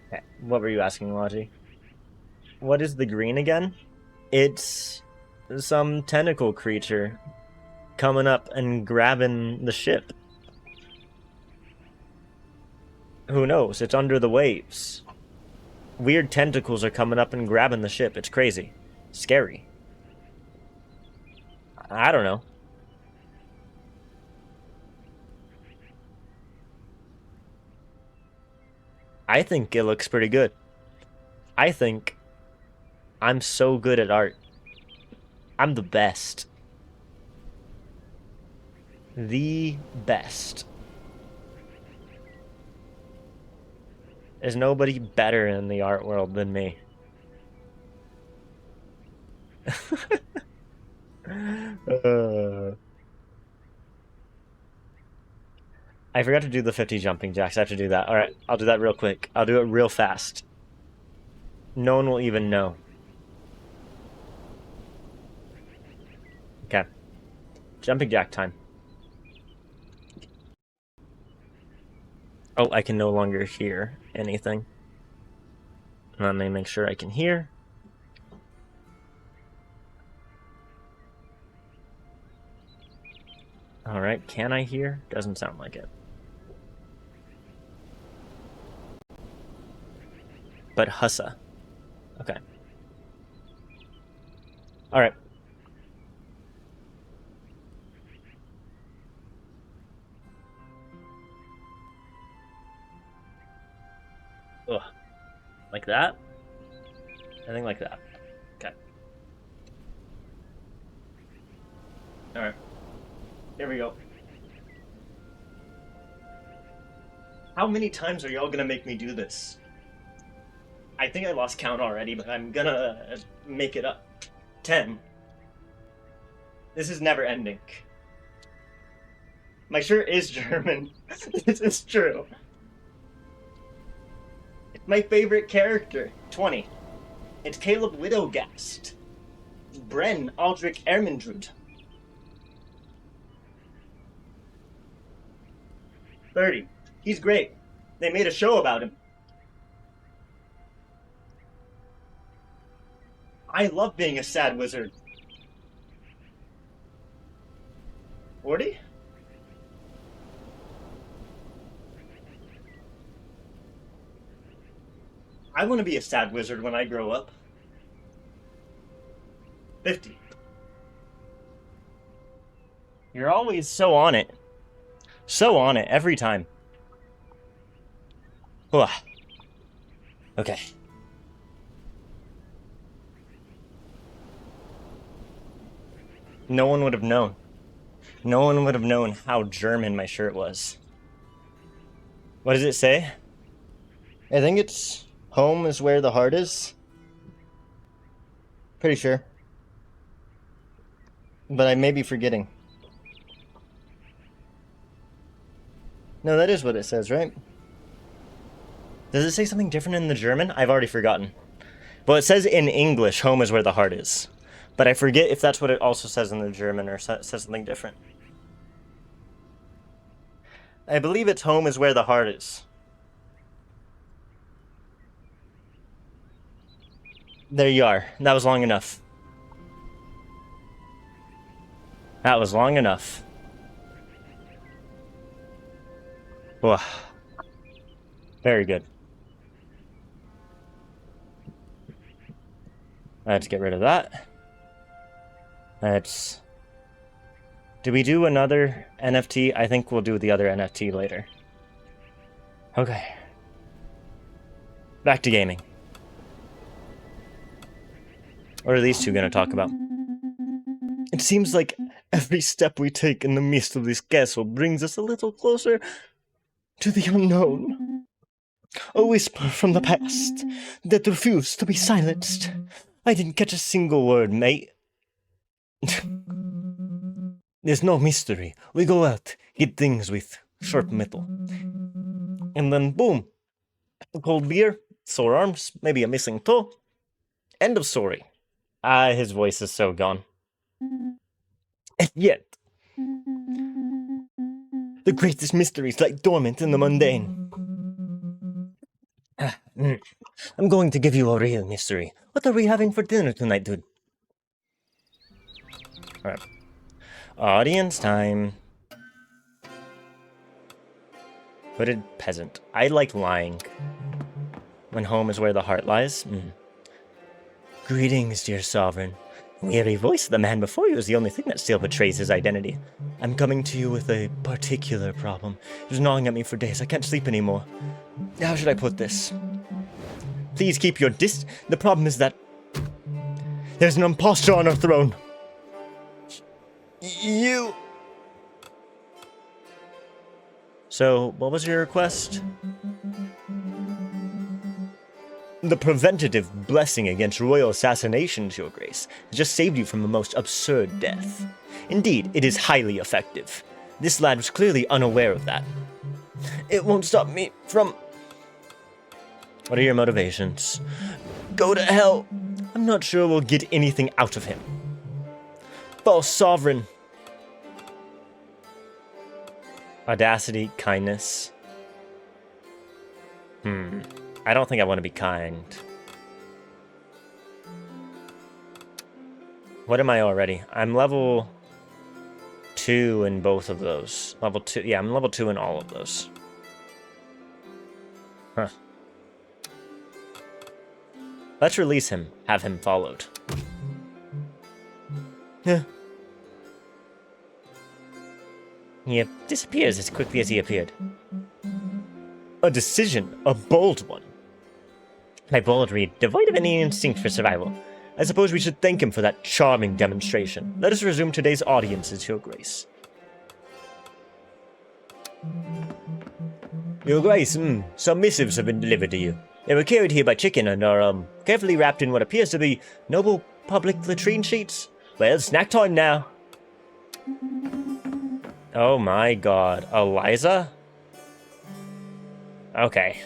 Okay, what were you asking, Logi? What is the green again? It's some tentacle creature coming up and grabbing the ship. Who knows? It's under the waves. Weird tentacles are coming up and grabbing the ship. It's crazy. Scary. I don't know. I think it looks pretty good. I think I'm so good at art. I'm the best. The best. There's nobody better in the art world than me. I forgot to do the 50 jumping jacks. I have to do that. Alright, I'll do that real quick. I'll do it real fast. No one will even know. Okay. Jumping jack time. Oh, I can no longer hear anything. Let me make sure I can hear. Alright, can I hear? Doesn't sound like it. But Hussa. Okay. Alright. Ugh. Like that? I think like that. Okay. Alright. Here we go. How many times are y'all gonna make me do this? I think I lost count already, but I'm gonna make it up. 10. This is never ending. My shirt is German. This is true. It's my favorite character. 20. It's Caleb Widowgast. Bren Aldrich Ermendrud. 30. He's great. They made a show about him. I love being a sad wizard. 40? I want to be a sad wizard when I grow up. 50. You're always so on it. So on it every time. Ugh. Okay. No one would have known. No one would have known how German my shirt was. What does it say? I think it's home is where the heart is. Pretty sure. But I may be forgetting. No, that is what it says, right? Does it say something different in the German? I've already forgotten. Well, it says in English, home is where the heart is. But I forget if that's what it also says in the German or says something different. I believe it's home is where the heart is. There you are. That was long enough. That was long enough. Whoa. Very good. Let's get rid of that. Let's... Do we do another NFT? I think we'll do the other NFT later. Okay. Back to gaming. What are these two going to talk about? It seems like every step we take in the midst of this castle brings us a little closer to the unknown. A whisper from the past that refused to be silenced. I didn't catch a single word, mate. There's no mystery. We go out, hit things with sharp metal. And then boom. A cold beer, sore arms, maybe a missing toe. End of story. His voice is so gone. And yet, the greatest mysteries lie dormant in the mundane. I'm going to give you a real mystery. What are we having for dinner tonight, dude? Alright. Audience time. Hooded peasant. I like lying. When home is where the heart lies. Greetings, dear sovereign. Weary voice of the man before you is the only thing that still betrays his identity. I'm coming to you with a particular problem. It was gnawing at me for days. I can't sleep anymore. How should I put this? Please keep your The problem is that there's an impostor on our throne. You... So, what was your request? The preventative blessing against royal assassinations, Your Grace, has just saved you from the most absurd death. Indeed, it is highly effective. This lad was clearly unaware of that. It won't stop me from... What are your motivations? Go to hell. I'm not sure we'll get anything out of him. False sovereign. Audacity, kindness. I don't think I want to be kind. What am I already? I'm level 2 in both of those. Level 2, yeah, I'm level 2 in all of those. Huh. Let's release him, have him followed. Yeah. He disappears as quickly as he appeared. A decision, a bold one. My bold read, devoid of any instinct for survival. I suppose we should thank him for that charming demonstration. Let us resume today's audiences, Your Grace. Your Grace, some missives have been delivered to you. They were carried here by chicken and are, carefully wrapped in what appears to be noble public latrine sheets. Well, snack time now. Oh my god. Eliza? Okay.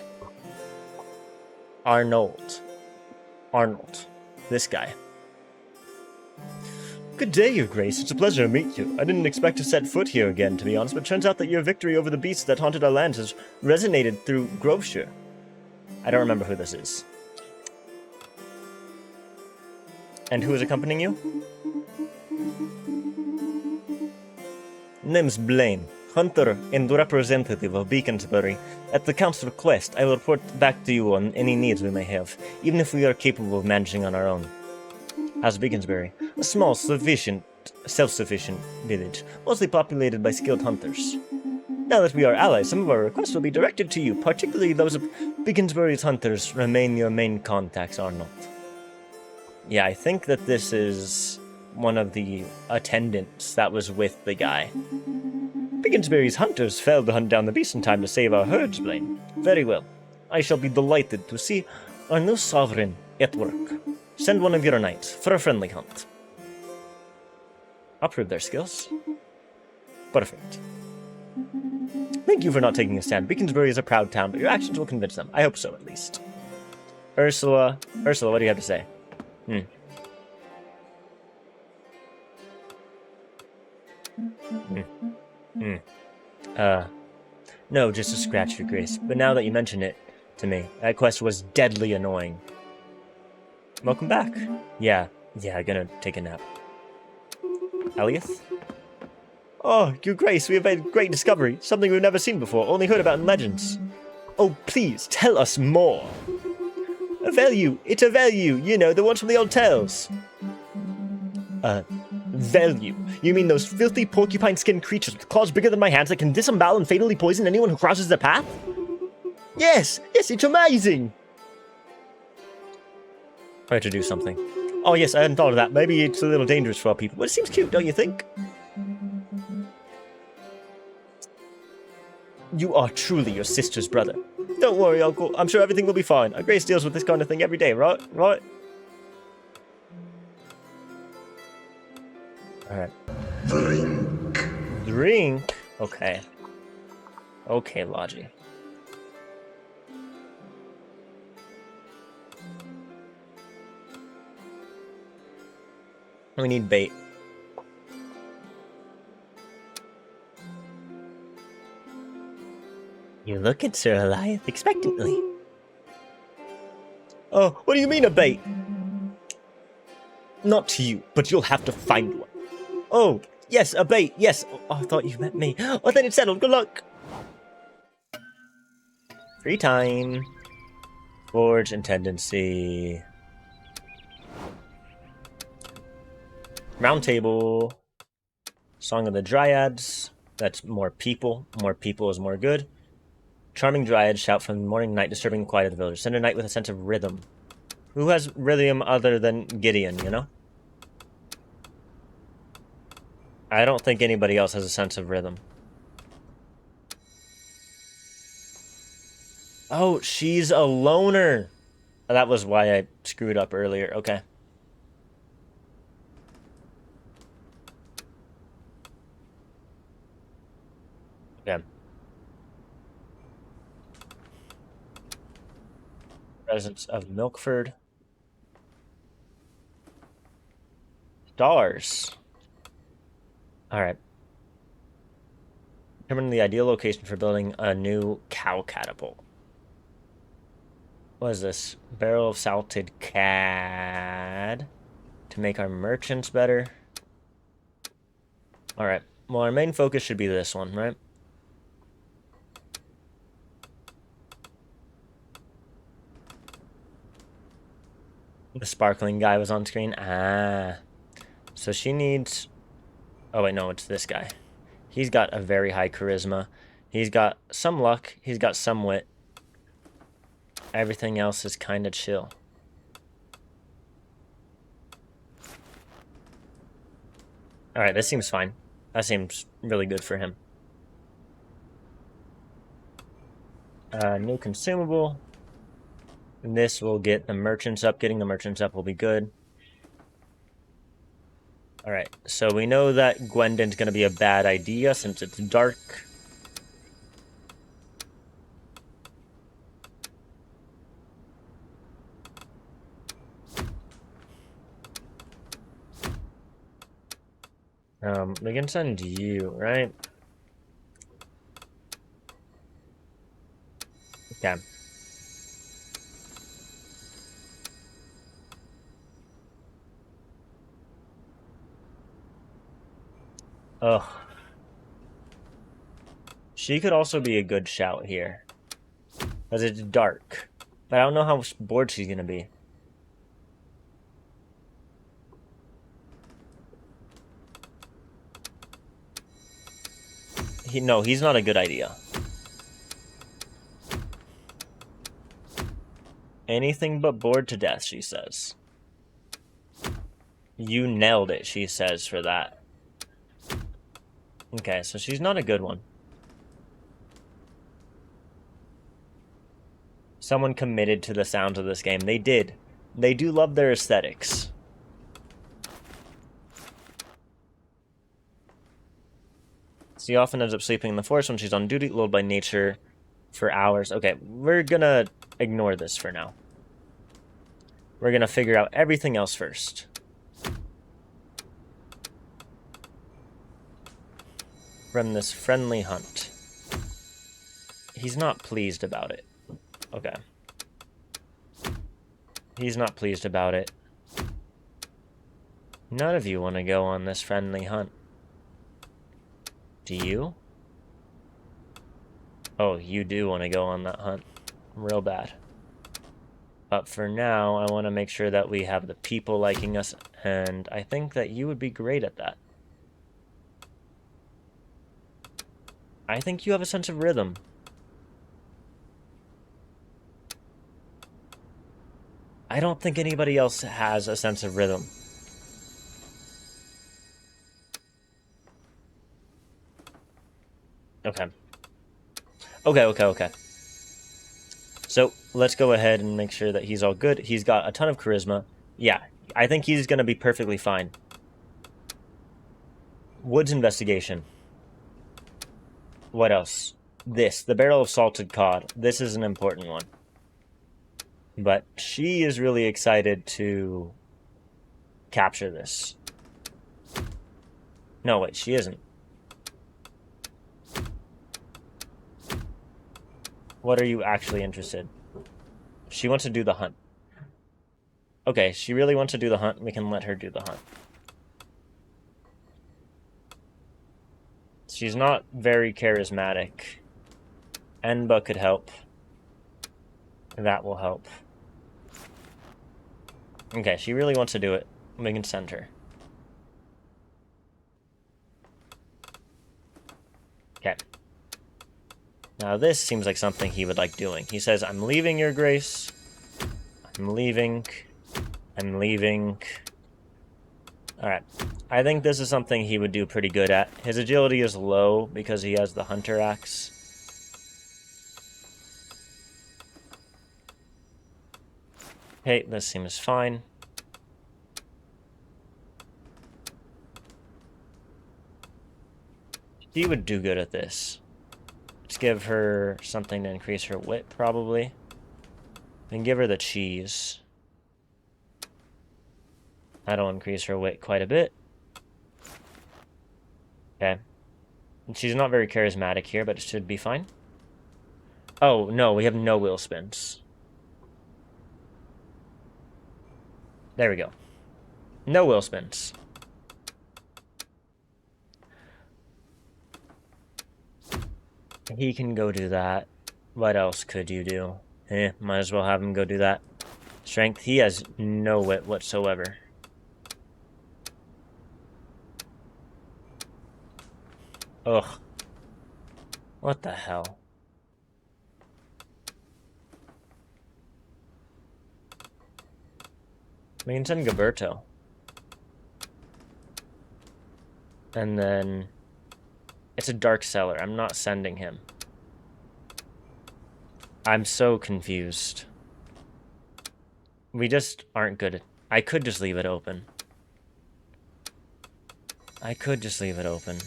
Arnold. This guy. Good day, Your Grace. It's a pleasure to meet you. I didn't expect to set foot here again, to be honest, but turns out that your victory over the beasts that haunted our lands has resonated through Groveshire. I don't remember who this is. And who is accompanying you? Name's Blaine, hunter and representative of Beaconsbury. At the Council request, I will report back to you on any needs we may have, even if we are capable of managing on our own. How's Beaconsbury? A small, self-sufficient village, mostly populated by skilled hunters. Now that we are allies, some of our requests will be directed to you, particularly those of Beaconsbury's hunters. Remain your main contacts, Arnold. Yeah, I think that this is one of the attendants that was with the guy. Beaconsbury's hunters failed to hunt down the beast in time to save our herds, Blaine. Very well. I shall be delighted to see our new sovereign at work. Send one of your knights for a friendly hunt. I'll prove their skills. Perfect. Thank you for not taking a stand. Beaconsbury is a proud town, but your actions will convince them. I hope so, at least. Ursula, what do you have to say? No, just a scratch, Your Grace. But now that you mention it to me, that quest was deadly annoying. Welcome back. Yeah, gonna take a nap. Eliath? Oh, Your Grace, we have made a great discovery. Something we've never seen before, only heard about in legends. Oh, please, tell us more. A value, it's a value, you know, the ones from the old tales. Value? You mean those filthy porcupine-skinned creatures with claws bigger than my hands that can disembowel and fatally poison anyone who crosses their path? Yes, it's amazing! Try to do something. Oh yes, I hadn't thought of that. Maybe it's a little dangerous for our people, but it seems cute, don't you think? You are truly your sister's brother. Don't worry, Uncle. I'm sure everything will be fine. Our Grace deals with this kind of thing every day, right? Right? Alright. Drink? Okay. Okay, Logi. We need bait. You look at Sir Eliath expectantly. Oh, what do you mean a bait? Not to you, but you'll have to find one. Oh, yes, a bait, yes. Oh, I thought you meant me. Oh, then it's settled. Good luck. Free time. Forge and tendency. Round table. Song of the Dryads. That's more people. More people is more good. Charming Dryad shout from the morning to night, disturbing the quiet of the village. Send a night with a sense of rhythm. Who has rhythm other than Gideon, you know? I don't think anybody else has a sense of rhythm. Oh, she's a loner. That was why I screwed up earlier. Okay. Okay. Presence of Milkford. Stars. Alright. Determine the ideal location for building a new cow catapult. What is this? Barrel of salted cad. To make our merchants better. Alright. Well, our main focus should be this one, right? The sparkling guy was on screen. Ah. So she needs... Oh, wait, no, it's this guy. He's got a very high charisma. He's got some luck. He's got some wit. Everything else is kind of chill. Alright, this seems fine. That seems really good for him. New consumable. And this will get the merchants up. Getting the merchants up will be good. Alright, so we know that Gwendon's going to be a bad idea since it's dark. We can send you, right? Okay. Ugh. She could also be a good shout here. Because it's dark. But I don't know how bored she's going to be. No, he's not a good idea. Anything but bored to death, she says. You nailed it, she says, for that. Okay, so she's not a good one. Someone committed to the sounds of this game. They did. They do love their aesthetics. She often ends up sleeping in the forest when she's on duty, lulled by nature for hours. Okay, we're gonna ignore this for now. We're gonna figure out everything else first. From this friendly hunt. He's not pleased about it. Okay. He's not pleased about it. None of you want to go on this friendly hunt. Do you? Oh, you do want to go on that hunt. Real bad. But for now, I want to make sure that we have the people liking us, and I think that you would be great at that. I think you have a sense of rhythm. I don't think anybody else has a sense of rhythm. Okay. Okay. So, let's go ahead and make sure that he's all good. He's got a ton of charisma. Yeah, I think he's going to be perfectly fine. Woods investigation. What else? This, the barrel of salted cod. This is an important one. But she is really excited to capture this. No, wait, she isn't. What are you actually interested? She wants to do the hunt. Okay, she really wants to do the hunt. We can let her do the hunt. She's not very charismatic. Enba could help. That will help. Okay, she really wants to do it. We can send her. Okay. Now this seems like something he would like doing. He says, I'm leaving, Your Grace. I'm leaving. I'm leaving. Alright. I think this is something he would do pretty good at. His agility is low because he has the Hunter Axe. Okay, this seems fine. He would do good at this. Let's give her something to increase her wit, probably. And give her the cheese. That'll increase her wit quite a bit. Okay. And she's not very charismatic here, but it should be fine. Oh, no, we have no wheel spins. There we go. No wheel spins. He can go do that. What else could you do? Might as well have him go do that. Strength, he has no wit whatsoever. Ugh. What the hell? We can send Gilberto. And then... It's a Dark Cellar. I'm not sending him. I'm so confused. We just aren't good at... I could just leave it open. I could just leave it open.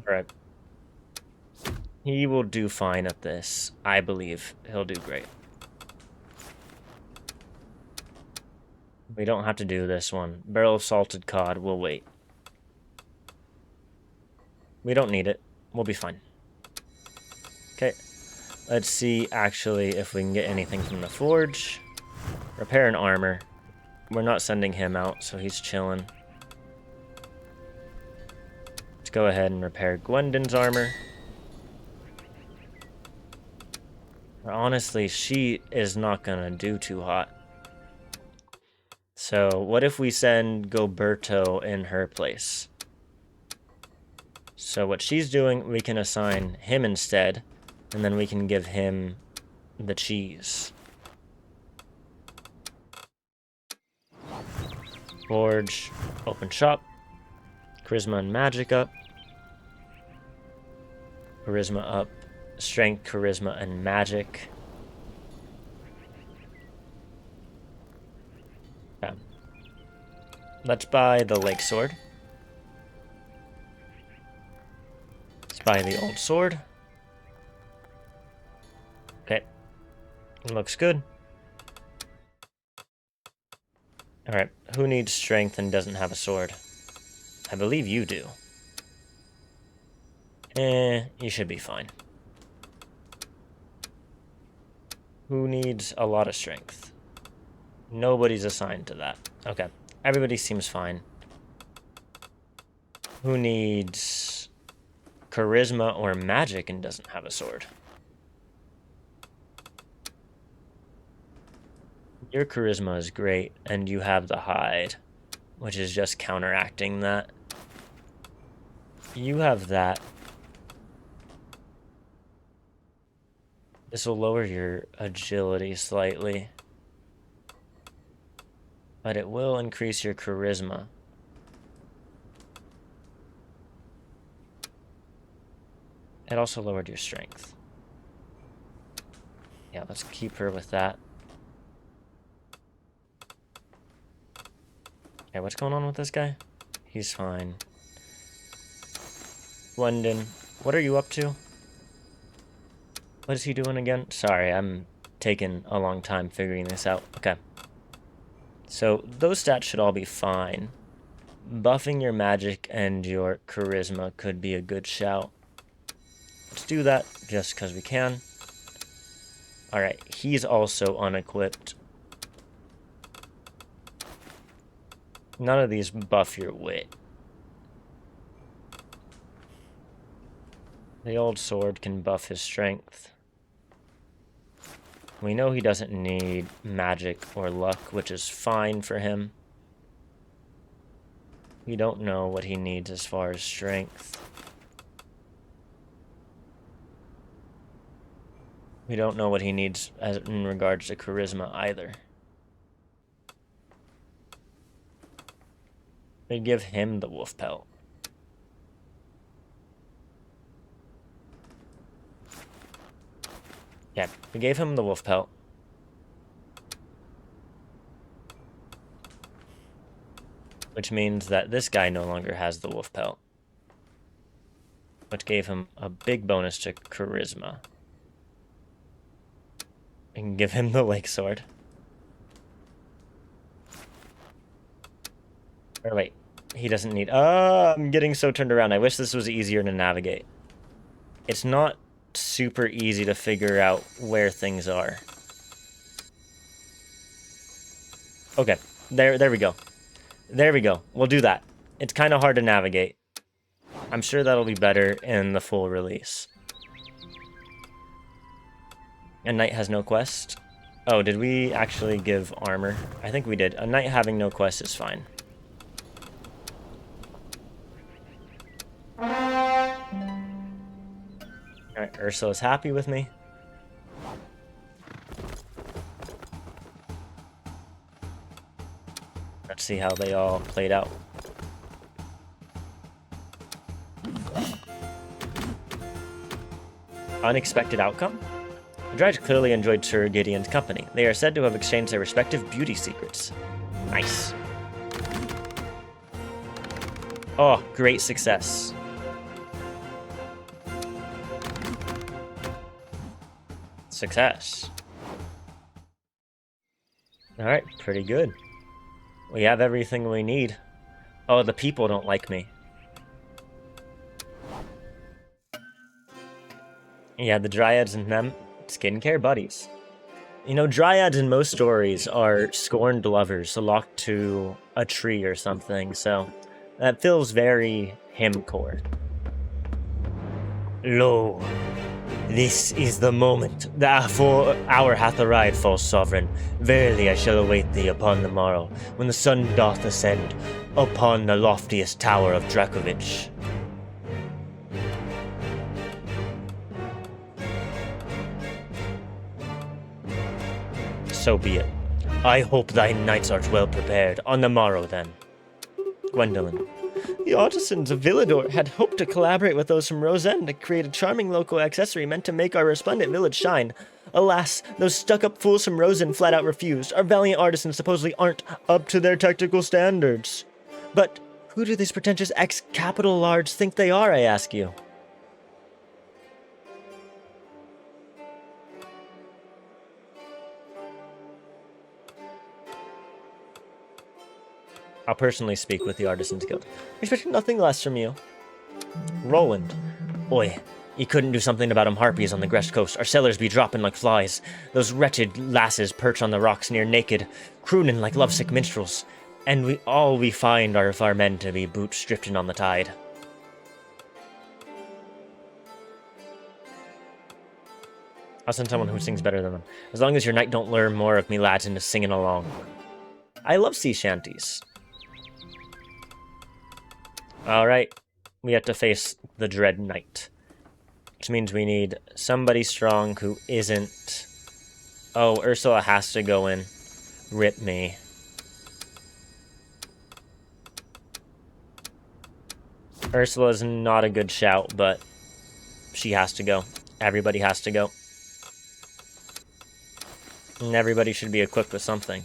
Alright. He will do fine at this. I believe he'll do great. We don't have to do this one. Barrel of salted cod, we'll wait. We don't need it. We'll be fine. Okay. Let's see, actually, if we can get anything from the forge. Repair an armor. We're not sending him out, so he's chilling. Let's go ahead and repair Gwendon's armor. Honestly, she is not gonna do too hot. So, what if we send Gilberto in her place? So what she's doing, we can assign him instead, and then we can give him the cheese. Forge, open shop, charisma and magic up, charisma up, strength, charisma, and magic. Okay. Let's buy the lake sword. Let's buy the old sword. Okay. Looks good. Alright, who needs strength and doesn't have a sword? I believe you do. You should be fine. Who needs a lot of strength? Nobody's assigned to that. Okay, everybody seems fine. Who needs charisma or magic and doesn't have a sword? Your charisma is great, and you have the hide, which is just counteracting that. You have that. This will lower your agility slightly, but it will increase your charisma. It also lowered your strength. Yeah, let's keep her with that. Okay, what's going on with this guy? He's fine. London, what are you up to? What is he doing again? Sorry, I'm taking a long time figuring this out. Okay. So, those stats should all be fine. Buffing your magic and your charisma could be a good shout. Let's do that, just because we can. Alright, he's also unequipped. None of these buff your wit. The old sword can buff his strength. We know he doesn't need magic or luck, which is fine for him. We don't know what he needs as far as strength. We don't know what he needs as in regards to charisma either. They give him the wolf pelt. Yeah, we gave him the wolf pelt. Which means that this guy no longer has the wolf pelt. Which gave him a big bonus to charisma. We can give him the lake sword. Or wait, he doesn't need... I'm getting so turned around. I wish this was easier to navigate. It's not super easy to figure out where things are. Okay, there we go. There we go. We'll do that. It's kind of hard to navigate. I'm sure that'll be better in the full release. A knight has no quest. Oh, did we actually give armor? I think we did. A knight having no quest is fine. Alright, Ursula's happy with me. Let's see how they all played out. Unexpected outcome? The Dryad clearly enjoyed Sir Gideon's company. They are said to have exchanged their respective beauty secrets. Nice. Oh, great success. Success. Alright, pretty good. We have everything we need. Oh, the people don't like me. Yeah, the Dryads and them, skincare buddies. You know, Dryads in most stories are scorned lovers locked to a tree or something, so that feels very him-core. Lo, this is the moment. The hour hath arrived, false sovereign. Verily I shall await thee upon the morrow, when the sun doth ascend upon the loftiest tower of Drakovich. So be it. I hope thy knights art well prepared. On the morrow, then. Gwendolyn. The artisans of Villador had hoped to collaborate with those from Rosend to create a charming local accessory meant to make our resplendent village shine. Alas, those stuck-up fools from Rosend flat out refused. Our valiant artisans supposedly aren't up to their technical standards. But who do these pretentious ex-capital lards think they are, I ask you? I'll personally speak with the Artisans Guild. Expecting nothing less from you. Roland. Oi, ye couldn't do something about 'em harpies on the Grest coast. Our sailors be dropping like flies. Those wretched lasses perch on the rocks near naked, crooning like lovesick minstrels. And we find are of our men to be boots drifting on the tide. I'll send someone who sings better than them. As long as your knight don't lure more of me lads into singing along. I love sea shanties. Alright, we have to face the Dread Knight. Which means we need somebody strong who isn't... Oh, Ursula has to go in. Rip me. Ursula's not a good shout, but she has to go. Everybody has to go. And everybody should be equipped with something.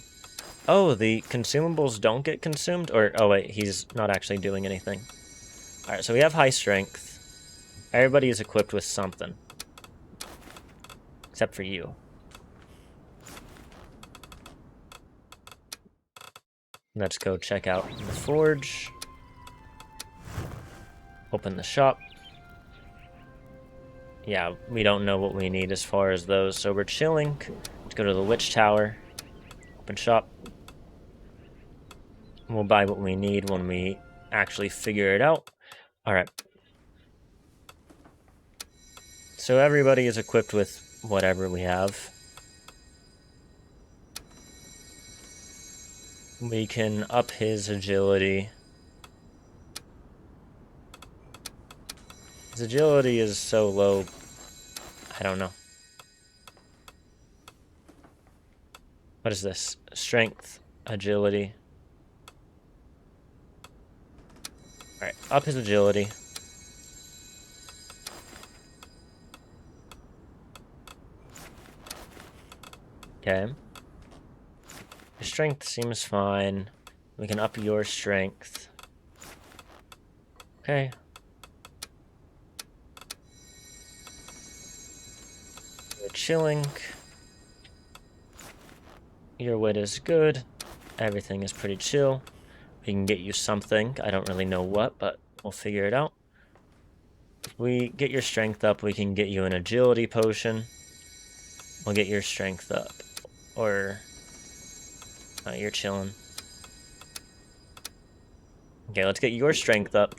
Oh, the consumables don't get consumed? Or, oh wait, he's not actually doing anything. Alright, so we have high strength. Everybody is equipped with something. Except for you. Let's go check out the forge. Open the shop. yeah, we don't know what we need as far as those, so we're chilling. Let's go to the Witch Tower. Open shop. We'll buy what we need when we actually figure it out. Alright. So everybody is equipped with whatever we have. We can up his agility. His agility is so low, I don't know. What is this? Strength, agility. Alright, up his agility. Okay. Your strength seems fine. We can up your strength. Okay. We're chilling. Your wit is good. Everything is pretty chill. We can get you something. I don't really know what, but we'll figure it out. If we get your strength up, we can get you an agility potion. We'll get your strength up. Or... you're chilling. Okay, let's get your strength up.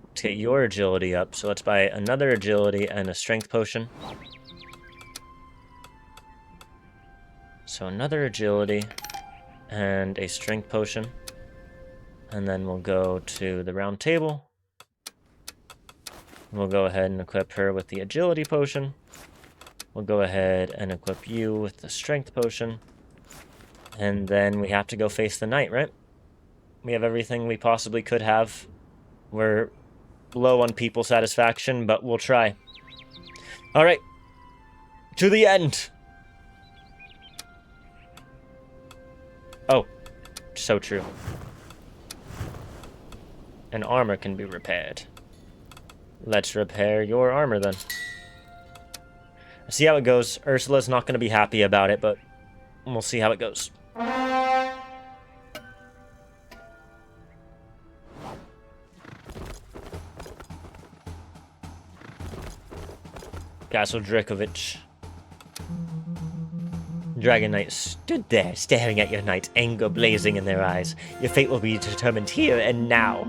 Let's get your agility up. So let's buy another agility and a strength potion. So another agility and a strength potion. And then we'll go to the round table. We'll go ahead and equip her with the agility potion. We'll go ahead and equip you with the strength potion. And then we have to go face the knight, right? We have everything we possibly could have. We're low on people satisfaction, but we'll try. Alright. To the end! Oh. So true. An armor can be repaired. Let's repair your armor, then. See how it goes. Ursula's not going to be happy about it, but we'll see how it goes. Castle Drakovich. Dragon Knight stood there, staring at your knight, anger blazing in their eyes. Your fate will be determined here and now.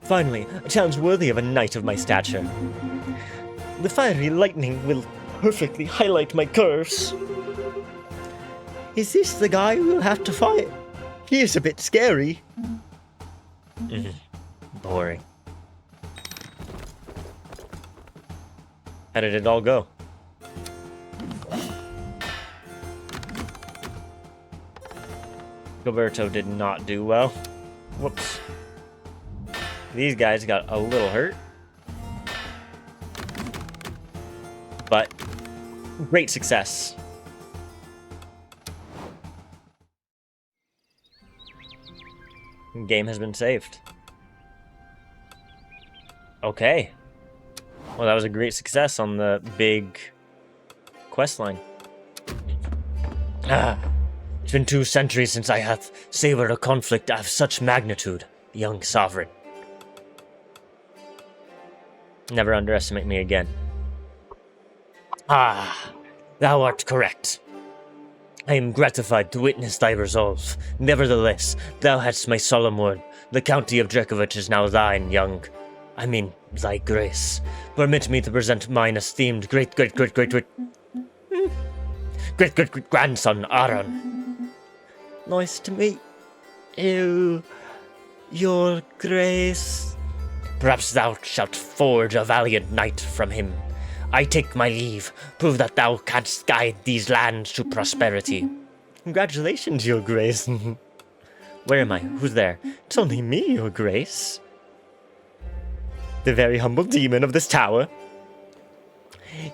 Finally, a challenge worthy of a knight of my stature. The fiery lightning will perfectly highlight my curves. Is this the guy we'll have to fight? He is a bit scary. Boring. How did it all go? Gilberto did not do well. Whoops. These guys got a little hurt. But great success. Game has been saved. Okay. Well, that was a great success on the big quest line. It's been 2 centuries since I have savored a conflict of such magnitude, young sovereign. Never underestimate me again. Thou art correct. I am gratified to witness thy resolve. Nevertheless, thou hadst my solemn word. The county of Drakovich is now thine, thy grace. Permit me to present mine esteemed great-great-grandson, Aaron. Nice to meet you, your grace. Perhaps thou shalt forge a valiant knight from him. I take my leave. Prove that thou canst guide these lands to prosperity. Congratulations, your grace. Where am I? Who's there? It's only me, your grace. The very humble demon of this tower.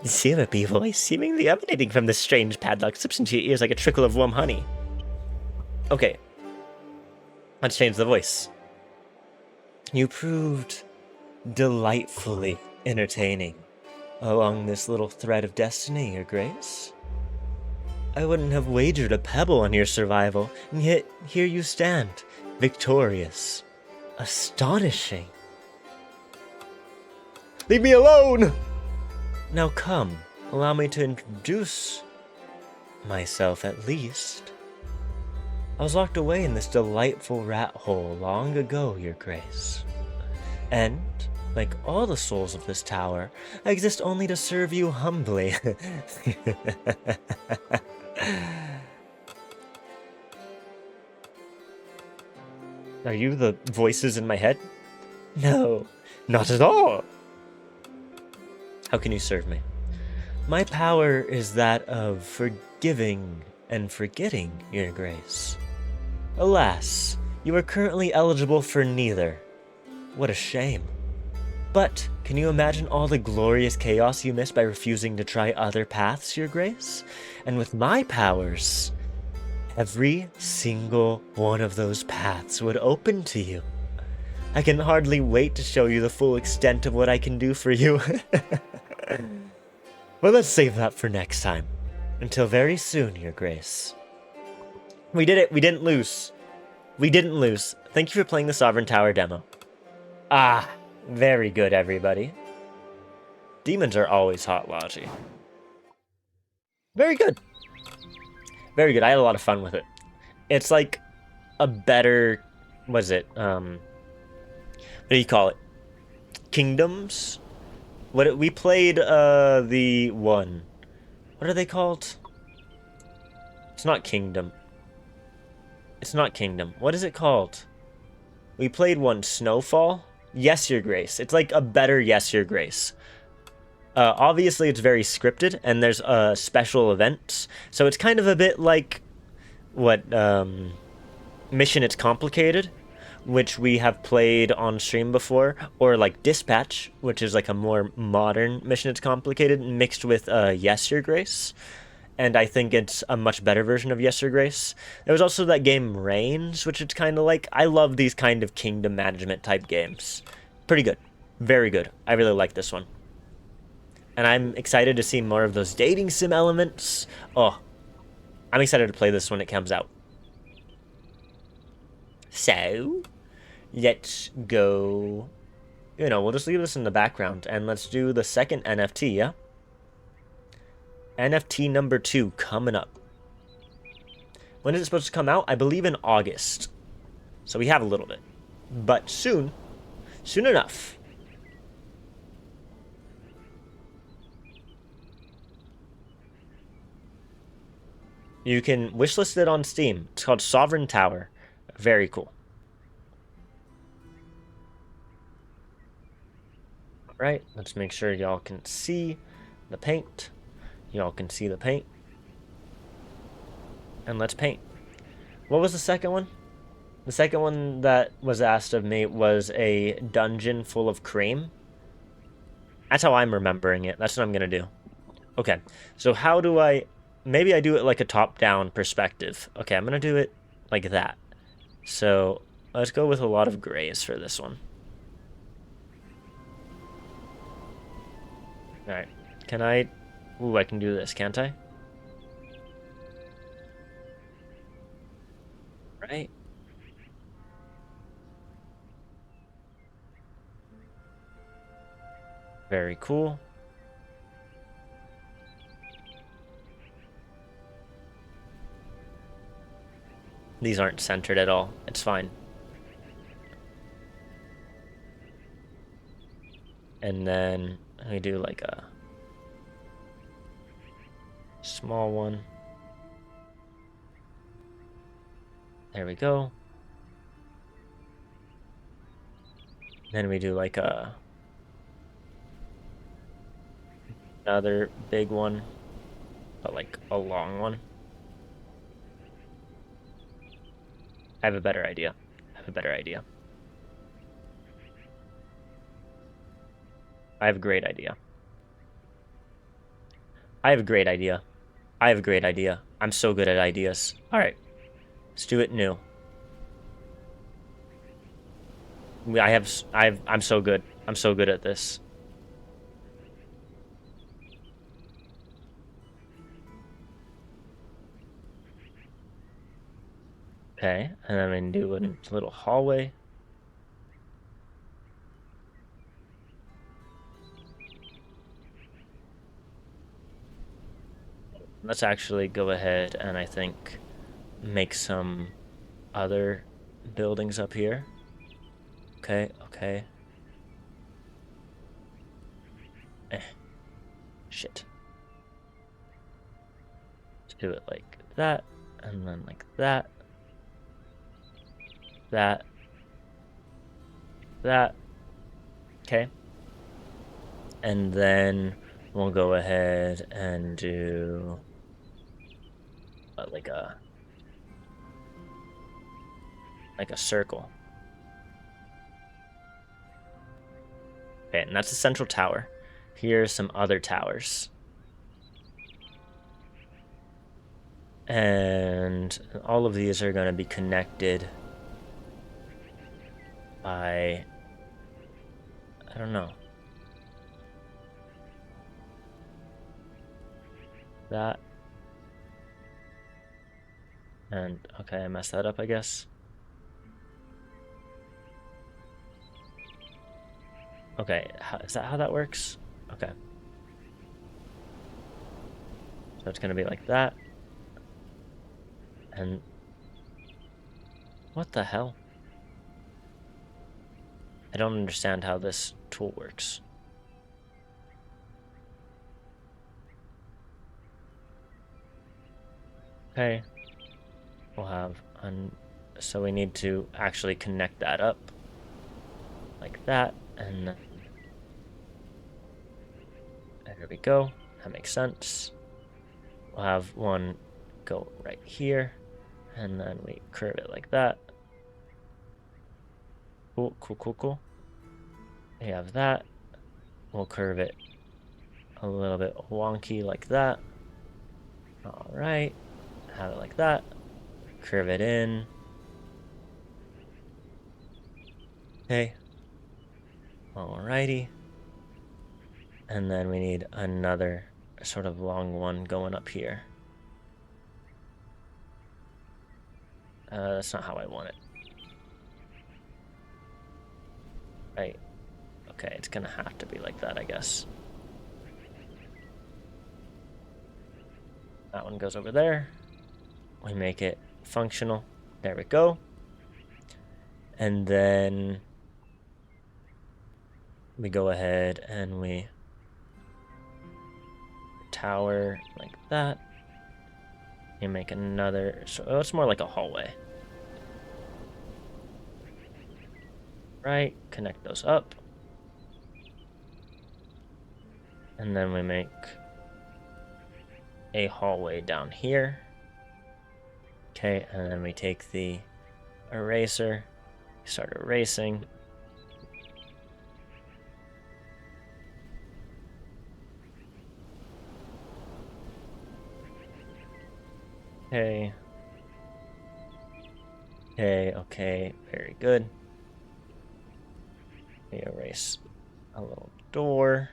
The syrupy voice seemingly emanating from this strange padlock slips into your ears like a trickle of warm honey. Okay. Let's change the voice. You proved delightfully entertaining along this little thread of destiny, your grace. I wouldn't have wagered a pebble on your survival, and yet here you stand, victorious. Astonishing. Leave me alone! Now come, allow me to introduce myself at least. I was locked away in this delightful rat hole long ago, Your Grace. And, like all the souls of this tower, I exist only to serve you humbly. Are you the voices in my head? No, not at all. How can you serve me? My power is that of forgiving and forgetting, Your Grace. Alas, you are currently eligible for neither. What a shame. But can you imagine all the glorious chaos you missed by refusing to try other paths, Your Grace? And with my powers, every single one of those paths would open to you. I can hardly wait to show you the full extent of what I can do for you. But let's save that for next time. Until very soon, Your Grace. We did it. We didn't lose. We didn't lose. Thank you for playing the Sovereign Tower demo. Ah, very good, everybody. Demons are always hot, Logi. Very good. Very good. I had a lot of fun with it. It's like a better... What is it? What do you call it? Kingdoms? We played the one. What are they called? It's not Kingdom. It's not Kingdom. What is it called? We played one, Snowfall? Yes, Your Grace. It's like a better Yes, Your Grace. Obviously, it's very scripted, and there's special events. So it's kind of a bit like what Mission It's Complicated, which we have played on stream before, or like Dispatch, which is like a more modern Mission It's Complicated, mixed with Yes, Your Grace. And I think it's a much better version of Yes, Your Grace. There was also that game Reigns, which it's kind of like... I love these kind of kingdom management type games. Pretty good. Very good. I really like this one. And I'm excited to see more of those dating sim elements. Oh, I'm excited to play this when it comes out. So, let's go... You know, we'll just leave this in the background, and let's do the second NFT, yeah? NFT number 2 coming up. When is it supposed to come out? I believe in August. So we have a little bit. But soon. Soon enough. You can wishlist it on Steam. It's called Sovereign Tower. Very cool. Alright, let's make sure y'all can see the paint. Y'all can see the paint. And let's paint. What was the second one? The second one that was asked of me was a dungeon full of cream. That's how I'm remembering it. That's what I'm going to do. Okay, so how do I... Maybe I do it like a top-down perspective. Okay, I'm going to do it like that. So let's go with a lot of grays for this one. Alright, can I... Ooh, I can do this, can't I? Right. Very cool. These aren't centered at all. It's fine. And then I do like a small one. There we go. Then we do like another big one, but like a long one. I have a better idea. I have a better idea. I have a great idea. I have a great idea. I have a great idea. I'm so good at ideas. All right, let's do it new. I'm so good. I'm so good at this. Okay, and then I'm gonna do a little hallway. let's actually go ahead and I think make some other buildings up here. Okay, okay. Shit. Let's do it like that, and then like that. That. That. Okay. And then we'll go ahead and do like a circle. Okay, and that's the central tower. Here's some other towers. And all of these are going to be connected by, I don't know. That. And, okay, I messed that up, I guess. Okay, is that how that works? Okay. So it's going to be like that. And what the hell? I don't understand how this tool works. Okay. We'll have so we need to actually connect that up like that, and there we go. That makes sense. We'll have one go right here, and then we curve it like that. Cool, cool, cool, cool. We have that. We'll curve it a little bit wonky like that. All right. Have it like that. Curve it in. Okay. Alrighty. And then we need another sort of long one going up here. That's not how I want it. Right. Okay, it's gonna have to be like that, I guess. That one goes over there. We make it functional. There we go. And then we go ahead and we tower like that. You make another, so it's more like a hallway. Right, connect those up. And then we make a hallway down here. Okay, and then we take the eraser, start erasing. Okay. Okay, okay, very good. We erase a little door.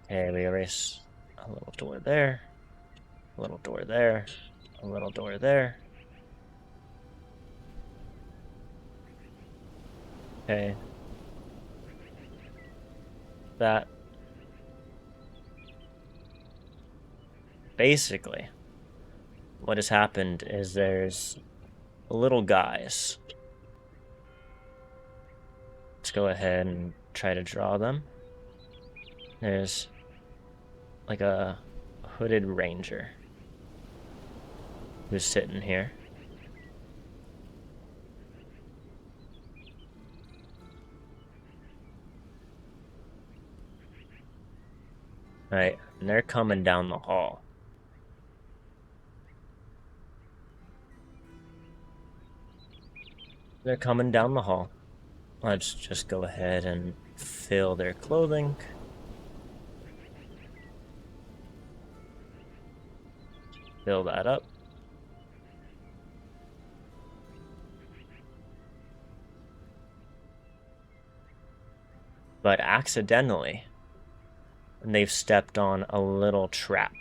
Okay, we erase a little door there, a little door there, a little door there. Okay. That. Basically, what has happened is there's little guys. Let's go ahead and try to draw them. There's like a hooded ranger who's sitting here. Right, and they're coming down the hall. They're coming down the hall. Let's just go ahead and fill their clothing. Fill that up. But accidentally, they've stepped on a little trap.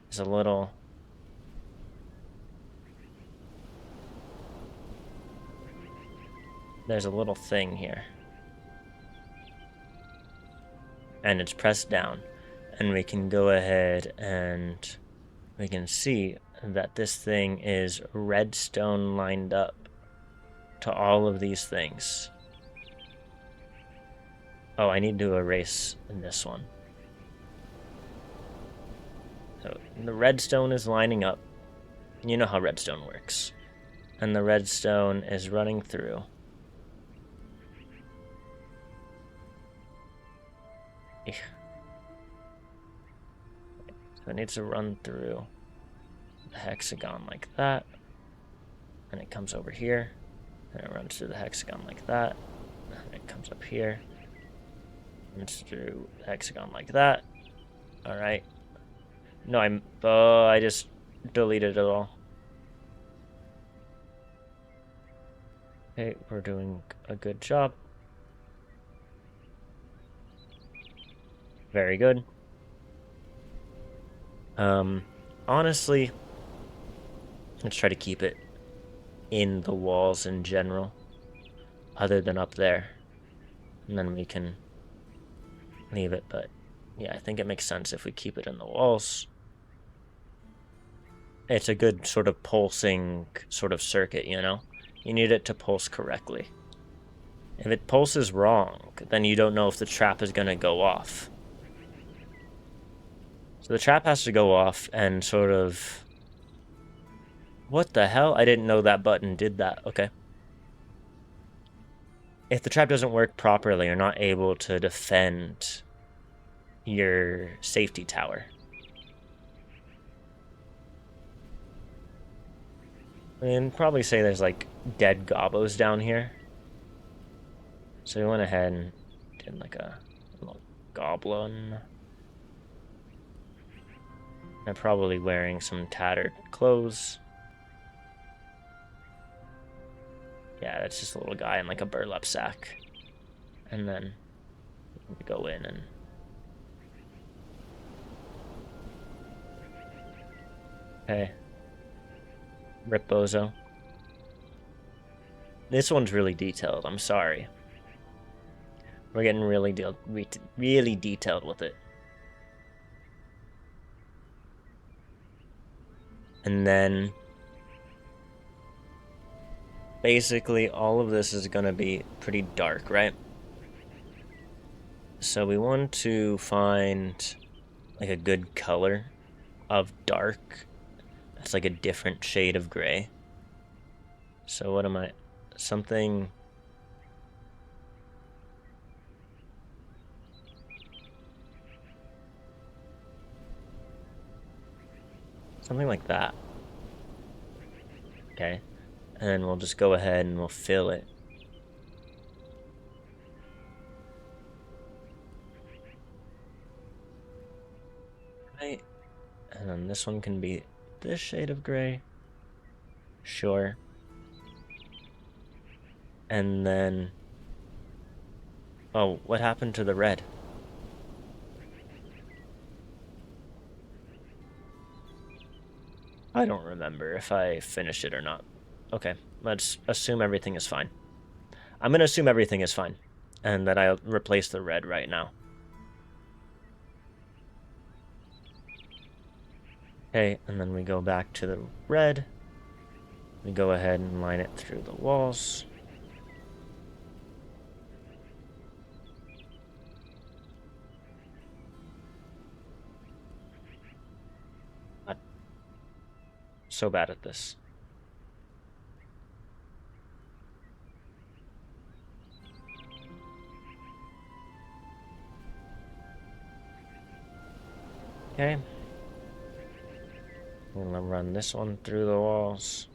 There's a little... There's a little thing here. And it's pressed down. And we can go ahead and we can see that this thing is redstone lined up to all of these things. Oh, I need to erase this one. So the redstone is lining up. You know how redstone works. And the redstone is running through. So it needs to run through the hexagon like that. And it comes over here. And it runs through the hexagon like that. And it comes up here. Runs through the hexagon like that. Alright. No, I just deleted it all. Okay, we're doing a good job. Very good. Honestly, let's try to keep it in the walls in general, other than up there. And then we can leave it, but yeah, I think it makes sense if we keep it in the walls. It's a good sort of pulsing sort of circuit, you know? You need it to pulse correctly. If it pulses wrong, then you don't know if the trap is going to go off. So the trap has to go off and sort of... What the hell? I didn't know that button did that. Okay. If the trap doesn't work properly, you're not able to defend your safety tower. And probably say there's like dead gobos down here. So we went ahead and did like a little goblin. I'm probably wearing some tattered clothes. Yeah, that's just a little guy in like a burlap sack. And then we go in and... Hey. Rip Bozo. This one's really detailed, I'm sorry. We're getting really detailed with it. And then... basically, all of this is going to be pretty dark, right? So we want to find like a good color of dark. That's like a different shade of gray. So what am I... something... something like that. Okay. And then we'll just go ahead and we'll fill it. Right. And then this one can be this shade of gray. Sure. And then... oh, what happened to the red? I don't remember if I finished it or not. Okay, let's assume everything is fine. I'm going to assume everything is fine. And that I'll replace the red right now. Okay, and then we go back to the red. We go ahead and line it through the walls. I'm so bad at this. Okay. I'm gonna run this one through the walls.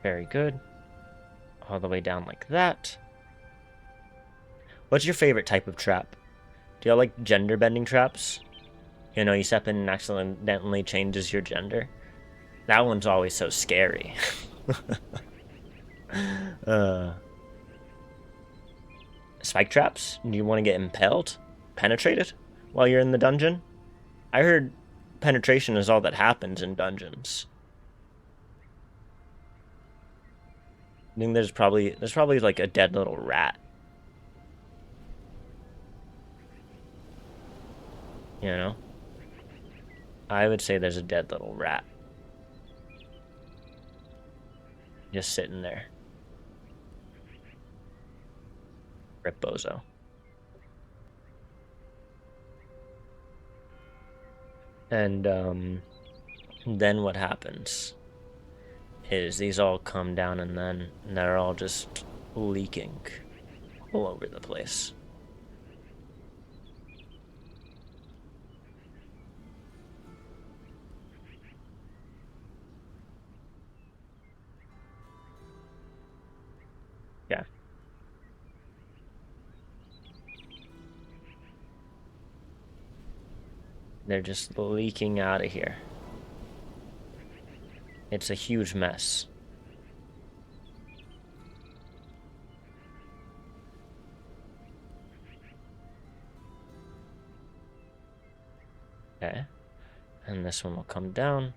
Very good. All the way down like that. What's your favorite type of trap? Do you like gender bending traps? You know, you step in and accidentally changes your gender. That one's always so scary. Spike traps? Do you want to get impaled? Penetrated? While you're in the dungeon? I heard penetration is all that happens in dungeons. I think there's probably like a dead little rat You know? I would say there's a dead little rat. Just sitting there. Rip Bozo. And then what happens is these all come down and then they're all just leaking all over the place. Yeah. They're just leaking out of here. It's a huge mess. Okay. And this one will come down.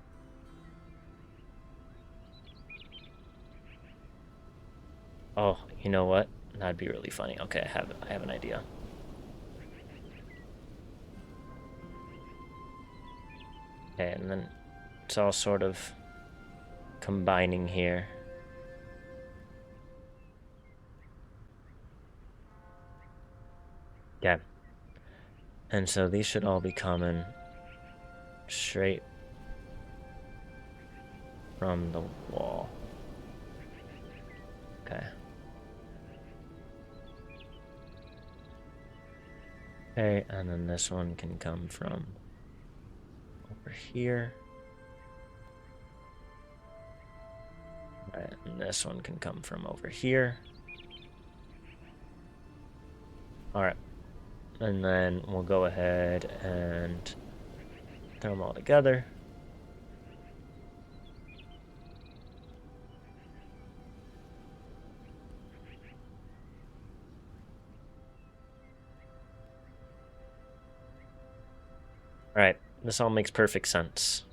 Oh, you know what? That'd be really funny. Okay, I have an idea. Okay, and then it's all sort of combining here. Yeah. And so these should all be coming straight from the wall. Okay. Okay, and then this one can come from over here. Right, and this one can come from over here. Alright. And then we'll go ahead and throw them all together. Alright, this all makes perfect sense.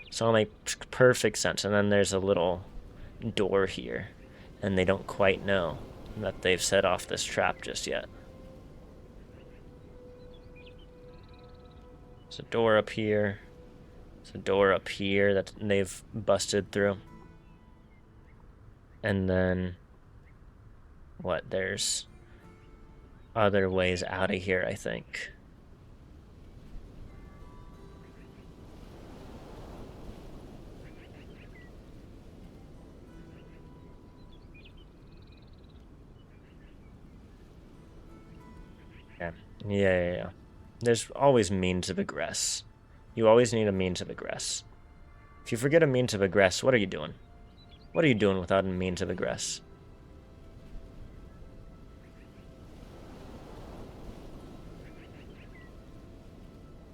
This all makes perfect sense. And then there's a little door here. And they don't quite know that they've set off this trap just yet. There's a door up here. There's a door up here that they've busted through. And then... what? There's other ways out of here, I think. Yeah. There's always means of egress. You always need a means of egress. If you forget a means of egress, what are you doing? What are you doing without a means of egress?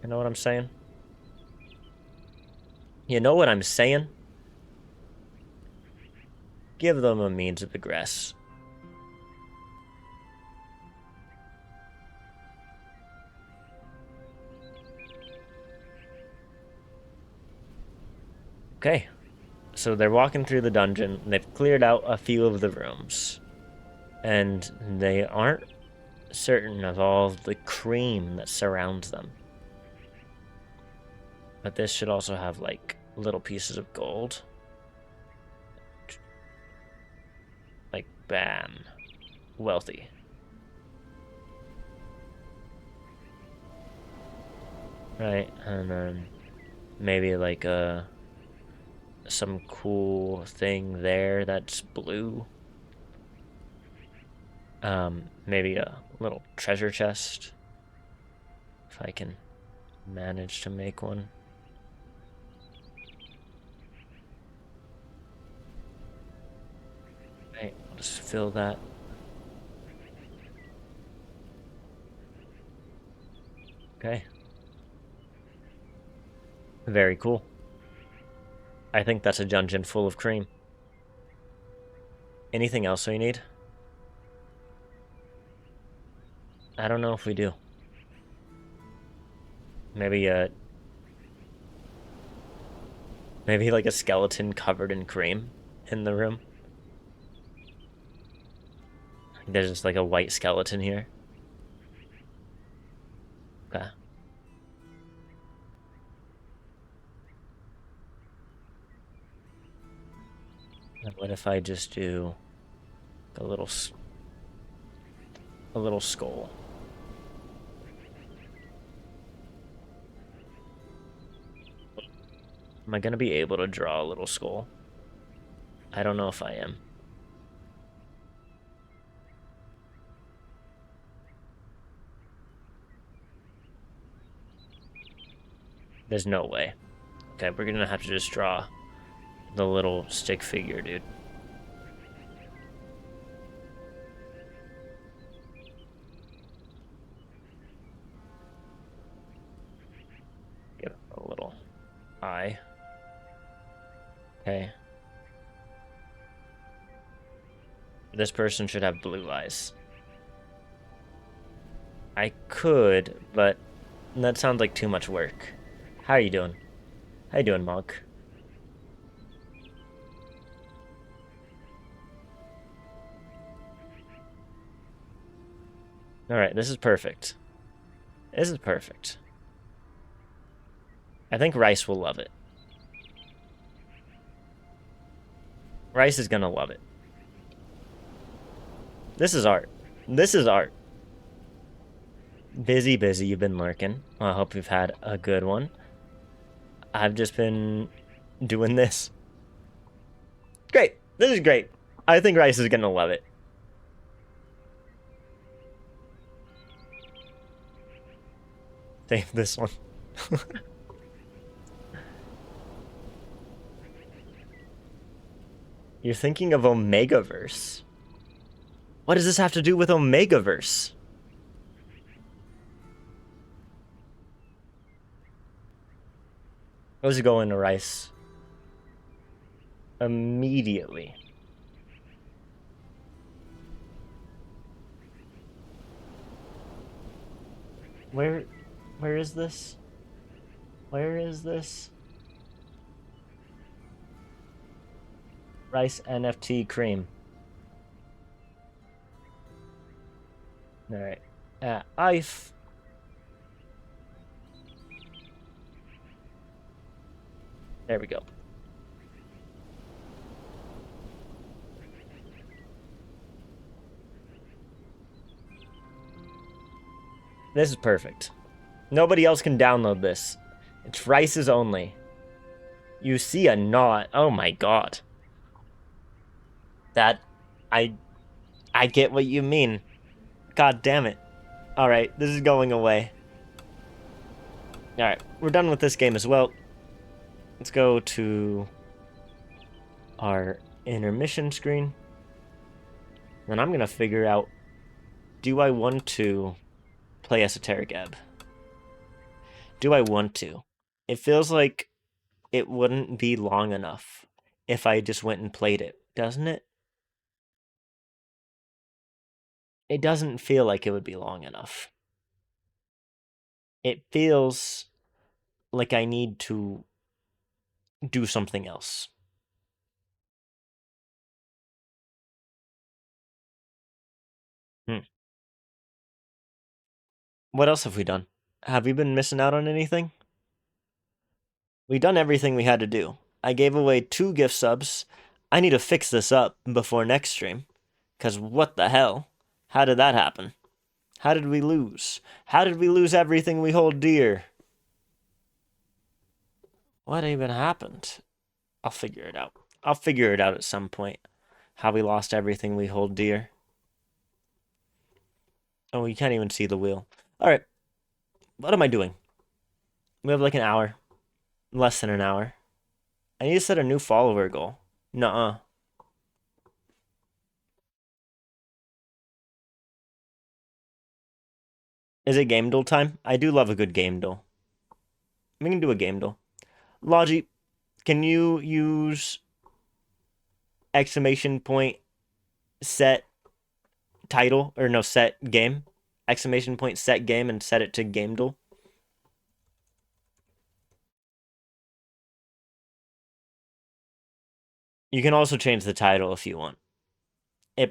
You know what I'm saying? You know what I'm saying? Give them a means of egress. Okay, so they're walking through the dungeon. They've cleared out a few of the rooms. And they aren't certain of all of the cream that surrounds them. But this should also have, like, little pieces of gold. Like, bam. Wealthy. Right, and then maybe, like, some cool thing there that's blue. Maybe a little treasure chest. If I can manage to make one. Right, I'll just fill that. Okay. Very cool. I think that's a dungeon full of cream. Anything else we need? I don't know if we do. Maybe like a skeleton covered in cream in the room. There's just like a white skeleton here. Okay. What if I just do a little skull? Am I gonna be able to draw a little skull? I don't know if I am. There's no way. Okay, we're gonna have to just draw the little stick figure, dude. Give it a little eye. Okay. This person should have blue eyes. I could, but that sounds like too much work. How are you doing? How you doing, Monk? Alright, this is perfect. This is perfect. I think Rice will love it. Rice is gonna love it. This is art. This is art. Busy, you've been lurking. Well, I hope you've had a good one. I've just been doing this. Great. This is great. I think Rice is gonna love it. Save this one. You're thinking of Omegaverse. What does this have to do with Omegaverse? Let's go into Rice. Immediately. Where is this? Where is this? Rice NFT cream. Alright. Ice. There we go. This is perfect. Nobody else can download this. It's Rice's only. You see a knot. Oh my god. That... I get what you mean. God damn it. Alright, this is going away. Alright, we're done with this game as well. Let's go to our intermission screen. And I'm gonna figure out, do I want to play Esoteric Ebb? Do I want to? It feels like it wouldn't be long enough if I just went and played it, doesn't it? It doesn't feel like it would be long enough. It feels like I need to do something else. What else have we done? Have we been missing out on anything? We done everything we had to do. I gave away 2 gift subs. I need to fix this up before next stream. Because what the hell? How did that happen? How did we lose? How did we lose everything we hold dear? What even happened? I'll figure it out. I'll figure it out at some point. How we lost everything we hold dear. Oh, you can't even see the wheel. Alright. What am I doing? We have like an hour. Less than an hour. I need to set a new follower goal. Nuh-uh. Is it Gamedle time? I do love a good Gamedle. We can do a Gamedle. Logi, can you use exclamation point set title, or no, set game? Exclamation point set game and set it to Gamedle? You can also change the title if you want. You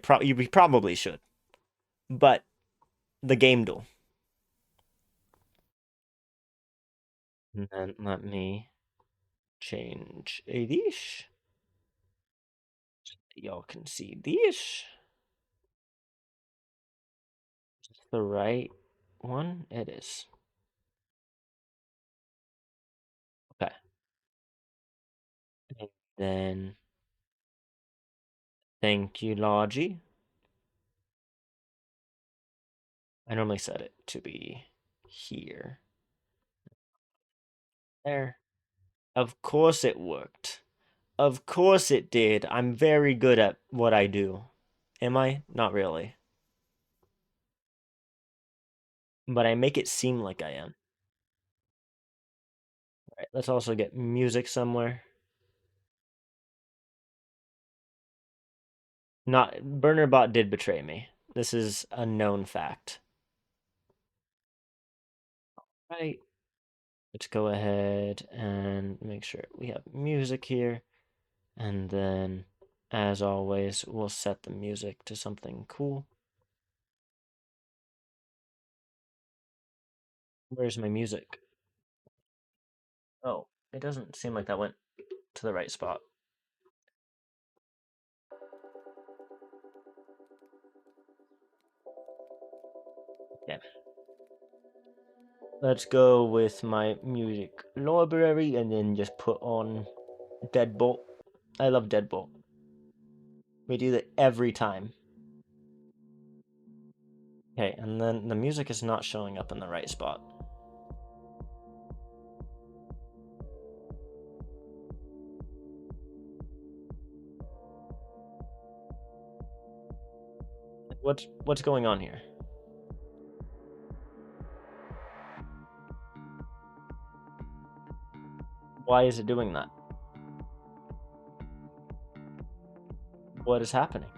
probably should. But the Gamedle. And then let me change a dish. y'all can see this. Is this the right one? It is. Okay. And then, thank you, Logi. I normally set it to be here. There. Of course it worked. Of course it did. I'm very good at what I do. Am I? Not really. But I make it seem like I am. All right, let's also get music somewhere. Not BurnerBot did betray me. This is a known fact. Right. Let's go ahead and make sure we have music here. And then, as always, we'll set the music to something cool. Where's my music? Oh, it doesn't seem like that went to the right spot. Yeah. Let's go with my music library and then just put on Deadbolt. I love Deadbolt. We do that every time. Okay, and then the music is not showing up in the right spot. What's going on here? Why is it doing that? What is happening?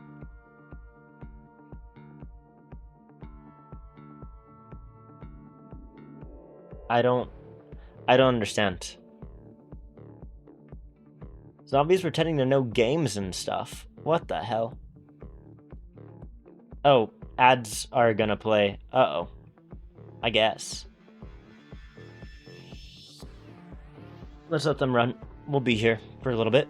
I don't understand. Zombies pretending to know games and stuff. What the hell? Oh, ads are gonna play. Uh-oh. I guess. Let's let them run. We'll be here for a little bit.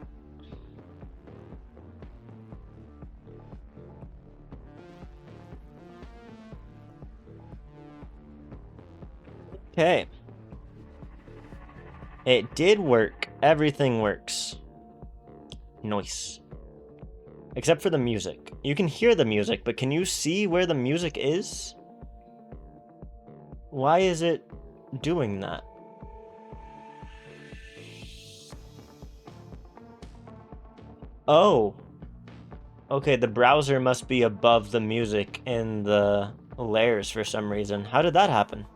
Okay. It did work. Everything works. Nice. Except for the music. You can hear the music, but can you see where the music is? Why is it doing that? Oh. Okay, the browser must be above the music in the layers for some reason. How did that happen?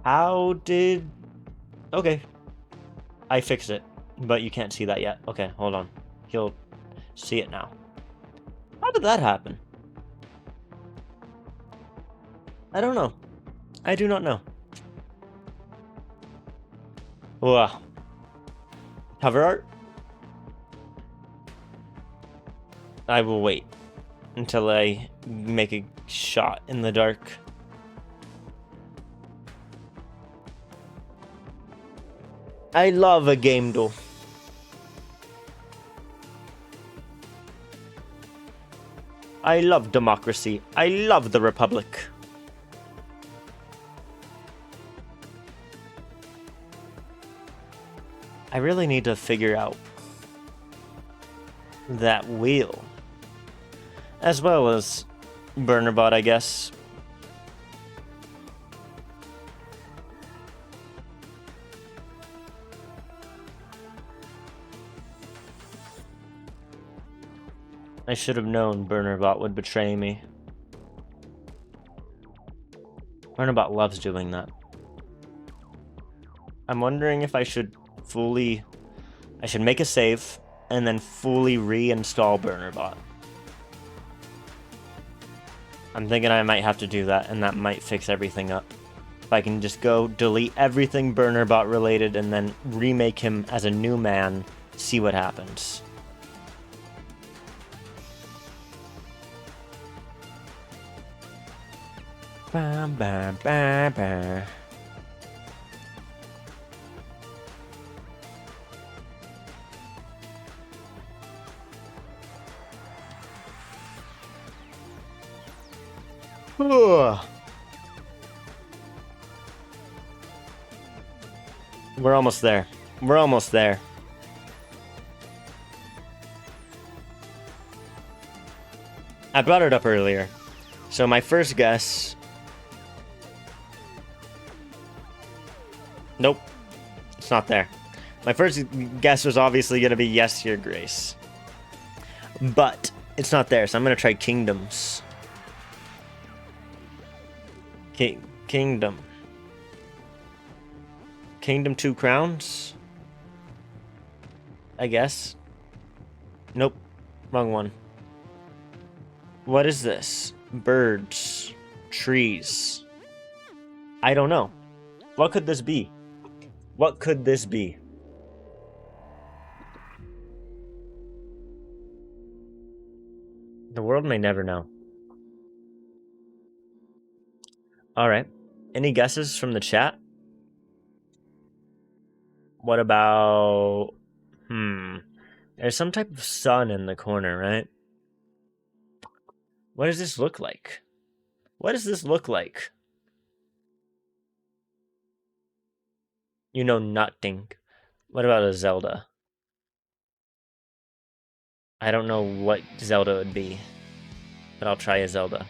How did... Okay. I fixed it, but you can't see that yet. Okay, hold on. You'll see it now. How did that happen? I don't know. I do not know. Wow. Cover art? I will wait until I make a shot in the dark. I love a Gamedle. I love democracy. I love the Republic. I really need to figure out that wheel. As well as BurnerBot, I guess. I should have known BurnerBot would betray me. BurnerBot loves doing that. I'm wondering if I should make a save and then fully reinstall BurnerBot. I'm thinking I might have to do that, and that might fix everything up. If I can just go delete everything BurnerBot related and then remake him as a new man, see what happens. Bam, bam, bam, bam. We're almost there. We're almost there. I brought it up earlier. So my first guess... Nope. It's not there. My first guess was obviously going to be yes, your grace. But it's not there, so I'm going to try kingdoms. Kingdom. Kingdom 2 crowns? I guess. Nope. Wrong one. What is this? Birds. Trees. I don't know. What could this be? What could this be? The world may never know. Alright. Any guesses from the chat? What about... There's some type of sun in the corner, right? What does this look like? What does this look like? You know nothing. What about a Zelda? I don't know what Zelda would be, but I'll try a Zelda.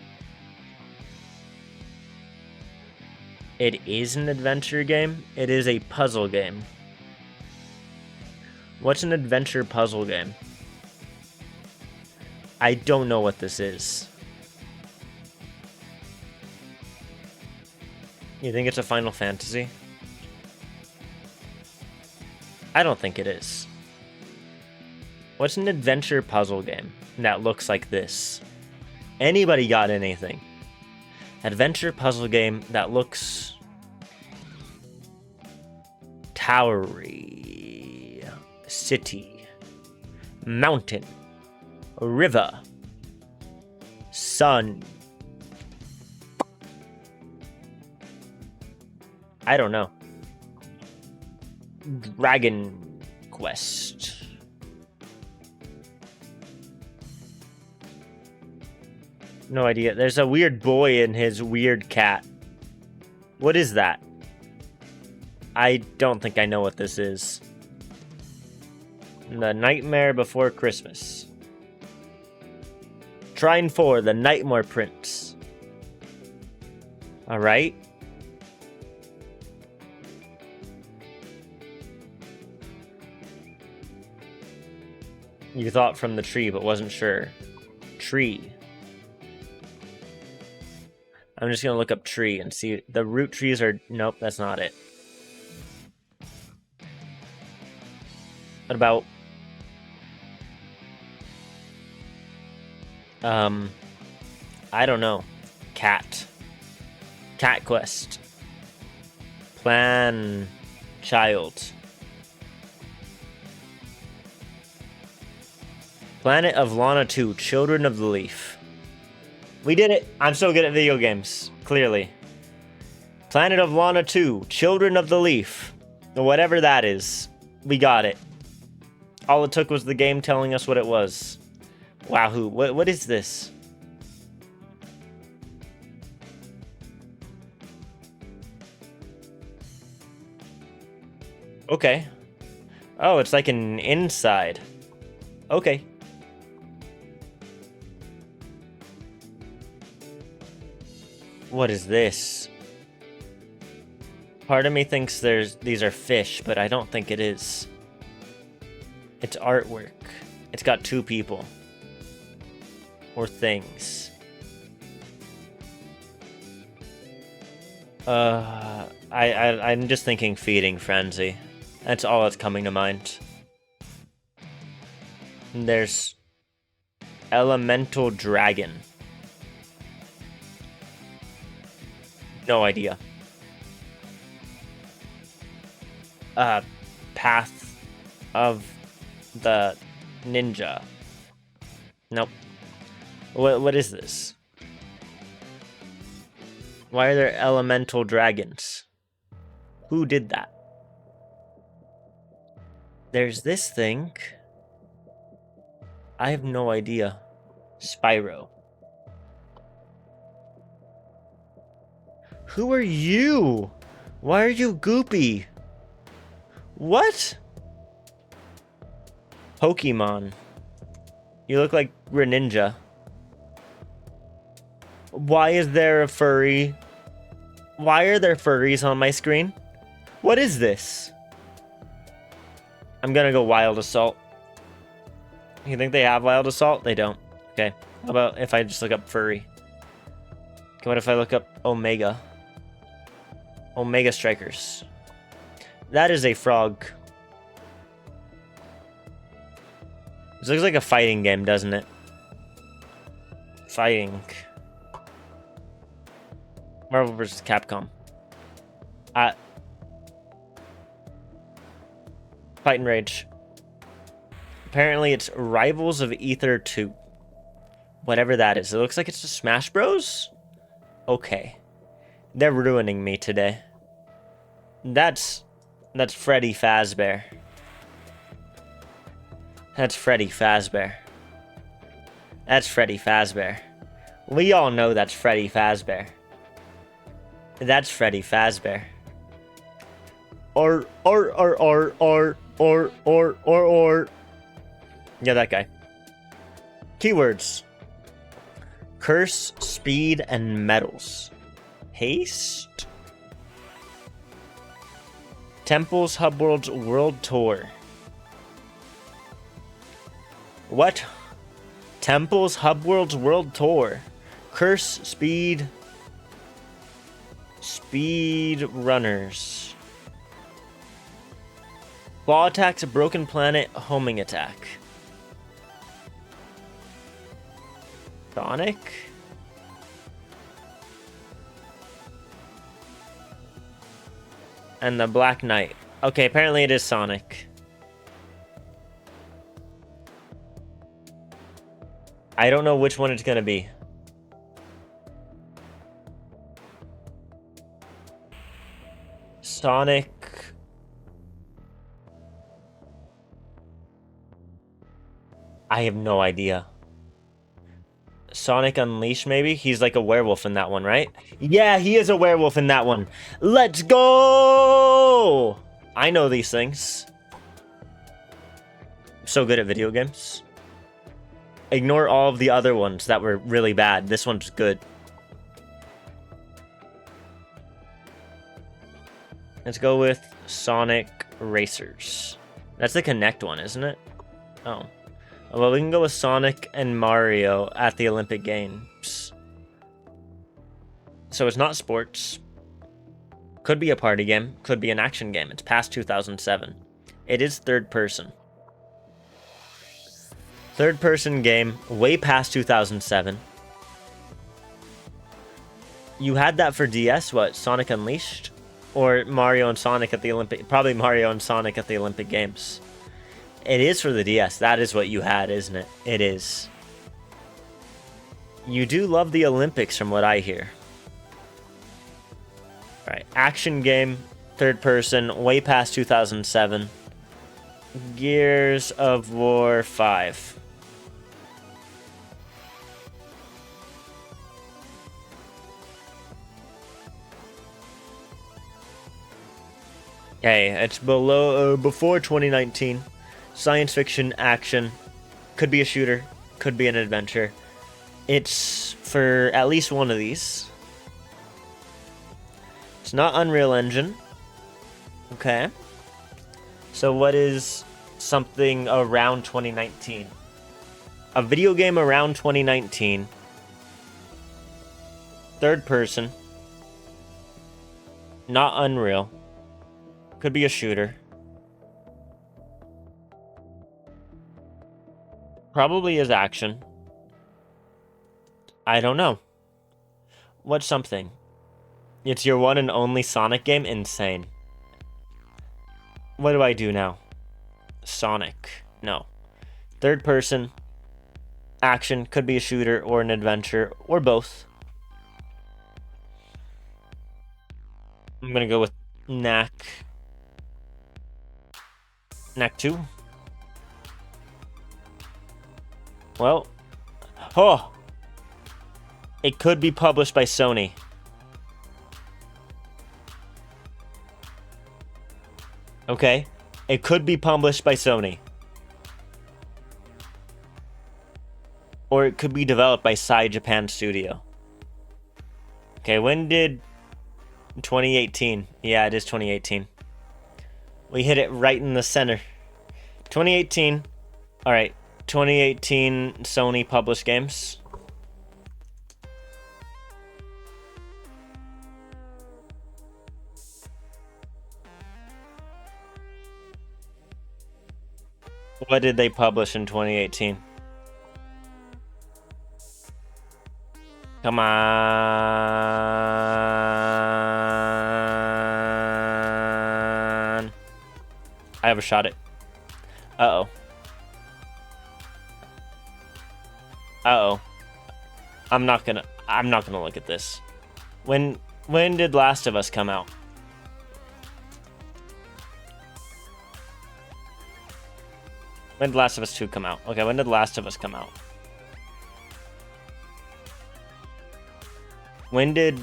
It is an adventure game. It is a puzzle game. What's an adventure puzzle game? I don't know what this is. You think it's a Final Fantasy? I don't think it is. What's an adventure puzzle game that looks like this? Anybody got anything? Adventure puzzle game that looks... towery. City. Mountain. River. Sun. I don't know. Dragon Quest. No idea. There's a weird boy and his weird cat. What is that? I don't think I know what this is. The Nightmare Before Christmas. Trine 4, The Nightmare Prince. Alright. You thought from the tree, but wasn't sure. Tree. I'm just gonna look up tree and see. The root trees are... Nope, that's not it. What about... I don't know. Cat. Cat Quest. Plan... Child. Planet of Lana 2, Children of the Leaf. We did it! I'm so good at video games, clearly. Planet of Lana 2, Children of the Leaf. Whatever that is. We got it. All it took was the game telling us what it was. Wahoo. What is this? Okay. Oh, it's like an inside. Okay. What is this? Part of me thinks these are fish, but I don't think it is. It's artwork. It's got two people. Or things. I'm just thinking feeding frenzy. That's all that's coming to mind. And there's elemental dragon. No idea. Path of the ninja. Nope. What is this? Why are there elemental dragons? Who did that? There's this thing. I have no idea. Spyro. Who are you? Why are you goopy? What? Pokemon. You look like Greninja. Why is there a furry? Why are there furries on my screen? What is this? I'm gonna go Wild Assault. You think they have Wild Assault? They don't. Okay. How about if I just look up furry? Okay, what if I look up Omega? Omega Strikers. That is a frog. This looks like a fighting game, doesn't it? Fighting. Marvel vs. Capcom. Fight and Rage. Apparently it's Rivals of Ether 2. Whatever that is. It looks like it's the Smash Bros? Okay. They're ruining me today. That's Freddy Fazbear. That's Freddy Fazbear. That's Freddy Fazbear. We all know that's Freddy Fazbear. That's Freddy Fazbear. Or. Yeah, that guy. Keywords. Curse, speed, and metals. Haste. Temples Hubworld's World Tour. What? Temples Hubworld's World Tour. Curse, speed. Speed runners. Claw attacks a broken planet, homing attack. Sonic? And the Black Knight. Okay, apparently it is Sonic. I don't know which one it's gonna be. Sonic. I have no idea. Sonic Unleashed, maybe? He's like a werewolf in that one, right? Yeah, he is a werewolf in that one. Let's go! I know these things. I'm so good at video games. Ignore all of the other ones that were really bad. This one's good. Let's go with Sonic Racers. That's the Connect one, isn't it? Oh. Well, we can go with Sonic and Mario at the Olympic Games. So it's not sports. Could be a party game. Could be an action game. It's past 2007. It is third person. Third person game, way past 2007. You had that for DS, what? Sonic Unleashed? Or Mario and Sonic at the Olympic... Probably Mario and Sonic at the Olympic Games. It is for the DS. That is what you had, isn't it? It is. You do love the Olympics from what I hear. Alright, action game, third person, way past 2007. Gears of War 5. Hey, it's before 2019. Science fiction, action, could be a shooter, could be an adventure. It's for at least one of these. It's not Unreal Engine. Okay. So what is something around 2019? A video game around 2019. Third person. Not Unreal. Could be a shooter. Probably is action. I don't know. What's something? It's your one and only Sonic game? Insane. What do I do now? Sonic. No. Third person. Action. Could be a shooter or an adventure. Or both. I'm gonna go with Knack. Knack 2. Well, oh, it could be published by Sony. Okay? It could be published by Sony. Or it could be developed by Sai Japan Studio. Okay, when did... 2018. Yeah, it is 2018. We hit it right in the center. 2018. Alright, 2018 Sony published games. What did they publish in 2018? Come on. I have a shot at. Uh-oh. Uh-oh. I'm not gonna look at this. When did Last of Us come out? When did Last of Us 2 come out? Okay, when did Last of Us come out? When did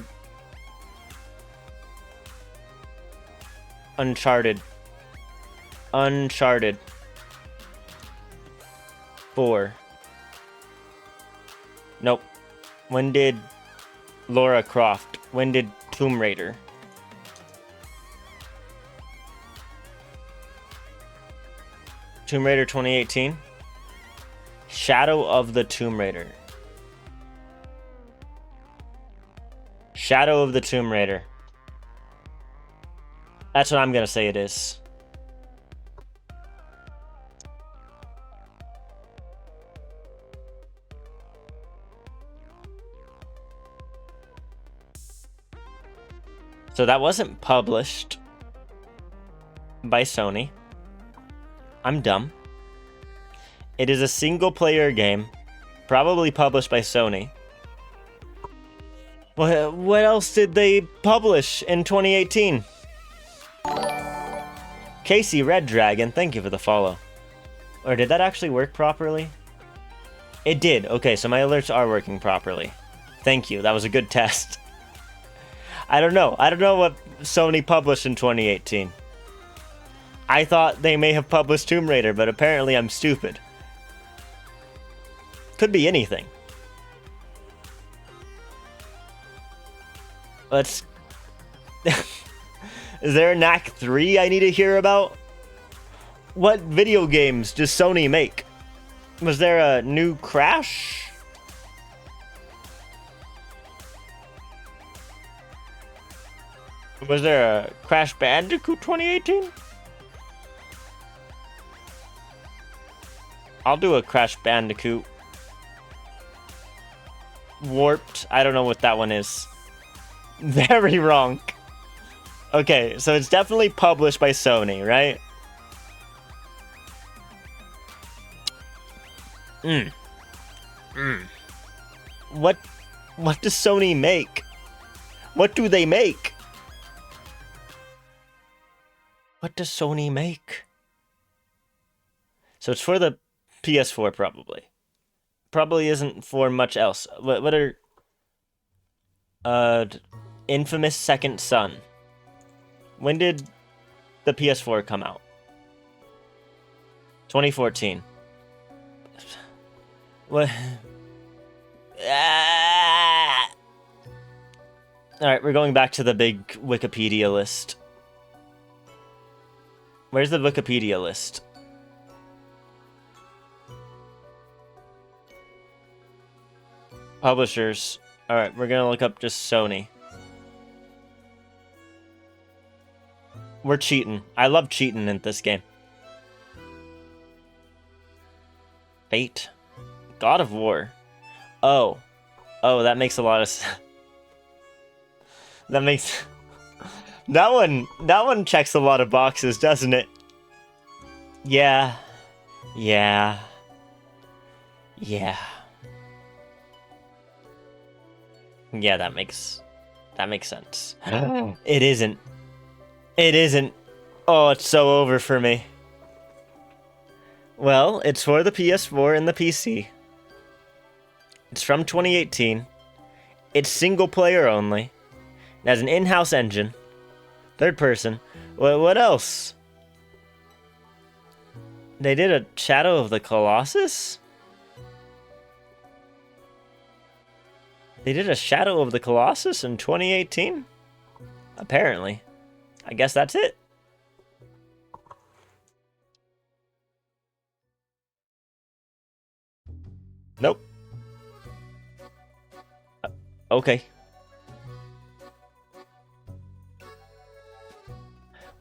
Uncharted 4? Nope. When did Lara Croft? When did Tomb Raider? Tomb Raider 2018? Shadow of the Tomb Raider. Shadow of the Tomb Raider. That's what I'm gonna say it is. So that wasn't published by Sony. I'm dumb. It is a single-player game, probably published by Sony. What else did they publish in 2018? Casey Red Dragon, thank you for the follow. Or did that actually work properly? It did. Okay, so my alerts are working properly. Thank you. That was a good test. I don't know. I don't know what Sony published in 2018. I thought they may have published Tomb Raider, but apparently I'm stupid. Could be anything. Let's... Is there a Knack 3 I need to hear about? What video games does Sony make? Was there a new Crash? Was there a Crash Bandicoot 2018? I'll do a Crash Bandicoot. Warped. I don't know what that one is. Very wrong. Okay, so it's definitely published by Sony, right? What does Sony make? What do they make? What does Sony make? So it's for the PS4, probably. Probably isn't for much else. What are... Infamous Second Son. When did the PS4 come out? 2014. What? Alright, we're going back to the big Wikipedia list. Where's the Wikipedia list? Publishers. Alright, we're gonna look up just Sony. We're cheating. I love cheating in this game. Fate. God of War. Oh. Oh, that makes a lot of sense. That makes... That one checks a lot of boxes, doesn't it? Yeah. Yeah. Yeah. Yeah, that makes sense. It isn't. It isn't. Oh, it's so over for me. Well, it's for the PS4 and the PC. It's from 2018. It's single player only. It has an in-house engine. Third person. What else? They did a Shadow of the Colossus? They did a Shadow of the Colossus in 2018? Apparently. I guess that's it. Nope. Okay.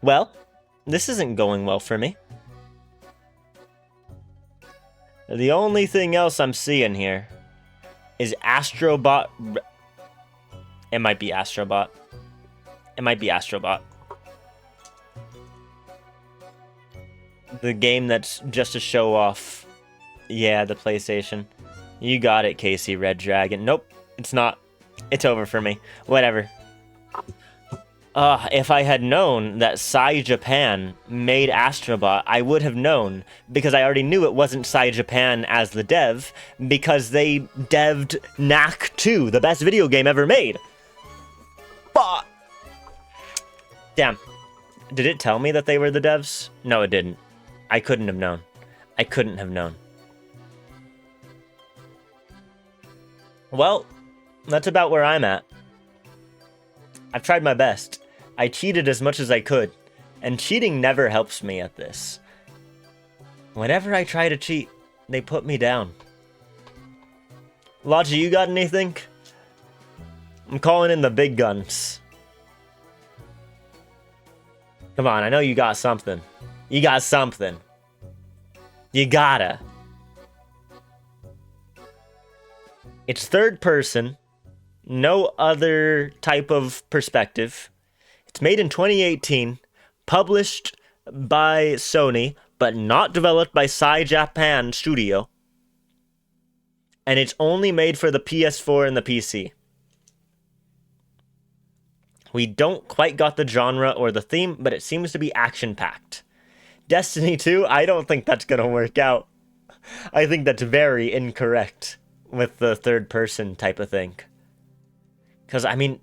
Well, this isn't going well for me. The only thing else I'm seeing here is Astrobot. It might be Astrobot. It might be Astrobot. The game that's just to show off. Yeah, the PlayStation. You got it, Casey Red Dragon. Nope, it's not. It's over for me. Whatever. If I had known that Sai Japan made Astrobot, I would have known, because I already knew it wasn't Sai Japan as the dev, because they dev'd Knack 2, the best video game ever made. But damn. Did it tell me that they were the devs? No, it didn't. I couldn't have known. I couldn't have known. Well, that's about where I'm at. I've tried my best. I cheated as much as I could, and cheating never helps me at this. Whenever I try to cheat, they put me down. Logi, you got anything? I'm calling in the big guns. Come on, I know you got something. You got something. You gotta. It's third person. No other type of perspective. It's made in 2018, published by Sony, but not developed by Sai Japan Studio. And it's only made for the PS4 and the PC. We don't quite got the genre or the theme, but it seems to be action-packed. Destiny 2, I don't think that's gonna work out. I think that's very incorrect with the third-person type of thing. Because, I mean,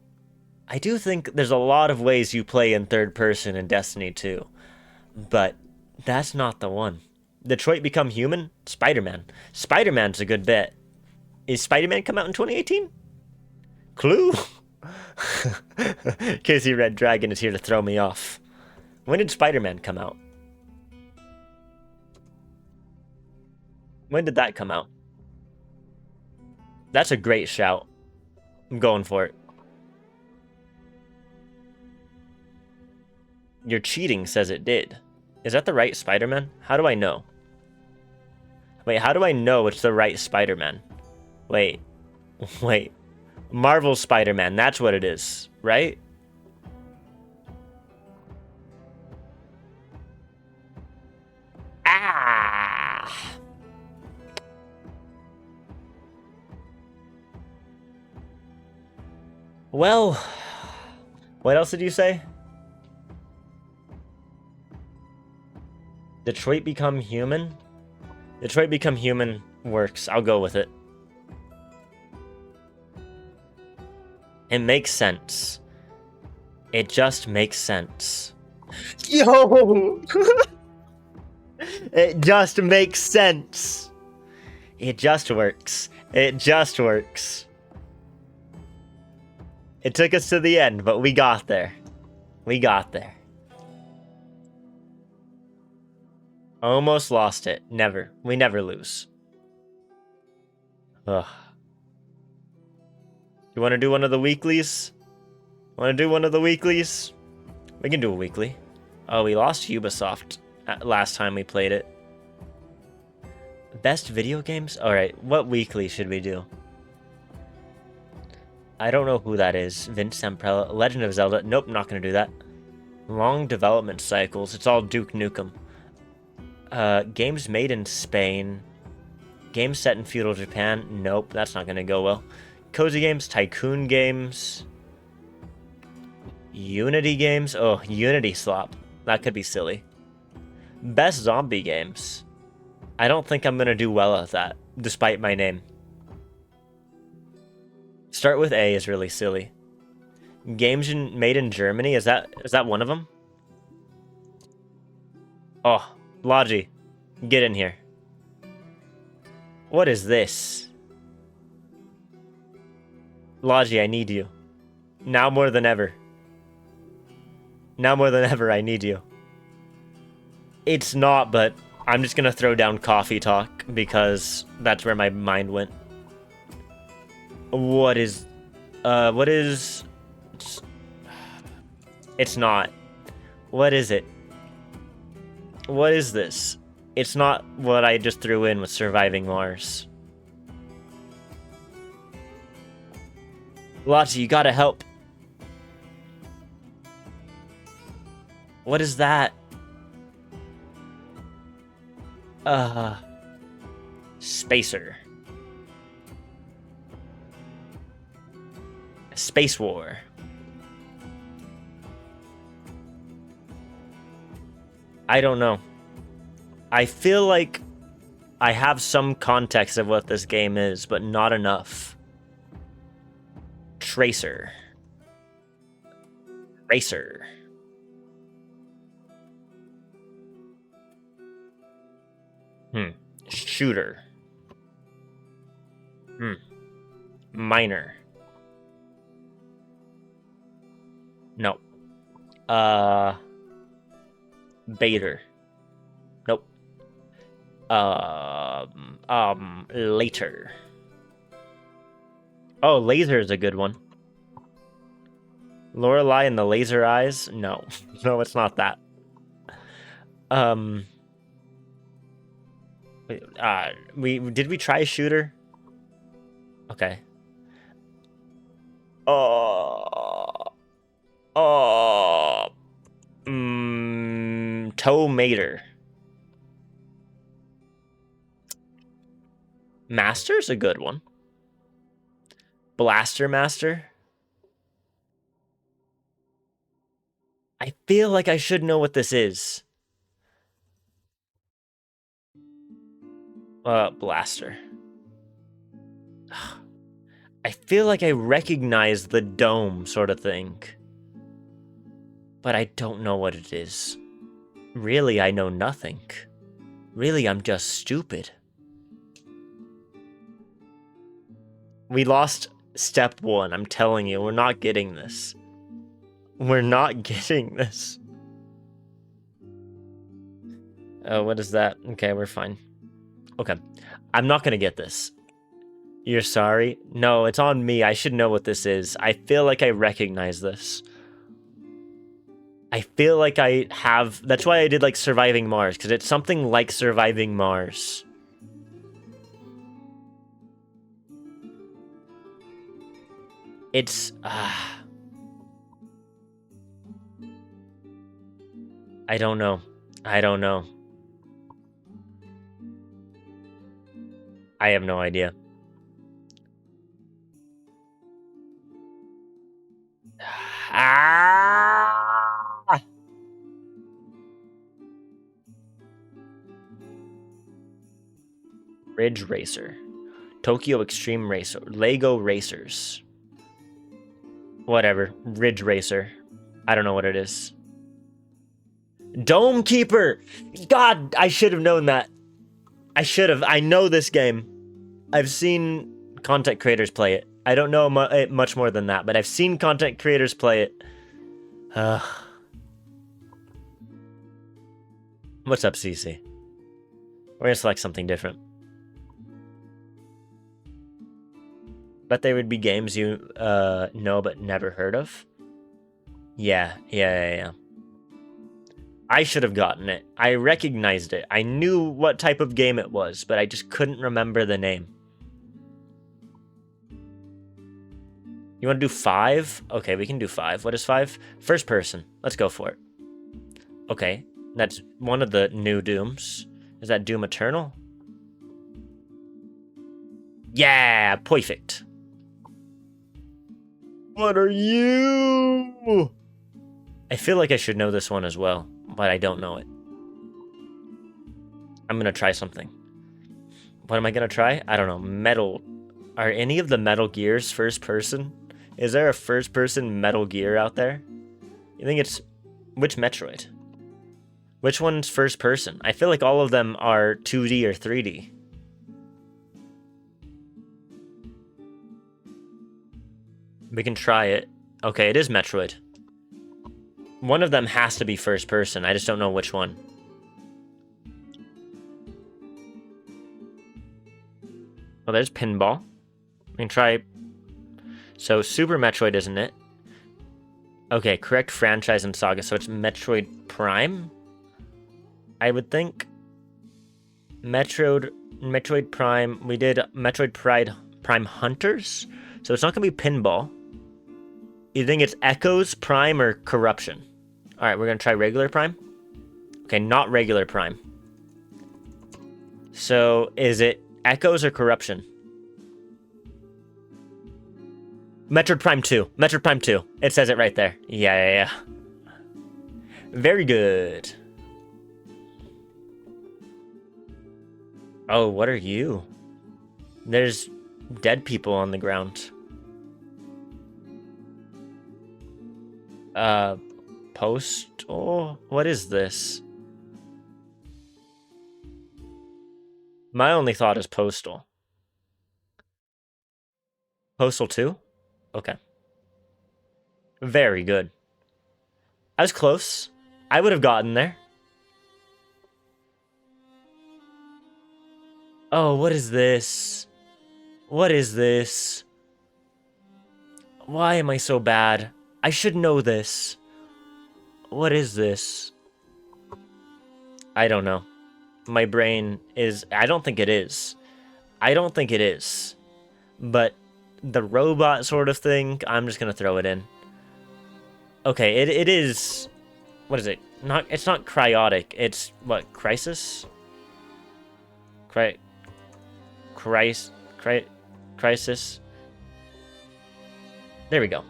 I do think there's a lot of ways you play in third person in Destiny 2. But that's not the one. Detroit Become Human? Spider-Man. Spider-Man's a good bet. Is Spider-Man come out in 2018? Clue? Casey Red Dragon is here to throw me off. When did Spider-Man come out? When did that come out? That's a great shout. I'm going for it. Your cheating says it did. Is that the right Spider-Man? How do I know? Wait, how do I know it's the right Spider-Man? Wait. Marvel Spider-Man, that's what it is, right? Ah! Well, what else did you say? Detroit Become Human? Detroit Become Human works. I'll go with it. It makes sense. It just makes sense. Yo! It just makes sense. It just works. It just works. It took us to the end, but we got there. We got there. Almost lost it. Never. We never lose. Ugh. You want to do one of the weeklies? Want to do one of the weeklies? We can do a weekly. Oh, we lost Ubisoft last time we played it. Best video games? Alright, what weekly should we do? I don't know who that is. Vince Samprella. Legend of Zelda. Nope, not going to do that. Long development cycles. It's all Duke Nukem. Games made in Spain. Games set in feudal Japan. Nope, that's not going to go well. Cozy games. Tycoon games. Unity games. Oh, Unity slop. That could be silly. Best zombie games. I don't think I'm going to do well at that, despite my name. Start with A is really silly. Games made in Germany, is that one of them? Oh, Logi. Get in here. What is this? Logi, I need you. Now more than ever. Now more than ever, I need you. It's not, but I'm just gonna throw down coffee talk because that's where my mind went. What is... It's not. What is it? What is this? It's not what I just threw in with surviving Mars. Logi, you gotta help. What is that? Spacer. Space War. I don't know. I feel like I have some context of what this game is, but not enough. Tracer. Racer. Shooter. Miner. No. Baiter. Nope. Later. Oh, laser is a good one. Lorelei and the laser eyes? No. No, it's not that. Did we try shooter? Okay. Toe Mater. Master's a good one. Blaster Master. I feel like I should know what this is. Blaster. I feel like I recognize the dome sort of thing. But I don't know what it is. Really, I know nothing. Really, I'm just stupid. We lost step 1. I'm telling you, we're not getting this. We're not getting this. Oh, what is that? Okay, we're fine. Okay. I'm not gonna get this. You're sorry? No, it's on me. I should know what this is. I feel like I recognize this. I feel like I have... That's why I did, like, Surviving Mars, because it's something like Surviving Mars. It's... I don't know. I don't know. I have no idea. Ridge Racer. Tokyo Extreme Racer. Lego Racers. Whatever. Ridge Racer. I don't know what it is. Dome Keeper! God, I should have known that. I should have. I know this game. I've seen content creators play it. I don't know much more than that, but I've seen content creators play it. What's up, CC? We're gonna select something different. Bet they would be games you know but never heard of. Yeah. I should have gotten it. I recognized it. I knew what type of game it was, but I just couldn't remember the name. You want to do 5? Okay, we can do 5. What is 5? First person. Let's go for it. Okay, that's one of the new Dooms. Is that Doom Eternal? Yeah, perfect. What are you? I feel like I should know this one as well, but I don't know it. I'm gonna try something. What am I gonna try? I don't know. Metal. Are any of the Metal Gears first person? Is there a first person Metal Gear out there? You think it's... Which Metroid? Which one's first person? I feel like all of them are 2D or 3D. We can try it. Okay, it is Metroid. One of them has to be first person. I just don't know which one. Well, there's Pinball. We can try... So, Super Metroid, isn't it? Okay, correct franchise and saga. So it's Metroid Prime? I would think. Metroid Prime. We did Metroid Prime Hunters. So it's not going to be Pinball. You think it's Echoes, Prime, or Corruption? Alright, we're going to try regular Prime. Okay, not regular Prime. So is it Echoes or Corruption? Metroid Prime 2. Metroid Prime 2. It says it right there. Yeah. Very good. Oh, what are you? There's dead people on the ground. Postal? What is this? My only thought is Postal. Postal 2? Okay. Very good. I was close. I would have gotten there. Oh, what is this? What is this? Why am I so bad? I should know this. What is this? I don't know. My brain is... I don't think it is. I don't think it is. But the robot sort of thing, I'm just going to throw it in. Okay, it is... What is it? It's not cryotic. It's, what, crisis? Crisis? There we go.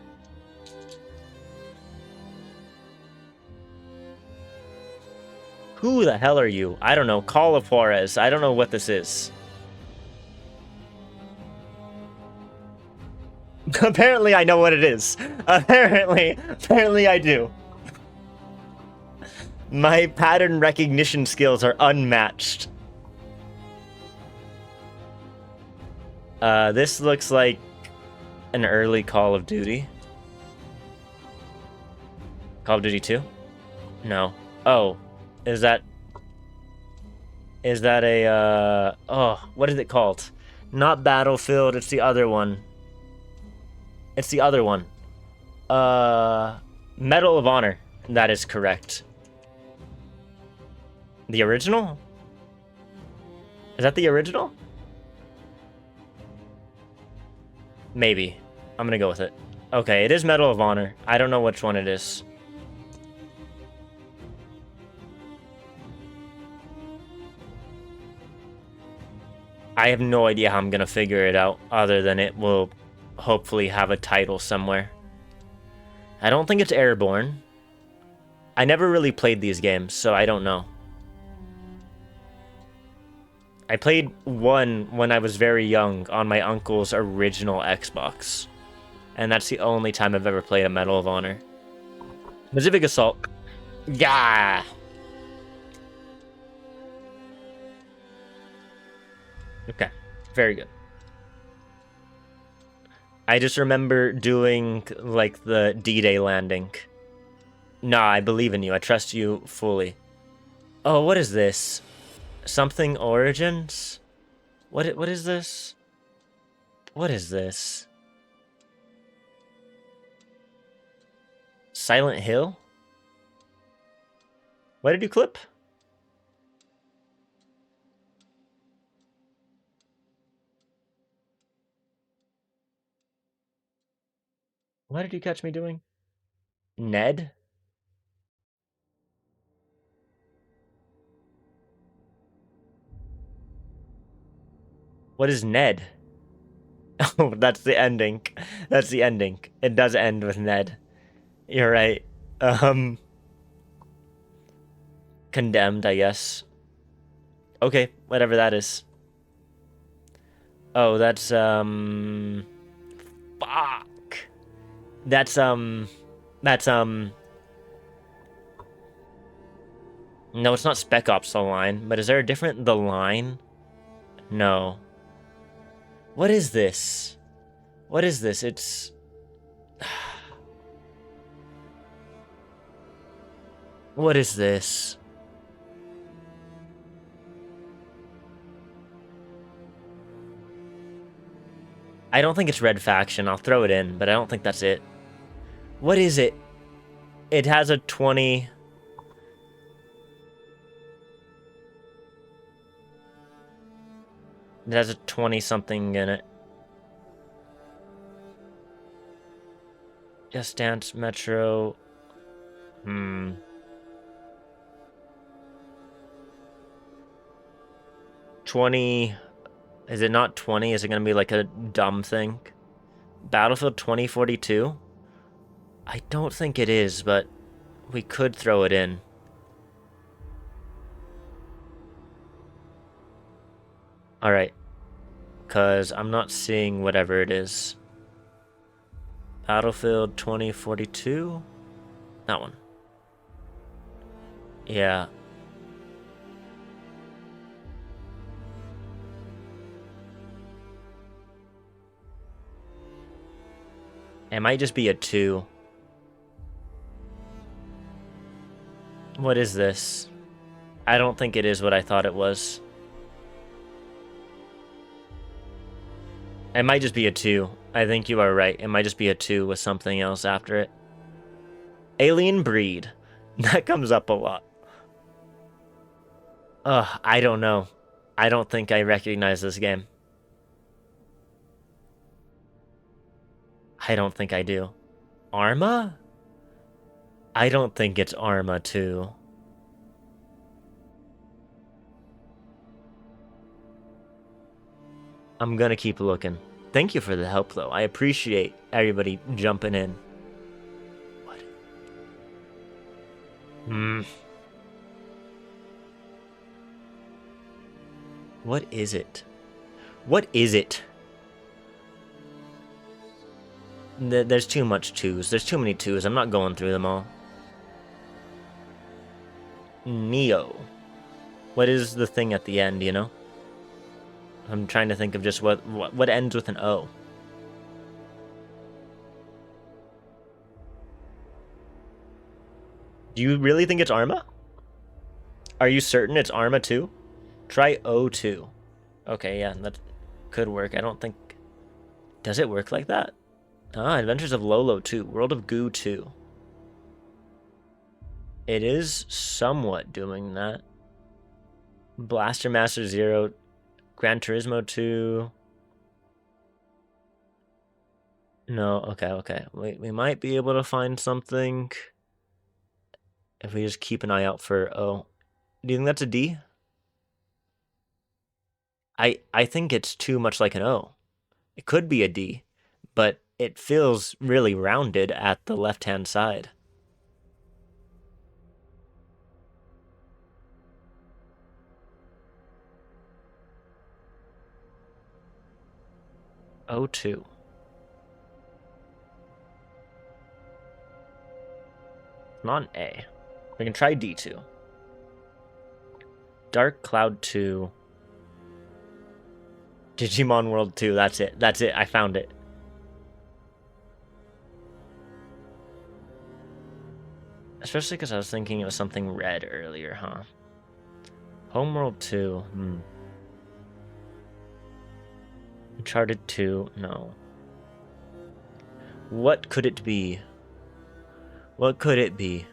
Who the hell are you? I don't know. Call of Juarez. I don't know what this is. Apparently I know what it is. Apparently I do. My pattern recognition skills are unmatched. This looks like an early Call of Duty. Call of Duty 2? No. Oh, is that a, oh, what is it called? Not Battlefield, it's the other one. It's the other one. Medal of Honor. That is correct. The original? Is that the original? Maybe. I'm gonna go with it. Okay, it is Medal of Honor. I don't know which one it is. I have no idea how I'm gonna figure it out, other than it will hopefully have a title somewhere. I don't think it's Airborne. I never really played these games, so I don't know. I played one when I was very young on my uncle's original Xbox. And that's the only time I've ever played a Medal of Honor. Pacific Assault. Yeah! Okay, very good. I just remember doing, like, the D-Day landing. Nah, I believe in you. I trust you fully. Oh, what is this? Something Origins? What is this? What is this? Silent Hill? What did you clip? What did you catch me doing? Ned? What is Ned? Oh, that's the ending. That's the ending. It does end with Ned. You're right. Condemned, I guess. Okay, whatever that is. Oh, that's, fuck. That's No, it's not Spec Ops The Line, but is there a different The Line? No. What is this? What is this? It's... What is this? I don't think it's Red Faction. I'll throw it in, but I don't think that's it. What is it? It has a 20... It has a 20-something in it. Yes, Dance, Metro... 20... Is it not 20? Is it going to be like a dumb thing? Battlefield 2042? I don't think it is, but we could throw it in. Alright. Because I'm not seeing whatever it is. Battlefield 2042? That one. Yeah. It might just be a 2. What is this? I don't think it is what I thought it was. It might just be a 2. I think you are right. It might just be a 2 with something else after it. Alien Breed. That comes up a lot. Ugh, I don't know. I don't think I recognize this game. I don't think I do. Arma? I don't think it's Arma 2. I'm gonna keep looking. Thank you for the help, though. I appreciate everybody jumping in. What? What is it? What is it? There's too much 2s. There's too many 2s. I'm not going through them all. Neo. What is the thing at the end, you know? I'm trying to think of just what ends with an O. Do you really think it's Arma? Are you certain it's Arma 2? Try O2. Okay, yeah, that could work. I don't think... Does it work like that? Ah, Adventures of Lolo 2. World of Goo 2. It is somewhat doing that. Blaster Master 0. Gran Turismo 2. No, okay. We might be able to find something if we just keep an eye out for O. Do you think that's a D? I think it's too much like an O. It could be a D, but it feels really rounded at the left-hand side. O2. Not an A. We can try D2. Dark Cloud 2. Digimon World 2. That's it. That's it. I found it. Especially because I was thinking it was something red earlier, huh? Homeworld 2. Uncharted 2. No. What could it be? What could it be?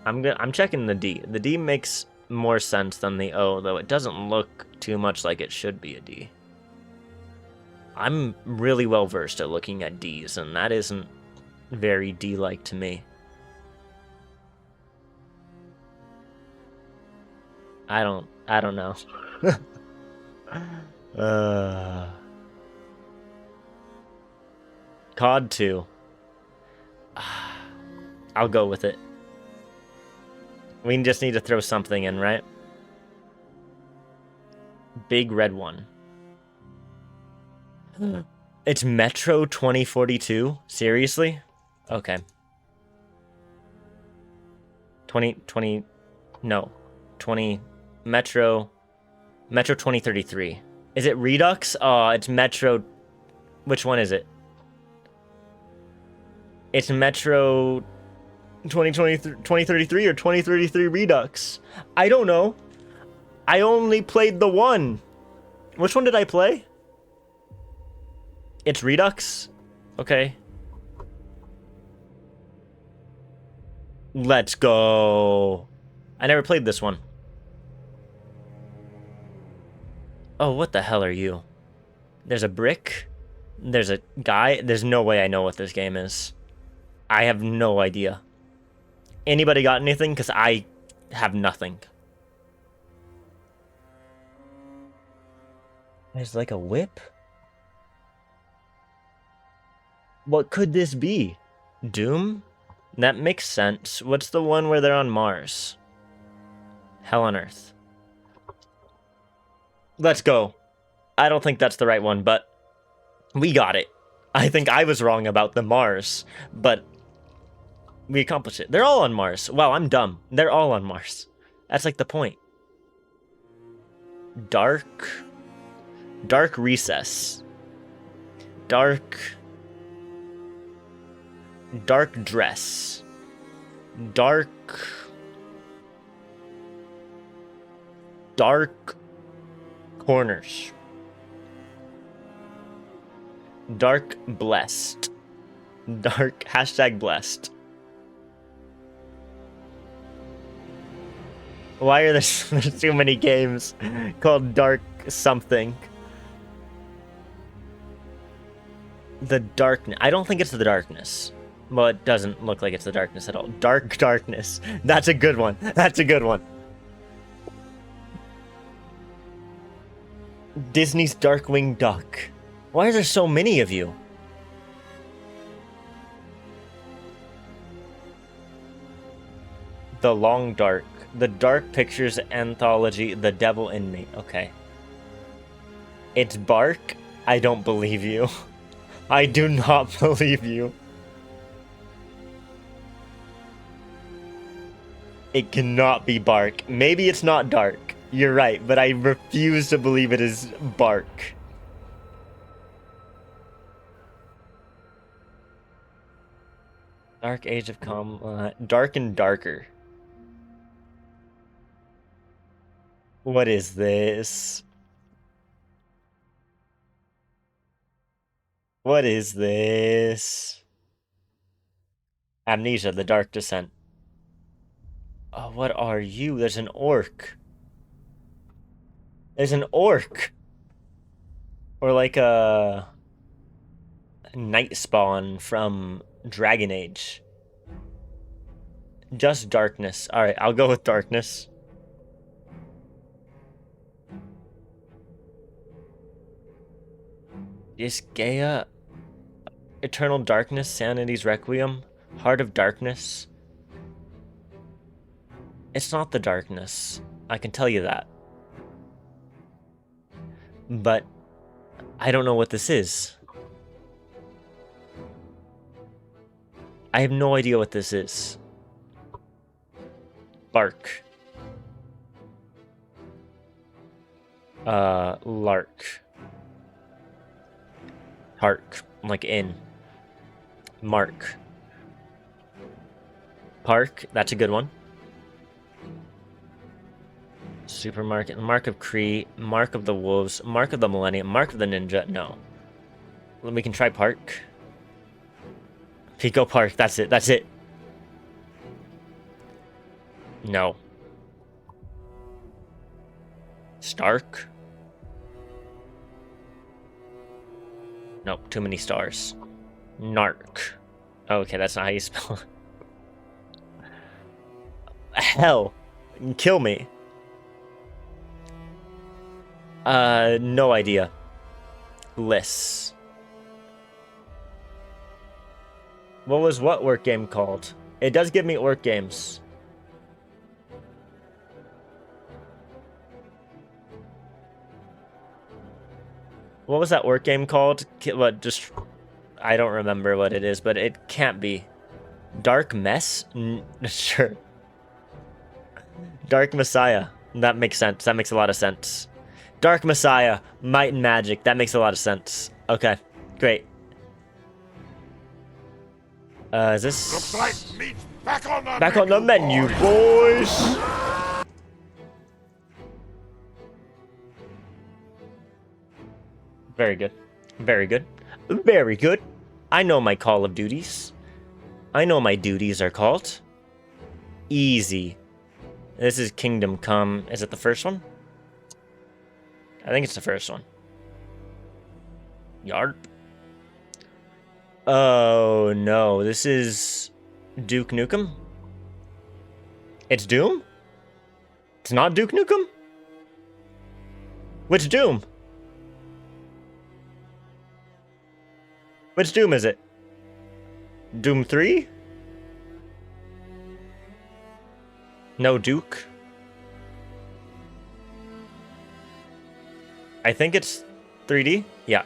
I'm checking the D. The D makes more sense than the O, though it doesn't look too much like it should be a D. I'm really well versed at looking at Ds, and that isn't very D-like to me. I don't know. COD 2. I'll go with it. We just need to throw something in, right? Big red one. It's Metro 2042? Seriously? Okay. 2020 no. 20 Metro 2033. Is it Redux? Oh, it's Metro. Which one is it? It's Metro 2033 or 2033 Redux. I don't know. I only played the one. Which one did I play? It's Redux? Okay. Let's go. I never played this one. Oh, what the hell are you? There's a brick. There's a guy. There's no way I know what this game is. I have no idea. Anybody got anything? Because I have nothing. There's like a whip? What could this be? Doom? That makes sense. What's the one where they're on Mars? Hell on Earth. Let's go. I don't think that's the right one, but we got it. I think I was wrong about the Mars, but we accomplished it. They're all on Mars. Wow, I'm dumb. They're all on Mars. That's like the point. Dark recess. Dark dress. Dark corners. Dark blessed. Dark #blessed. Why are there's too many games called Dark something? The darkness. I don't think it's the darkness. Well, it doesn't look like it's the darkness at all. Dark darkness. That's a good one. That's a good one. Disney's Darkwing Duck. Why are there so many of you? The Long Dark. The Dark Pictures Anthology. The Devil in Me. Okay. It's Bark? I don't believe you. I do not believe you. It cannot be Bark. Maybe it's not Dark. You're right, but I refuse to believe it is Bark. Dark Age of Dark and Darker. What is this? What is this? Amnesia, The Dark Descent. Oh, what are you? There's an orc. There's an orc. Or like a night spawn from Dragon Age. Just darkness. Alright, I'll go with darkness. Isgea, Eternal Darkness, Sanity's Requiem, Heart of Darkness. It's not the darkness. I can tell you that. But I don't know what this is. I have no idea what this is. Bark. Lark. Park, like in. Mark. Park, that's a good one. Supermarket, Mark of Kree, Mark of the Wolves, Mark of the Millennium, Mark of the Ninja, no. We can try Park. Pico Park, that's it, that's it. No. Stark? Nope, too many stars. Narc. Okay, that's not how you spell it. Hell. Kill me. No idea. Lists. What was what work game called? It does give me work games. What was that orc game called? What, just... I don't remember what it is, but it can't be. Dark Mess? Sure. Dark Messiah. That makes sense. That makes a lot of sense. Dark Messiah. Might and Magic. That makes a lot of sense. Okay. Great. Is this... Back on the menu, boys! Very good. Very good. Very good. I know my Call of Duties. I know my duties are called. Easy. This is Kingdom Come. Is it the first one? I think it's the first one. Yarp. Oh, no. This is Duke Nukem? It's Doom? It's not Duke Nukem? Which Doom? Which Doom is it? Doom 3? No Duke? I think it's 3D? Yeah.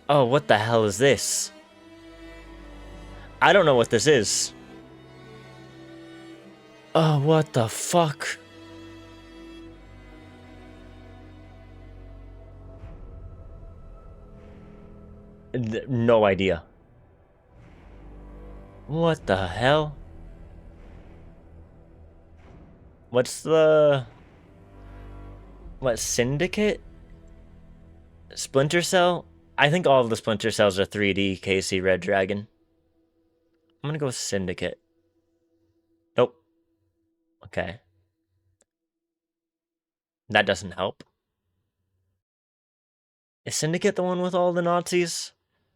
Oh, what the hell is this? I don't know what this is. Oh, what the fuck? No idea. What the hell? What's the... What, Syndicate? Splinter Cell? I think all of the Splinter Cells are 3D, KC Red Dragon. I'm gonna go with Syndicate. Nope. Okay. That doesn't help. Is Syndicate the one with all the Nazis?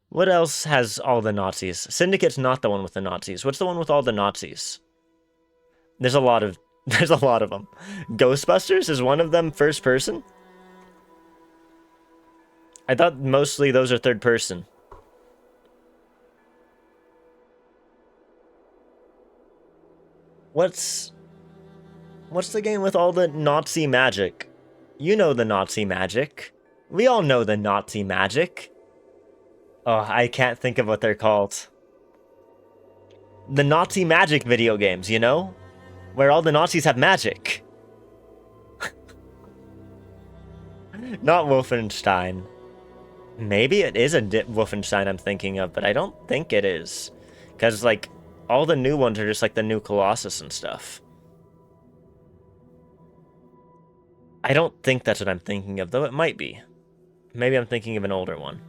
What else has all the Nazis? Syndicate's not the one with the Nazis. What's the one with all the Nazis? There's a lot of them. Ghostbusters, is one of them first person? I thought mostly those are third person. What's the game with all the Nazi magic? You know the Nazi magic. We all know the Nazi magic. Oh, I can't think of what they're called. The Nazi magic video games, you know? Where all the Nazis have magic. Not Wolfenstein. Maybe it is a Wolfenstein I'm thinking of, but I don't think it is. Because, like, all the new ones are just like the new Colossus and stuff. I don't think that's what I'm thinking of, though it might be. Maybe I'm thinking of an older one.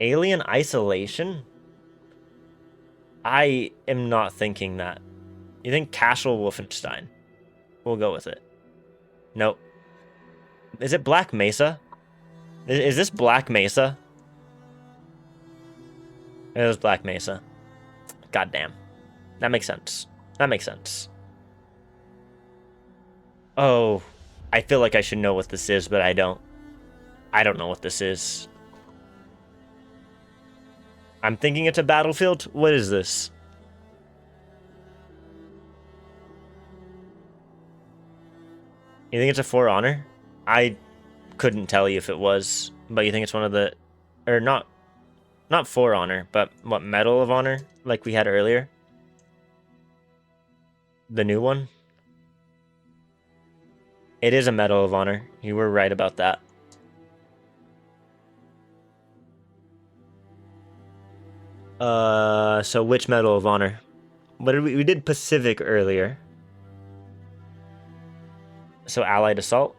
Alien Isolation? I am not thinking that. You think Castle Wolfenstein? We'll go with it. Nope. Is it Black Mesa? Is this Black Mesa? It was Black Mesa. Goddamn. That makes sense. That makes sense. Oh, I feel like I should know what this is, but I don't. I don't know what this is. I'm thinking it's a Battlefield. What is this? You think it's a For Honor? I couldn't tell you if it was, but you think it's one of the... Or not For Honor, but what, Medal of Honor? Like we had earlier? The new one? It is a Medal of Honor. You were right about that. So which Medal of Honor? What did we did Pacific earlier. So Allied Assault?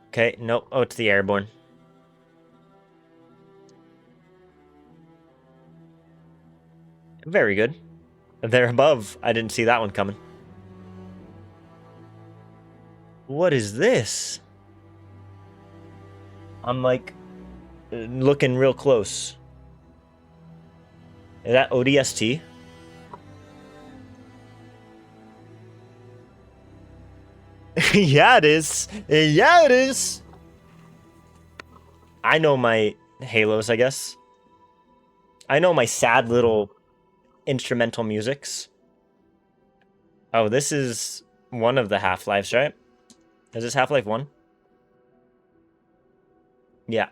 Okay, nope. Oh, it's the Airborne. Very good. They're above. I didn't see that one coming. What is this? I'm like looking real close. Is that ODST? Yeah, it is. Yeah, it is. I know my Halos, I guess. I know my sad little instrumental musics. Oh, this is one of the Half-Lives, right? Is this Half-Life 1? Yeah.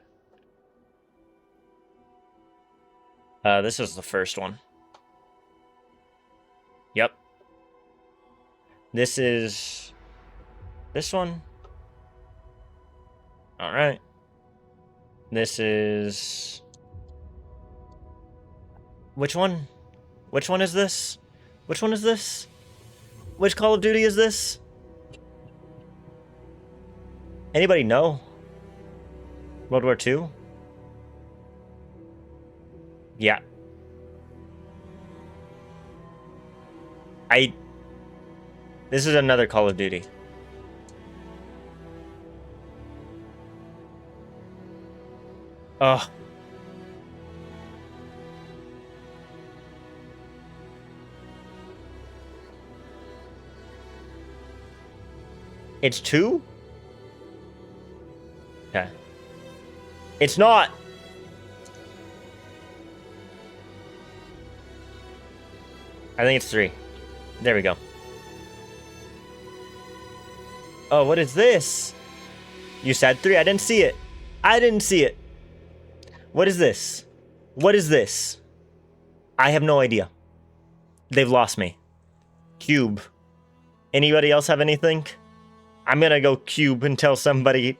This is the first one. Yep. This is this one. All right. This is which one? Which one is this? Which one is this? Which Call of Duty is this? Anybody know? World War II? Yeah. This is another Call of Duty. Oh. It's 2? Okay. It's not. I think it's 3. There we go. Oh, what is this? You said 3? I didn't see it. I didn't see it. What is this? What is this? I have no idea. They've lost me. Cube. Anybody else have anything? I'm gonna go cube until somebody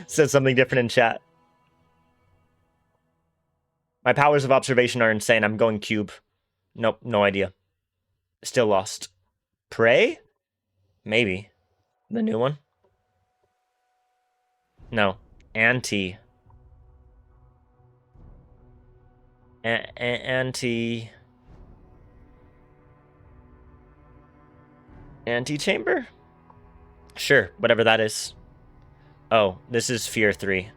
says something different in chat. My powers of observation are insane. I'm going cube. Nope, no idea. Still lost. Prey? Maybe. The new one? No. Anti. Anti. Antechamber? Sure, whatever that is. Oh, this is Fear 3.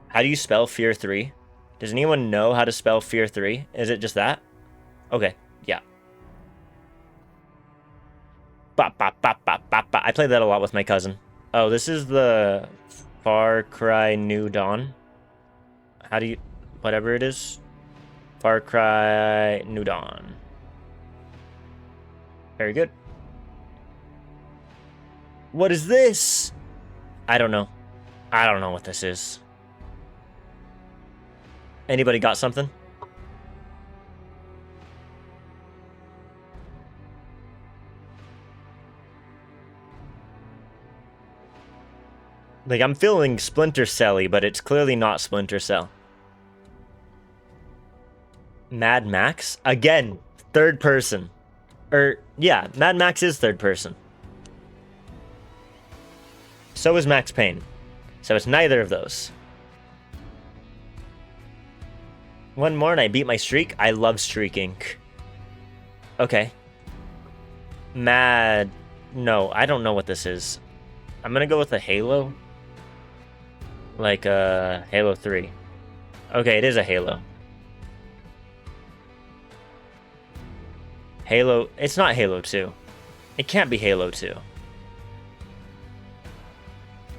How do you spell Fear 3? Does anyone know how to spell Fear 3? Is it just that? Okay, yeah. I played that a lot with my cousin. Oh, this is the Far Cry New Dawn. How do you... Whatever it is. Far Cry New Dawn. Very good. What is this? I don't know. I don't know what this is. Anybody got something? Like, I'm feeling Splinter Cell-y, but it's clearly not Splinter Cell. Mad Max? Again, third person. Yeah, Mad Max is third person. So is Max Payne. So it's neither of those. One more and I beat my streak. I love streaking. Okay. Mad... No, I don't know what this is. I'm gonna go with a Halo. Like, Halo 3. Okay, it is a Halo. Halo... It's not Halo 2. It can't be Halo 2.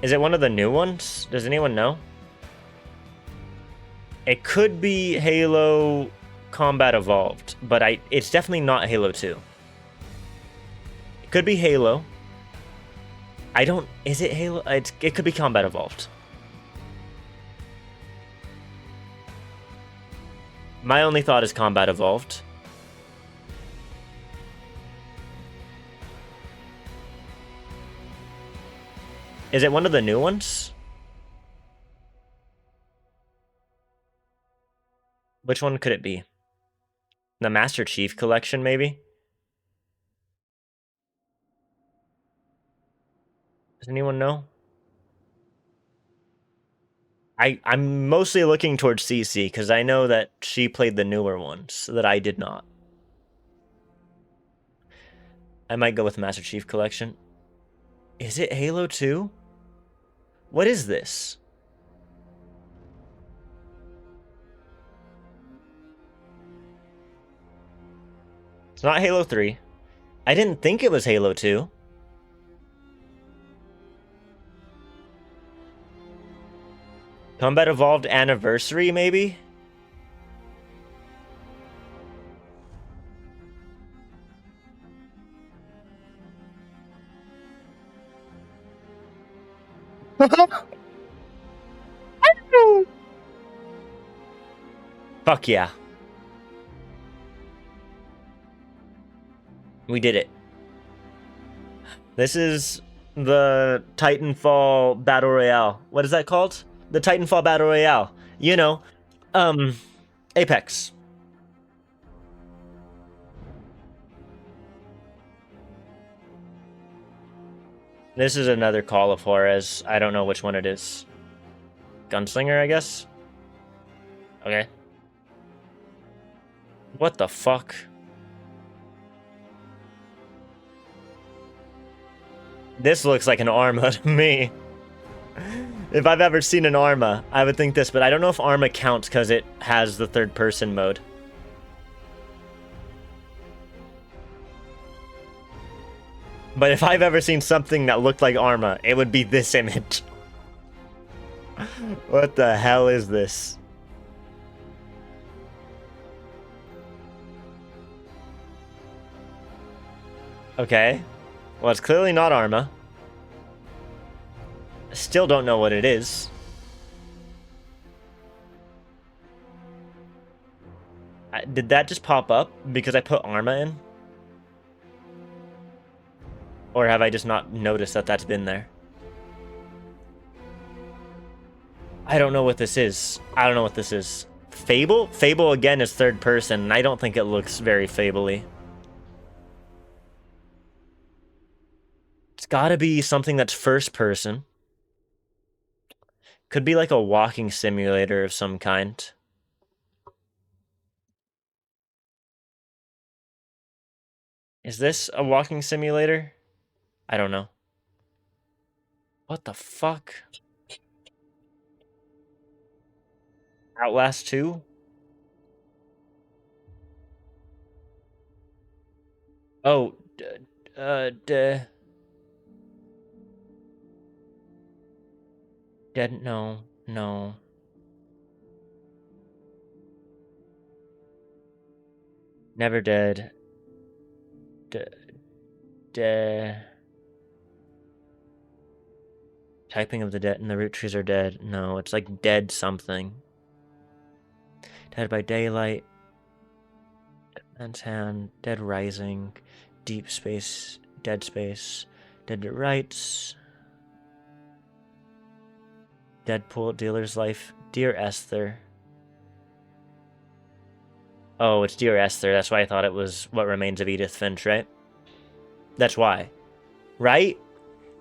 Is it one of the new ones? Does anyone know? It could be Halo Combat Evolved, but it's definitely not Halo 2. It could be Halo. Is it Halo? It could be Combat Evolved. My only thought is Combat Evolved. Is it one of the new ones? Which one could it be? The Master Chief Collection, maybe? Does anyone know? I'm mostly looking towards CC, because I know that she played the newer ones, that I did not. I might go with Master Chief Collection. Is it Halo 2? What is this? It's not Halo 3. I didn't think it was Halo 2. Combat Evolved Anniversary, maybe? Fuck yeah. We did it. This is the Titanfall Battle Royale. What is that called? The Titanfall Battle Royale. You know, Apex. This is another Call of Juarez. I don't know which one it is. Gunslinger, I guess? Okay. What the fuck? This looks like an Arma to me. If I've ever seen an Arma, I would think this, but I don't know if Arma counts because it has the third-person mode. But if I've ever seen something that looked like Arma, it would be this image. What the hell is this? Okay. Well, it's clearly not Arma. Still don't know what it is. Did that just pop up because I put Arma in? Or have I just not noticed that that's been there? I don't know what this is. I don't know what this is. Fable? Fable, again, is third person, and I don't think it looks very Fable-y. It's gotta be something that's first person. Could be like a walking simulator of some kind. Is this a walking simulator? I don't know. What the fuck? Outlast 2? Oh, Dead, no, no. Never Dead. Typing of the dead and the root trees are dead. No, it's like dead something. Dead by Daylight. Man's Hand. Dead Rising. Deep Space. Dead Space. Dead to Rights. Deadpool. Dealer's Life. Dear Esther. Oh, it's Dear Esther. That's why I thought it was What Remains of Edith Finch, right? That's why. Right?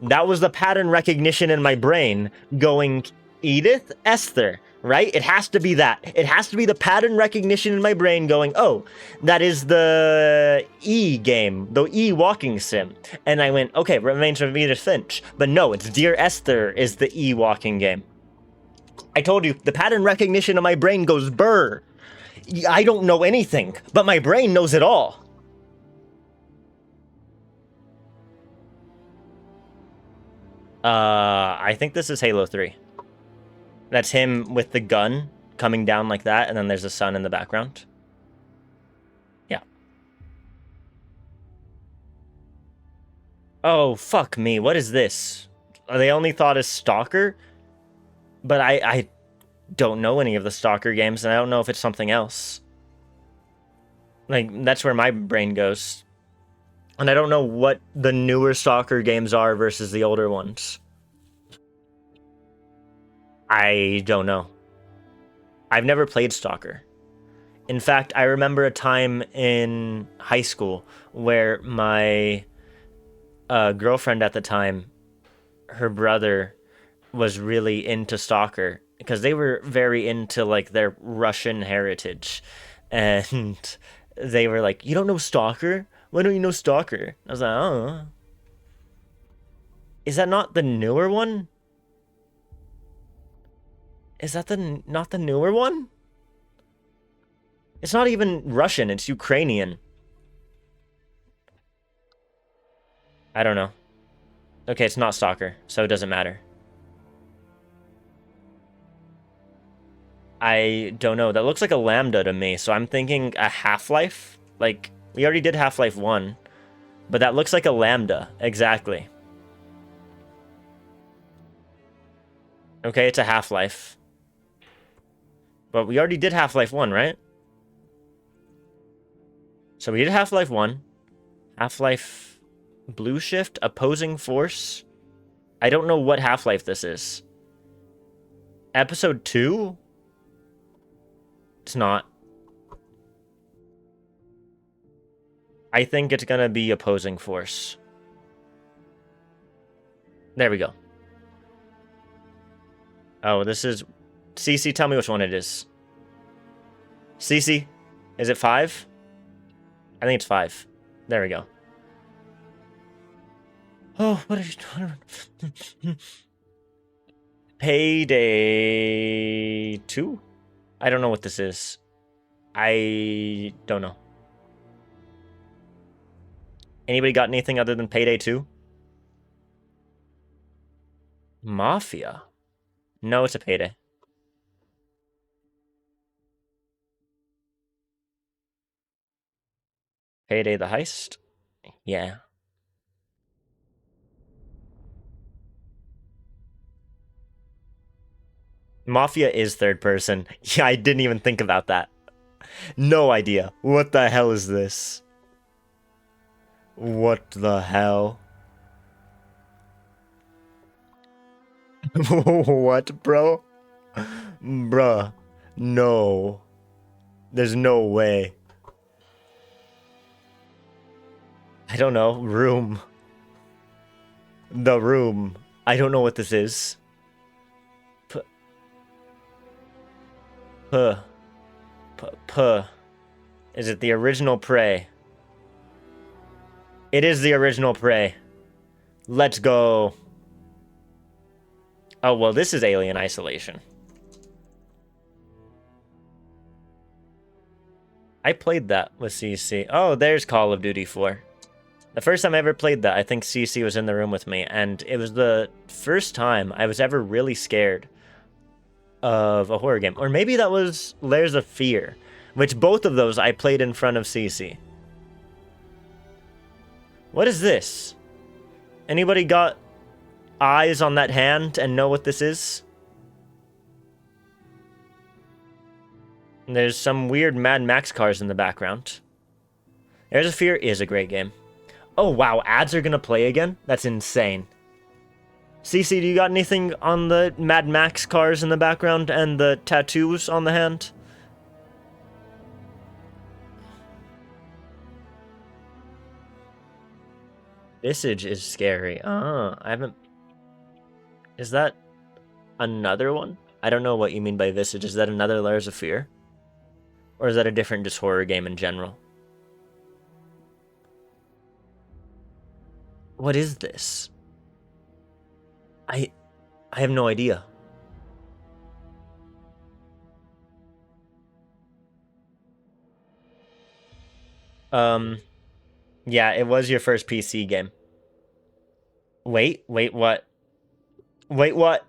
That was the pattern recognition in my brain going, Edith Esther, right? It has to be that. It has to be the pattern recognition in my brain going, oh, that is the E game, the E walking sim. And I went, okay, Remains of Edith Finch. But no, it's Dear Esther is the E walking game. I told you, the pattern recognition in my brain goes, brr. I don't know anything, but my brain knows it all. I think this is Halo 3. That's him with the gun coming down like that, and then there's the sun in the background. Yeah. Oh, fuck me. What is this? They only thought as Stalker? But I don't know any of the Stalker games, and I don't know if it's something else. Like, that's where my brain goes. And I don't know what the newer Stalker games are versus the older ones. I don't know. I've never played Stalker. In fact, I remember a time in high school where my girlfriend at the time, her brother was really into Stalker because they were very into like their Russian heritage. And they were like, you don't know Stalker? Why don't you know Stalker? I was like, oh. Is that not the newer one? Is that not the newer one? It's not even Russian, it's Ukrainian. I don't know. Okay, it's not Stalker, so it doesn't matter. I don't know. That looks like a Lambda to me, so I'm thinking a Half-Life? Like, we already did Half-Life 1, but that looks like a Lambda, exactly. Okay, it's a Half-Life. But we already did Half-Life 1, right? So we did Half-Life 1. Half-Life Blue Shift, Opposing Force. I don't know what Half-Life this is. Episode 2? It's not. I think it's gonna be Opposing Force. There we go. Oh, this is... CC, tell me which one it is. CC, is it 5? I think it's 5. There we go. Oh, what are you doing? Payday 2? I don't know what this is. I don't know. Anybody got anything other than Payday 2? Mafia? No, it's a Payday. Payday the Heist? Yeah. Mafia is third person. Yeah, I didn't even think about that. No idea. What the hell is this? What the hell? What, bro? Bruh. No. There's no way. I don't know. Room. The Room. I don't know what this is. Is it the original Prey? It is the original Prey. Let's go. Oh, well, this is Alien Isolation. I played that with CC. Oh, there's Call of Duty 4. The first time I ever played that, I think CC was in the room with me, and it was the first time I was ever really scared of a horror game. Or maybe that was Layers of Fear, which both of those I played in front of CC. What is this? Anybody got eyes on that hand and know what this is? There's some weird Mad Max cars in the background. Layers of Fear is a great game. Oh, wow, ads are gonna play again? That's insane. CC, do you got anything on the Mad Max cars in the background and the tattoos on the hand? Visage is scary. I haven't... Is that another one? I don't know what you mean by Visage. Is that another Layers of Fear? Or is that a different just horror game in general? What is this? I have no idea. Yeah, it was your first PC game. Wait, what? Wait, what?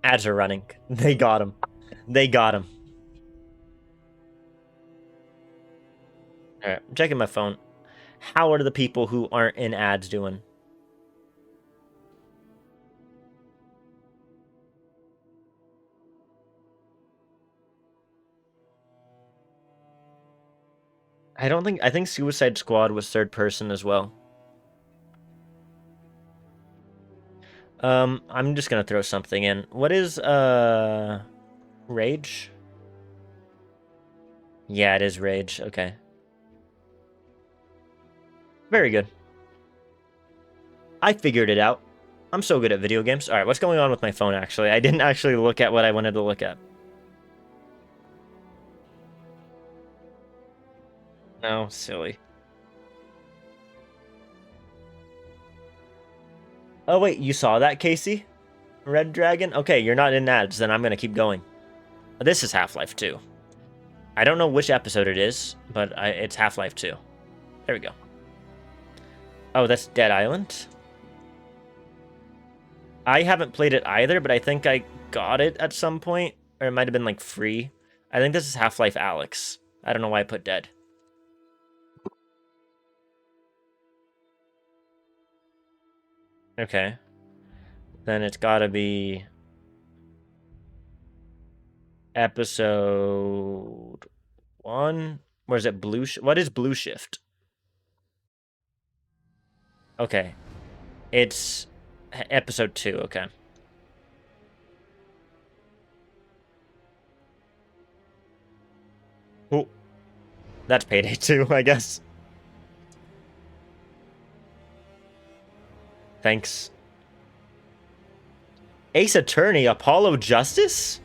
Ads are running. They got him. They got him. Alright, I'm checking my phone. How are the people who aren't in ads doing? I think Suicide Squad was third person as well. I'm just gonna throw something in. What is, Rage? Yeah, it is Rage. Okay. Very good. I figured it out. I'm so good at video games. Alright, what's going on with my phone, actually? I didn't actually look at what I wanted to look at. No, silly. Oh, wait, you saw that, Casey? Red Dragon? Okay, you're not in ads, then I'm gonna keep going. This is Half-Life 2. I don't know which episode it is, but it's Half-Life 2. There we go. Oh, that's Dead Island? I haven't played it either, but I think I got it at some point. Or it might have been, like, free. I think this is Half-Life Alyx. I don't know why I put Dead. Okay. Then it's gotta be episode 1. Where is it? What is Blue Shift? Okay. It's episode 2, okay. Oh. That's payday 2, I guess. Thanks. Ace Attorney, Apollo Justice?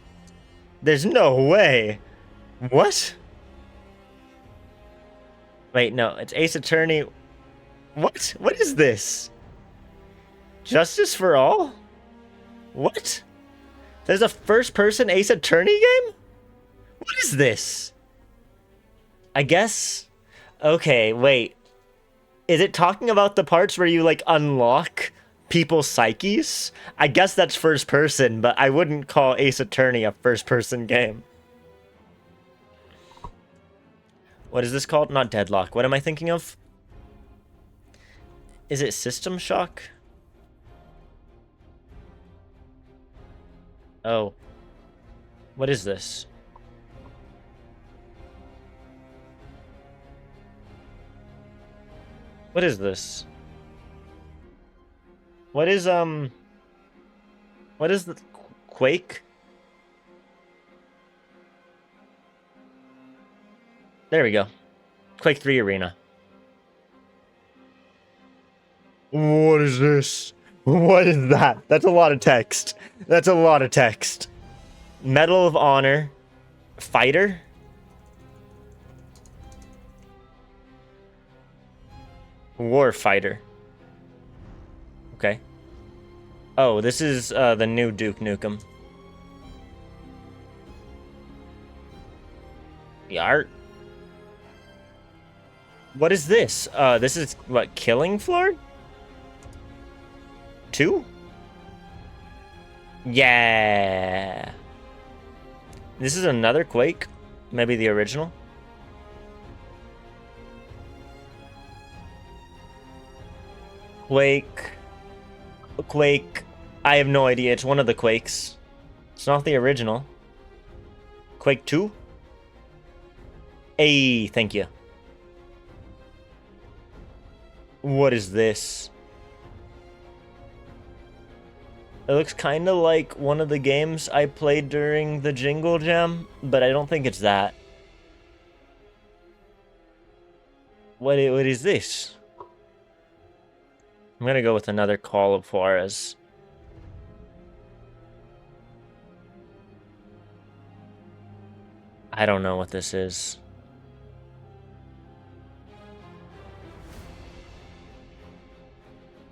There's no way. What? Wait, no, it's Ace Attorney. What? What is this? Justice for All? What? There's a first-person Ace Attorney game? What is this? I guess... Okay, wait. Is it talking about the parts where you, like, unlock people's psyches? I guess that's first person, but I wouldn't call Ace Attorney a first-person game. What is this called? Not Deadlock. What am I thinking of? Is it System Shock? Oh. What is this? What is this? What is the Quake? There we go. Quake 3 Arena. What is this? What is that? That's a lot of text. That's a lot of text. Medal of Honor. Fighter? War Fighter. Okay. Oh, this is the new Duke Nukem. The art. What is this? This is what, Killing Floor? 2? Yeah. This is another Quake. Maybe the original. Quake. I have no idea. It's one of the Quakes. It's not the original. Quake 2? Hey, thank you. What is this? It looks kind of like one of the games I played during the Jingle Jam, but I don't think it's that. What is this? I'm gonna go with another Call of Juarez. I don't know what this is.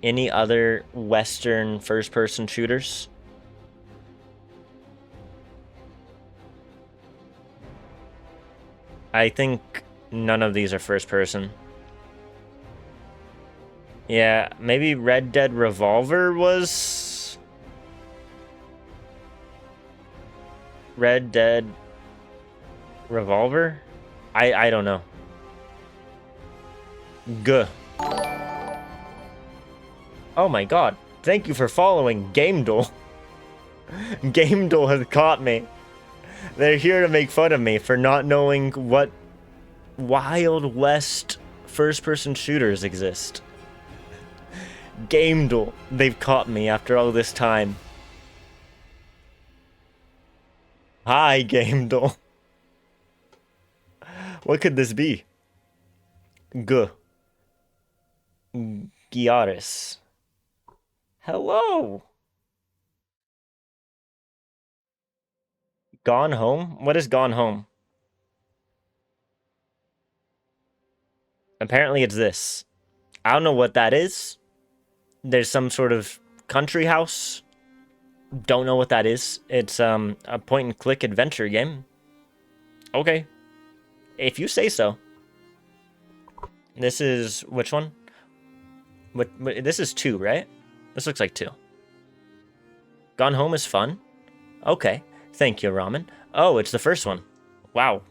Any other Western first-person shooters? I think none of these are first-person. Yeah, maybe Red Dead Revolver was... Red Dead Revolver? I don't know. Guh. Oh my god. Thank you for following Gamedle. Gamedle has caught me. They're here to make fun of me for not knowing what Wild West first-person shooters exist. Gamedle, they've caught me after all this time. Hi, Gamedle. What could this be? Giaris. Hello. Gone Home? What is Gone Home? Apparently it's this. I don't know what that is. There's some sort of country house. Don't know what that is. It's a point-and-click adventure game. Okay. If you say so. This is... which one? This is 2, right? This looks like 2. Gone Home is fun? Okay. Thank you, Ramen. Oh, it's the first one. Wow.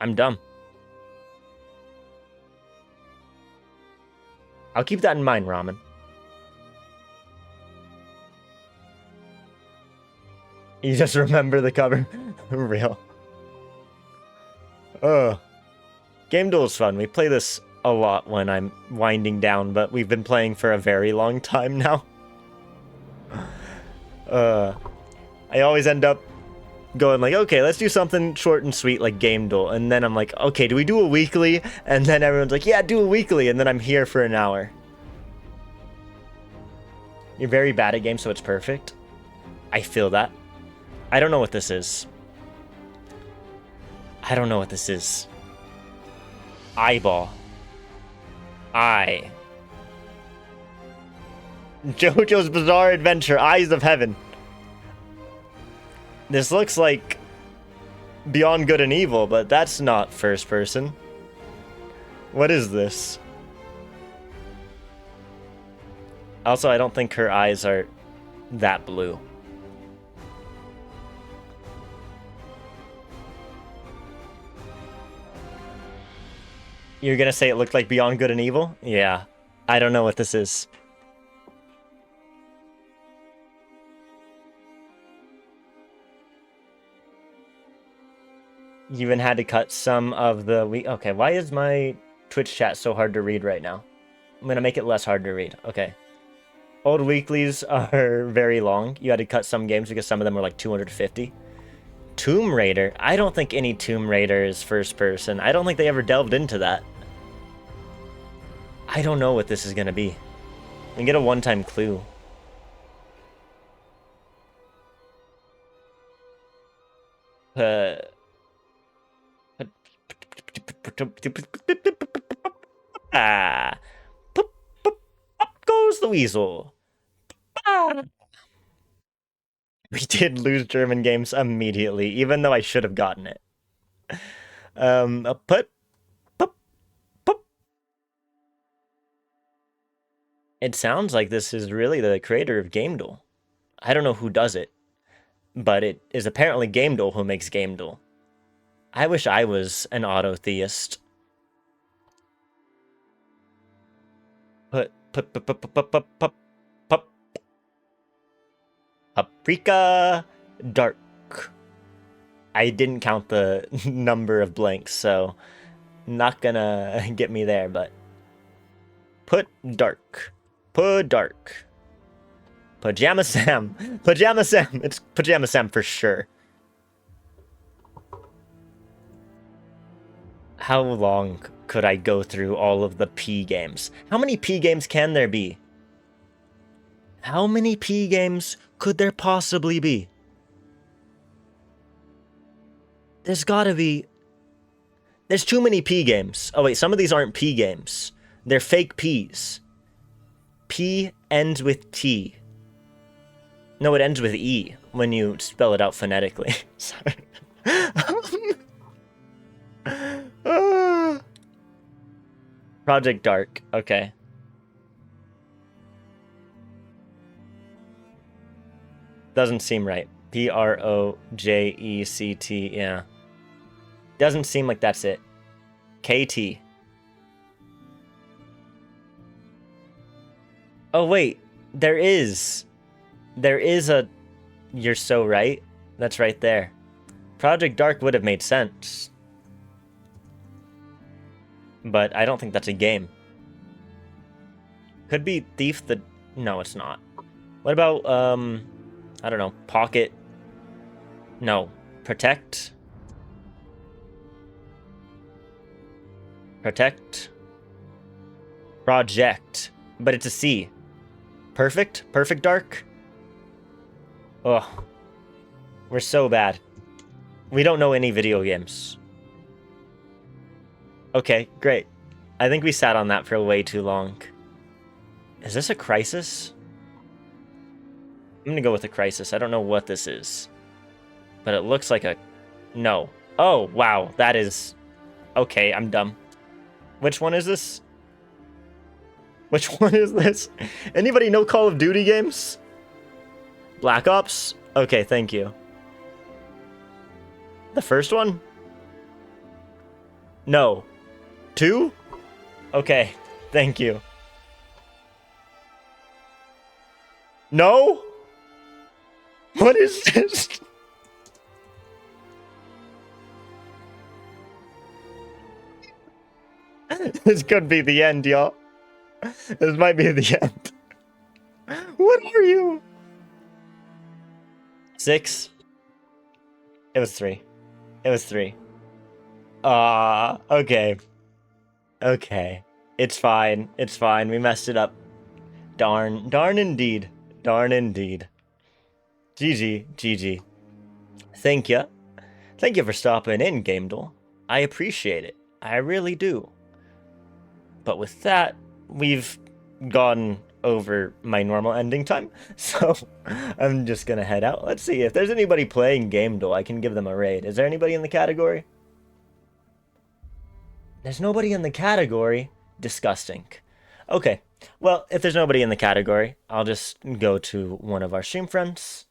I'm dumb. I'll keep that in mind, Ramen. You just remember the cover? Real. Gamedle is fun. We play this a lot when I'm winding down, but we've been playing for a very long time now. I always end up going like, okay, let's do something short and sweet like Gamedle, and then I'm like, okay, do we do a weekly? And then everyone's like, yeah, do a weekly, and then I'm here for an hour. You're very bad at games, so it's perfect. I feel that. I don't know what this is. I don't know what this is. Eyeball. Eye. JoJo's Bizarre Adventure, Eyes of Heaven. This looks like Beyond Good and Evil, but that's not first person. What is this? Also, I don't think her eyes are that blue. You're gonna say it looked like Beyond Good and Evil? Yeah. I don't know what this is. You even had to cut some of the okay, why is my Twitch chat so hard to read right now? I'm gonna make it less hard to read. Okay. Old weeklies are very long. You had to cut some games because some of them were like 250. Tomb Raider? I don't think any Tomb Raider is first person. I don't think they ever delved into that. I don't know what this is gonna be. We can get a one-time clue. Ah, up goes the weasel. Ah. We did lose German games immediately, even though I should have gotten it. Put. It sounds like this is really the creator of Gamedle. I don't know who does it, but it is apparently Gamedle who makes Gamedle. I wish I was an auto-theist. Paprika Dark. I didn't count the number of blanks, so not gonna get me there, but put dark. Put dark. Pajama Sam. Pajama Sam. It's Pajama Sam for sure. How long could I go through all of the P games? How many P games can there be? How many P games could there possibly be? There's gotta be... There's too many P games. Oh wait, some of these aren't P games. They're fake Ps. P ends with T. No, it ends with E when you spell it out phonetically. Sorry. Project Dark. Okay. Doesn't seem right. Project. Yeah. Doesn't seem like that's it. KT. Oh, wait. There is a... You're so right. That's right there. Project Dark would have made sense. But I don't think that's a game. Could be Thief the... No, it's not. What about, I don't know, Pocket? No. Protect? Protect? Project. But it's a C. Perfect? Perfect Dark? Ugh. We're so bad. We don't know any video games. Okay, great. I think we sat on that for way too long. Is this a Crisis? I'm gonna go with a Crisis. I don't know what this is. But it looks like a... No. Oh, wow. That is... Okay, I'm dumb. Which one is this? Which one is this? Anybody know Call of Duty games? Black Ops? Okay, thank you. The first one? No. 2? Okay, thank you. No? What is this? This could be the end, y'all. This might be the end. What are you? 6? It was 3. It was 3. Okay. Okay. It's fine. It's fine. We messed it up. Darn. Darn indeed. Darn indeed. GG. GG. Thank ya. Thank you for stopping in, Gamedle. I appreciate it. I really do. But with that, we've gone over my normal ending time, so I'm just gonna head out. Let's see if there's anybody playing Gamedle. I can give them a raid. Is there anybody in the category? There's nobody in the category. Disgusting. Okay, well, if there's nobody in the category, I'll just go to one of our stream friends.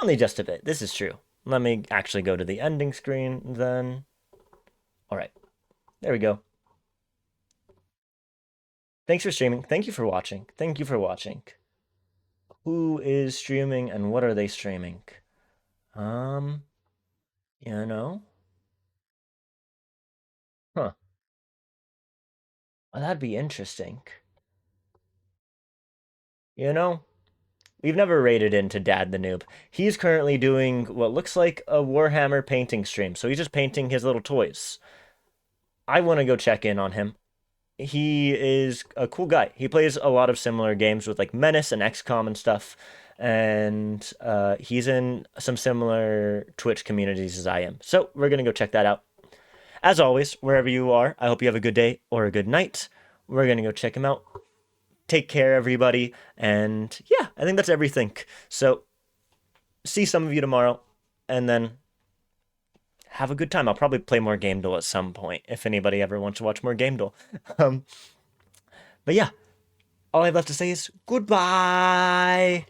Only just a bit. This is true. Let me actually go to the ending screen then. All right, there we go. Thanks for streaming. Thank you for watching. Thank you for watching. Who is streaming and what are they streaming? You know? Huh. Well, that'd be interesting. You know? We've never raided into Dad the Noob. He's currently doing what looks like a Warhammer painting stream, so he's just painting his little toys. I want to go check in on him. He is a cool guy. He plays a lot of similar games with like Menace and XCOM and stuff. And he's in some similar Twitch communities as I am. So we're going to go check that out. As always, wherever you are, I hope you have a good day or a good night. We're going to go check him out. Take care, everybody. And yeah, I think that's everything. So see some of you tomorrow. And then have a good time. I'll probably play more Gamedle at some point if anybody ever wants to watch more Gamedle. But yeah, all I have left to say is goodbye.